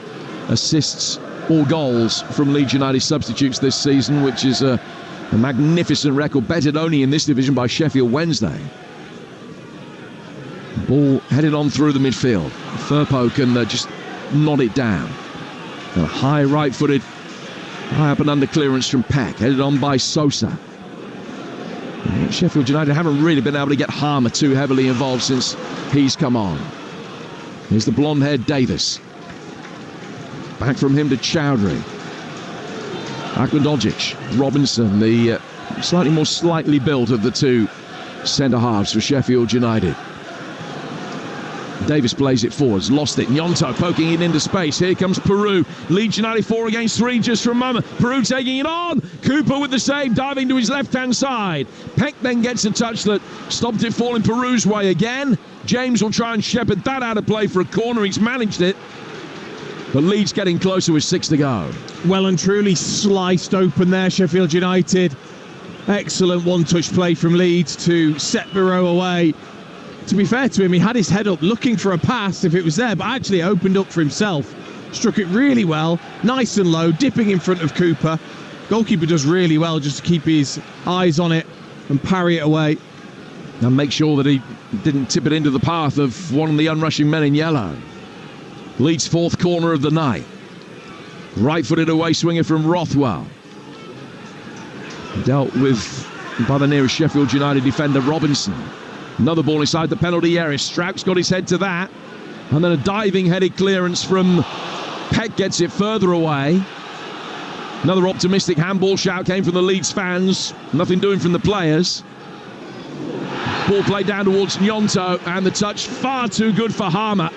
assists or goals from Leeds United substitutes this season, which is a magnificent record, bettered only in this division by Sheffield Wednesday. Ball headed on through the midfield. Firpo can just nod it down. A high right-footed, high up and under clearance from Peck, headed on by Sosa. Sheffield United haven't really been able to get Harmer too heavily involved since he's come on. Here's the blonde-haired Davis. Back from him to Chowdhury. Akmandojic, Robinson, the slightly more slightly built of the two centre-halves for Sheffield United. Davis plays it forwards, lost it. Gnonto poking it into space. Here comes Peru. Leeds United 4 against 3 just for a moment. Peru taking it on. Cooper with the save, diving to his left-hand side. Peck then gets a touch that stopped it falling Peru's way again. James will try and shepherd that out of play for a corner. He's managed it. But Leeds getting closer with 6 to go. Well and truly sliced open there, Sheffield United. Excellent one-touch play from Leeds to set Barrow away. To be fair to him, he had his head up looking for a pass if it was there, but actually opened up for himself. Struck it really well, nice and low, dipping in front of Cooper. Goalkeeper does really well just to keep his eyes on it and parry it away. And make sure that he didn't tip it into the path of one of the unrushing men in yellow. Leeds' 4th corner of the night. Right-footed away swinger from Rothwell. Dealt with by the nearest Sheffield United defender, Robinson. Another ball inside the penalty area. Strouk's got his head to that. And then a diving headed clearance from Peck gets it further away. Another optimistic handball shout came from the Leeds fans. Nothing doing from the players. Ball played down towards Gnonto, and the touch far too good for Harmer,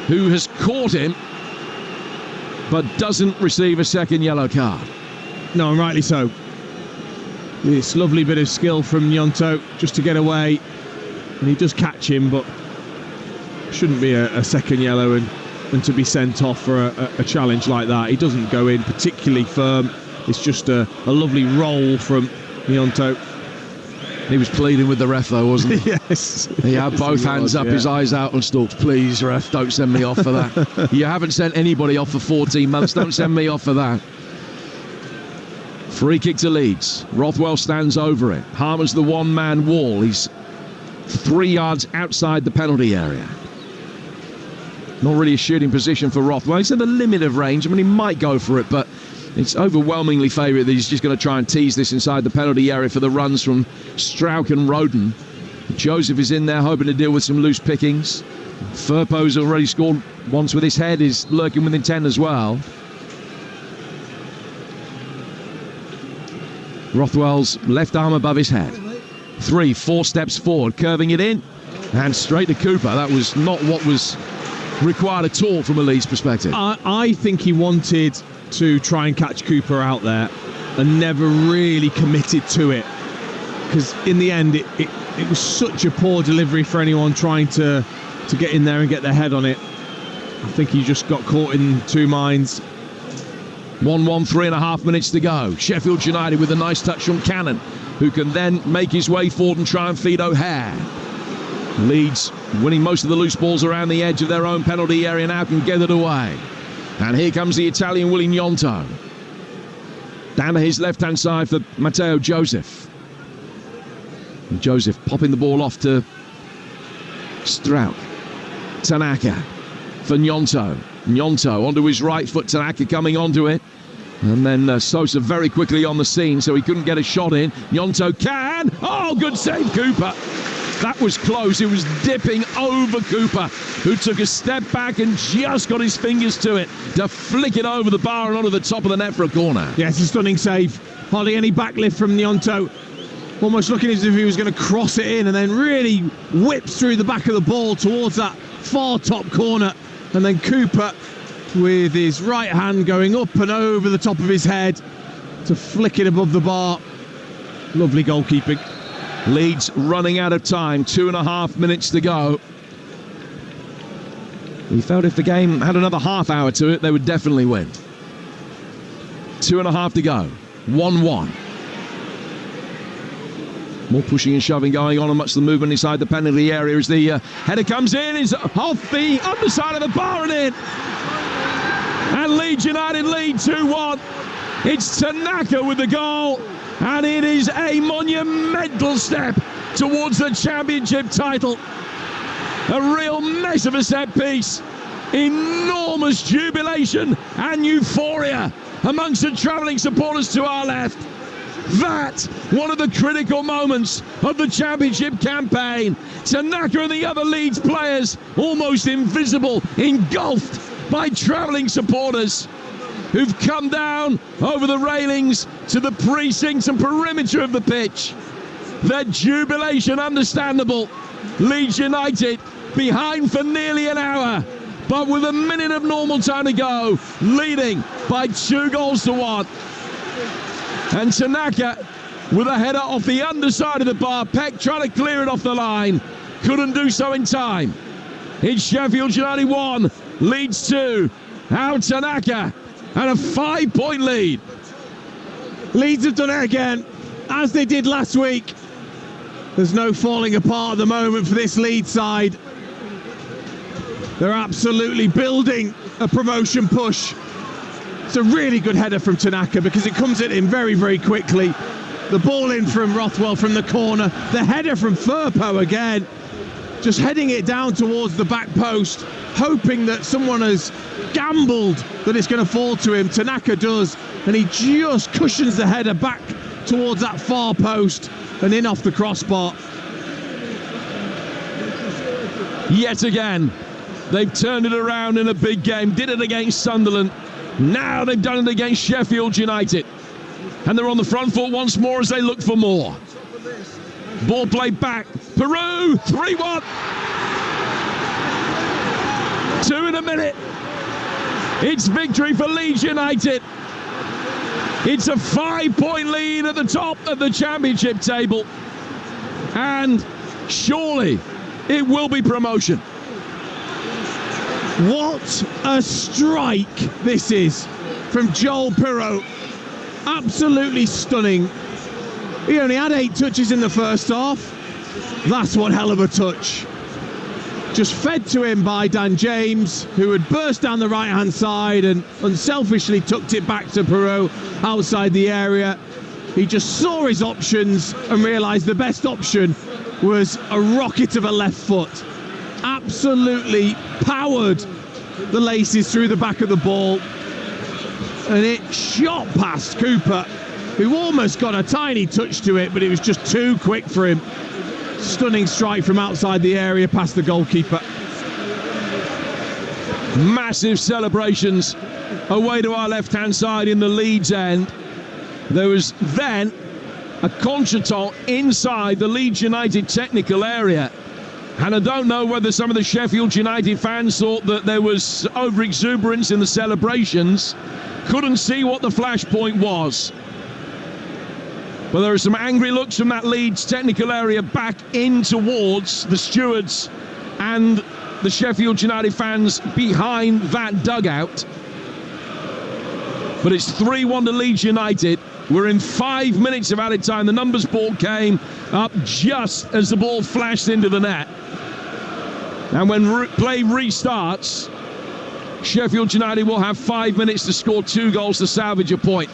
who has caught him but doesn't receive a second yellow card. No, and rightly so. This lovely bit of skill from Gnonto just to get away. And he does catch him, but shouldn't be a second yellow and to be sent off for a challenge like that. He doesn't go in particularly firm. It's just a lovely roll from Gnonto. He was pleading with the ref though, wasn't he? Yes. He had both hands up, his eyes out and stalks. Please, ref, don't send me off for that. You haven't sent anybody off for 14 months. Don't send me off for that. Free kick to Leeds. Rothwell stands over it. Harmer's the one-man wall. He's 3 yards outside the penalty area. Not really a shooting position for Rothwell. He's at the limit of range. I mean, he might go for it, but it's overwhelmingly favourite that he's just going to try and tease this inside the penalty area for the runs from Strouk and Roden. Joseph is in there hoping to deal with some loose pickings. Firpo's already scored once with his head, is lurking with intent as well. Rothwell's left arm above his head. 3-4 steps forward, curving it in and straight to Cooper. That was not what was required at all from a Leeds perspective. I think he wanted to try and catch Cooper out there and never really committed to it, because in the end it was such a poor delivery for anyone trying to get in there and get their head on it. I think he just got caught in two minds. 1-1, 3.5 minutes to go. Sheffield United with a nice touch from Cannon, who can then make his way forward and try and feed O'Hare. Leeds winning most of the loose balls around the edge of their own penalty area now, can get it away. And here comes the Italian Willy Gnonto. Down to his left-hand side for Matteo Joseph. And Joseph popping the ball off to Strouk. Tanaka for Gnonto. Gnonto onto his right foot, Tanaka coming onto it. And then Sosa very quickly on the scene, so he couldn't get a shot in. Gnonto can! Oh, good save, Cooper! That was close. It was dipping over Cooper, who took a step back and just got his fingers to it to flick it over the bar and onto the top of the net for a corner. Yeah, it's a stunning save. Hardly any backlift from Gnonto. Almost looking as if he was going to cross it in, and then really whips through the back of the ball towards that far top corner. And then Cooper, with his right hand going up and over the top of his head to flick it above the bar. Lovely goalkeeping. Leeds running out of time, 2.5 minutes to go. We felt if the game had another half hour to it, they would definitely win. 2.5 to go, 1-1. More pushing and shoving going on, and much of the movement inside the penalty area as the header comes in, is off the underside of the bar and in. And Leeds United lead 2-1. It's Tanaka with the goal, and it is a monumental step towards the championship title. A real mess of a set piece. Enormous jubilation and euphoria amongst the travelling supporters to our left. That, one of the critical moments of the championship campaign. Tanaka and the other Leeds players almost invisible, engulfed by travelling supporters. who've come down over the railings to the precincts and perimeter of the pitch. Their jubilation understandable. Leeds United behind for nearly an hour, but with a minute of normal time to go, leading by 2-1. And Tanaka with a header off the underside of the bar. Peck trying to clear it off the line, couldn't do so in time. It's Sheffield United 1, Leeds 2. Now Tanaka and a 5-point lead. Leeds have done it again, as they did last week. There's no falling apart at the moment for this Leeds side. They're absolutely building a promotion push. It's a really good header from Tanaka because it comes at him very, very quickly. The ball in from Rothwell from the corner. The header from Firpo again. Just heading it down towards the back post, hoping that someone has gambled that it's going to fall to him. Tanaka does, and he just cushions the header back towards that far post and in off the crossbar. Yet again, they've turned it around in a big game. Did it against Sunderland. Now they've done it against Sheffield United. And they're on the front foot once more as they look for more. Ball played back. Peru, 3-1. 2 in a minute. It's victory for Leeds United. It's a 5-point lead at the top of the championship table. And surely it will be promotion. What a strike this is from Joel Pirot. Absolutely stunning. He only had 8 touches in the first half. That's one hell of a touch. Just fed to him by Dan James, who had burst down the right-hand side and unselfishly tucked it back to Pirot outside the area. He just saw his options and realised the best option was a rocket of a left foot. Absolutely powered the laces through the back of the ball. And it shot past Cooper, who almost got a tiny touch to it, but it was just too quick for him. Stunning strike from outside the area past the goalkeeper. Massive celebrations away to our left-hand side in the Leeds end. There was then a contretemps inside the Leeds United technical area. And I don't know whether some of the Sheffield United fans thought that there was over-exuberance in the celebrations. Couldn't see what the flashpoint was. But there are some angry looks from that Leeds technical area back in towards the stewards and the Sheffield United fans behind that dugout. But it's 3-1 to Leeds United. We're in 5 minutes of added time. The numbers ball came up just as the ball flashed into the net. And when play restarts, Sheffield United will have 5 minutes to score 2 goals to salvage a point.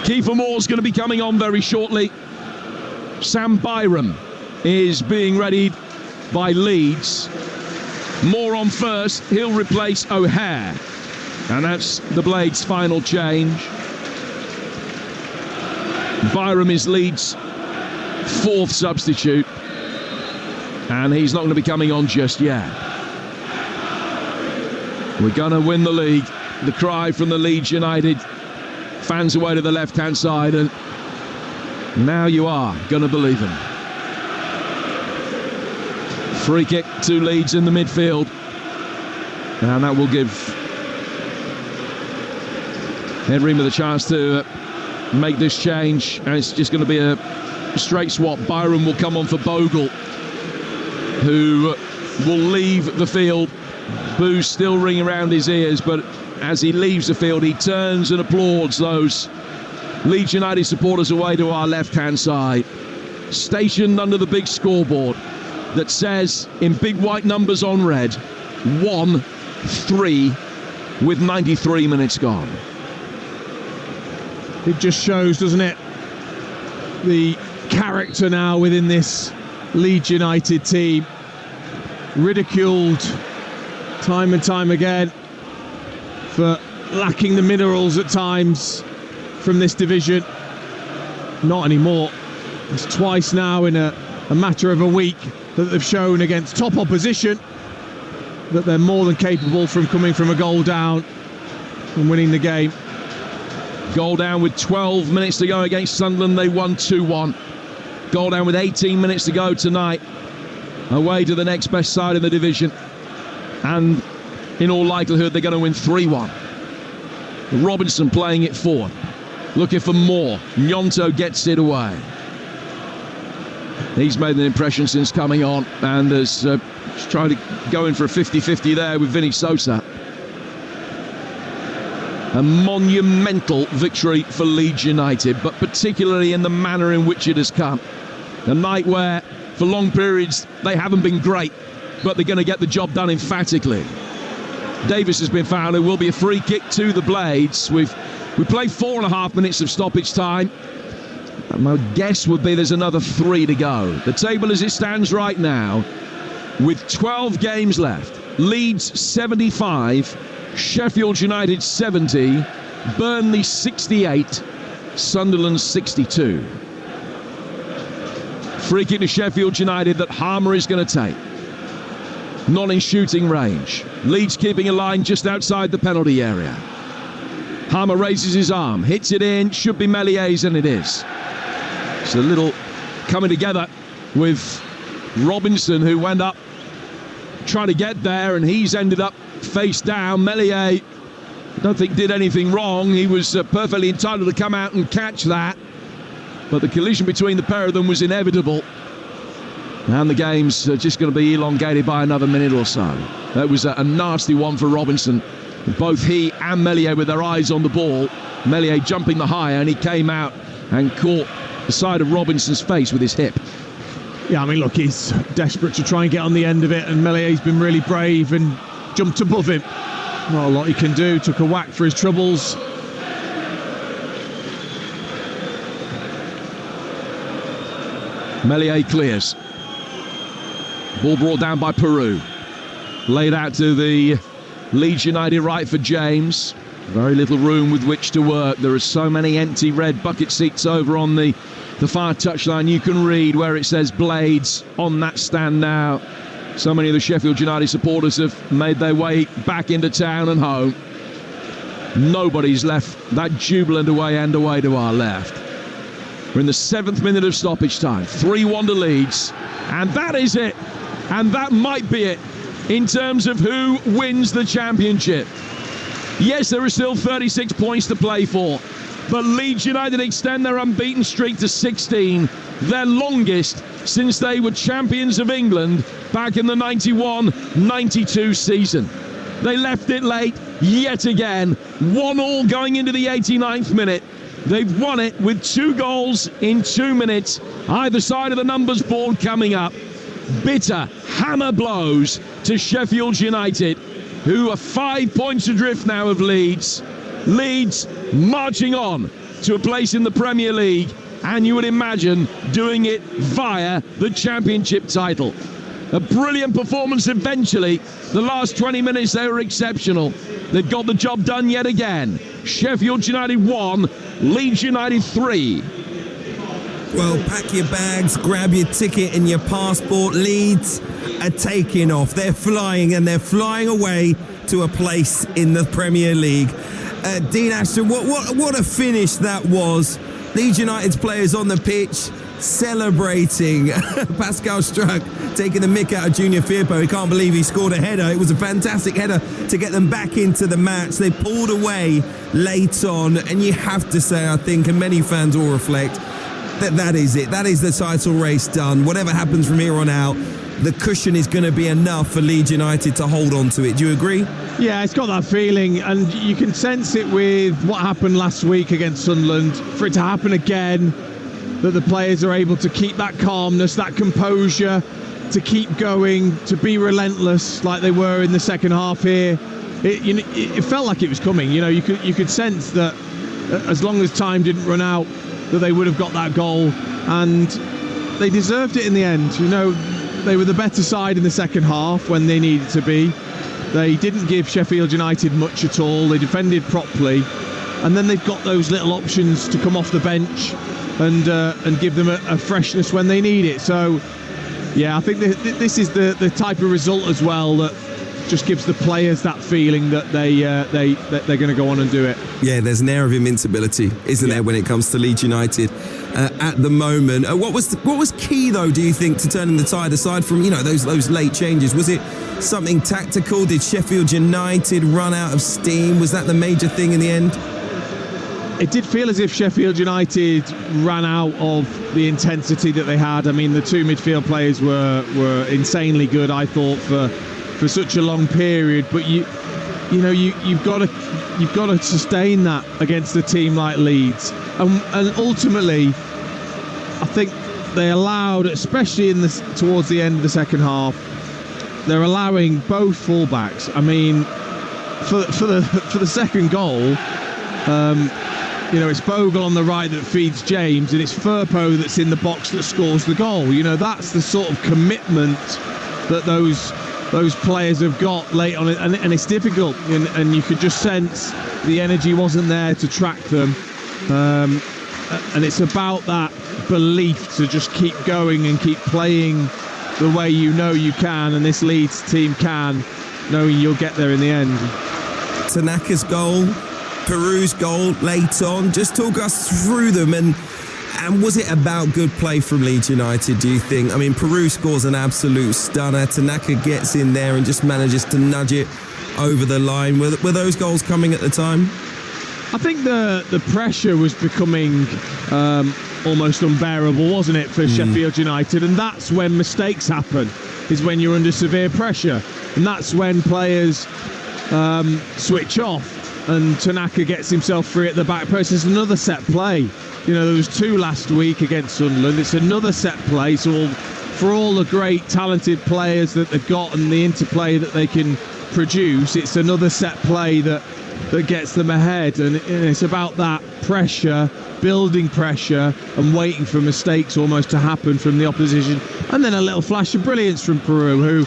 Kiefer Moore's going to be coming on very shortly. Sam Byram is being readied by Leeds. Moore on first. He'll replace O'Hare. And that's the Blades' final change. Byram is Leeds' 4th substitute. And he's not going to be coming on just yet. We're going to win the league. The cry from the Leeds United fans away to the left-hand side, and now you are going to believe him. Free kick to Leeds in the midfield, and that will give Ed Reamer the chance to make this change, and it's just going to be a straight swap. Byram will come on for Bogle, who will leave the field. Boos still ringing around his ears, but as he leaves the field, he turns and applauds those Leeds United supporters away to our left-hand side, stationed under the big scoreboard that says, in big white numbers on red, 1-3 with 93 minutes gone. It just shows, doesn't it, the character now within this Leeds United team. Ridiculed time and time again for lacking the minerals at times from this division. Not anymore. It's twice now in a matter of a week that they've shown against top opposition. that they're more than capable from coming from a goal down and winning the game. Goal down with 12 minutes to go against Sunderland. They won 2-1. Goal down with 18 minutes to go tonight. Away to the next best side in the division. And in all likelihood, they're going to win 3-1. Robinson playing it forward. Looking for more. Gnonto gets it away. He's made an impression since coming on and has tried to go in for a 50-50 there with Vinny Sosa. A monumental victory for Leeds United, but particularly in the manner in which it has come. A night where, for long periods, they haven't been great, but they're going to get the job done emphatically. Davis has been fouled. There will be a free kick to the Blades. We played 4.5 minutes of stoppage time. My guess would be there's another 3 to go. The table as it stands right now, with 12 games left. Leeds 75, Sheffield United 70, Burnley 68, Sunderland 62. Free kick to Sheffield United that Harmer is going to take. Not in shooting range. Leeds keeping a line just outside the penalty area. Harmer raises his arm, hits it in, should be Melié's, and it is. It's a little coming together with Robinson, who went up trying to get there, and he's ended up face down. Meslier, I don't think did anything wrong. He was perfectly entitled to come out and catch that, but the collision between the pair of them was inevitable, and the game's just going to be elongated by another minute or so. That was a nasty one for Robinson. Both he and Meslier with their eyes on the ball. Meslier jumping the higher, and he came out and caught the side of Robinson's face with his hip. Yeah, I mean, look, he's desperate to try and get on the end of it, and Melié's been really brave and jumped above him. Not a lot he can do. Took a whack for his troubles. Meslier clears. Ball brought down by Peru. Laid out to the Leeds United right for James. Very little room with which to work. There are so many empty red bucket seats over on the far touchline. You can read where it says Blades on that stand now. So many of the Sheffield United supporters have made their way back into town and home. Nobody's left that jubilant away end away to our left. We're in the 7th minute of stoppage time. 3-1 to Leeds. And that is it. And that might be it in terms of who wins the championship. Yes, there are still 36 points to play for, but Leeds United extend their unbeaten streak to 16, their longest since they were champions of England back in the 91-92 season. They left it late yet again, 1-1 going into the 89th minute. They've won it with 2 goals in 2 minutes, either side of the numbers board coming up. Bitter hammer blows to Sheffield United, who are 5 points adrift now of Leeds. Leeds marching on to a place in the Premier League, and you would imagine doing it via the Championship title. A brilliant performance eventually. The last 20 minutes, they were exceptional. They've got the job done yet again. Sheffield United 1, Leeds United 3. Well, pack your bags, grab your ticket and your passport. Leeds are taking off. They're flying, and they're flying away to a place in the Premier League. Dean Ashton, what a finish that was. Leeds United's players on the pitch celebrating. Pascal Struck taking the mick out of Junior Firpo. He can't believe he scored a header. It was a fantastic header to get them back into the match. They pulled away late on, and you have to say, I think, and many fans will reflect, that is it. That is the title race done. Whatever happens from here on out, the cushion is going to be enough for Leeds United to hold on to it. Do you agree? Yeah, it's got that feeling, and you can sense it with what happened last week against Sunderland. For it to happen again, that the players are able to keep that calmness, that composure, to keep going, to be relentless like they were in the second half here. It felt like it was coming. You know, you could sense that as long as time didn't run out, that they would have got that goal, and they deserved it in the end. You know, they were the better side in the second half when they needed to be. They didn't give Sheffield United much at all. They defended properly, and then they've got those little options to come off the bench and give them a freshness when they need it. So, yeah, I think this is the type of result as well that just gives the players that feeling that they're going to go on and do it. Yeah, there's an air of invincibility, isn't there, when it comes to Leeds United at the moment. What was key, though, do you think, to turning the tide, aside from those late changes? Was it something tactical? Did Sheffield United run out of steam? Was that the major thing in the end? It did feel as if Sheffield United ran out of the intensity that they had. I mean, the two midfield players were insanely good, I thought, for such a long period. But you've got to sustain that against a team like Leeds, and ultimately, I think they allowed, especially towards the end of the second half, they're allowing both fullbacks. I mean, for the second goal. It's Bogle on the right that feeds James, and it's Firpo that's in the box that scores the goal. That's the sort of commitment that those players have got late on it, and it's difficult, and you could just sense the energy wasn't there to track them, and it's about that belief to just keep going and keep playing the way you can, and this Leeds team can, knowing you'll get there in the end. Tanaka's goal, Peru's goal late on, just talk us through them, and was it about good play from Leeds United, do you think? I mean, Peru scores an absolute stunner, Tanaka gets in there and just manages to nudge it over the line. Were those goals coming at the time? I think the pressure was becoming almost unbearable, wasn't it, for Sheffield United, and that's when mistakes happen, is when you're under severe pressure, and that's when players switch off. And Tanaka gets himself free at the back post. It's another set play. There was two last week against Sunderland. It's another set play. So for all the great talented players that they've got and the interplay that they can produce, it's another set play that gets them ahead. And it's about that pressure, building pressure, and waiting for mistakes almost to happen from the opposition. And then a little flash of brilliance from Peru, who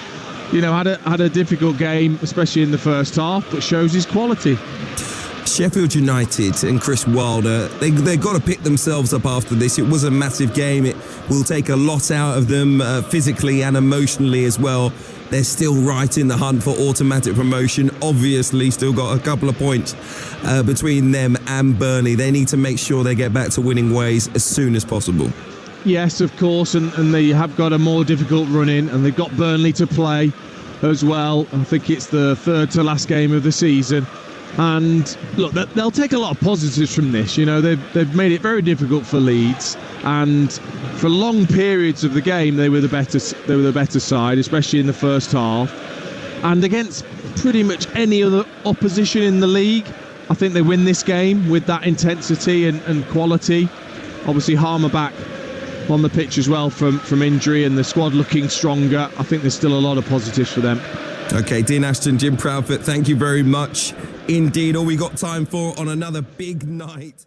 had a difficult game, especially in the first half, but shows his quality. Sheffield United and Chris Wilder, they've got to pick themselves up after this. It was a massive game. It will take a lot out of them physically and emotionally as well. They're still right in the hunt for automatic promotion. Obviously, still got a couple of points between them and Burnley. They need to make sure they get back to winning ways as soon as possible. Yes, of course, and they have got a more difficult run in, and they've got Burnley to play as well. I think it's the third to last game of the season. And look, they'll take a lot of positives from this. They've made it very difficult for Leeds, and for long periods of the game they were the better side, especially in the first half. And against pretty much any other opposition in the league, I think they win this game with that intensity and quality. Obviously, Harmer back on the pitch as well from injury, and the squad looking stronger. I think there's still a lot of positives for them. Okay, Dean Ashton, Jim Proudfoot, thank you very much indeed. All we got time for on another big night.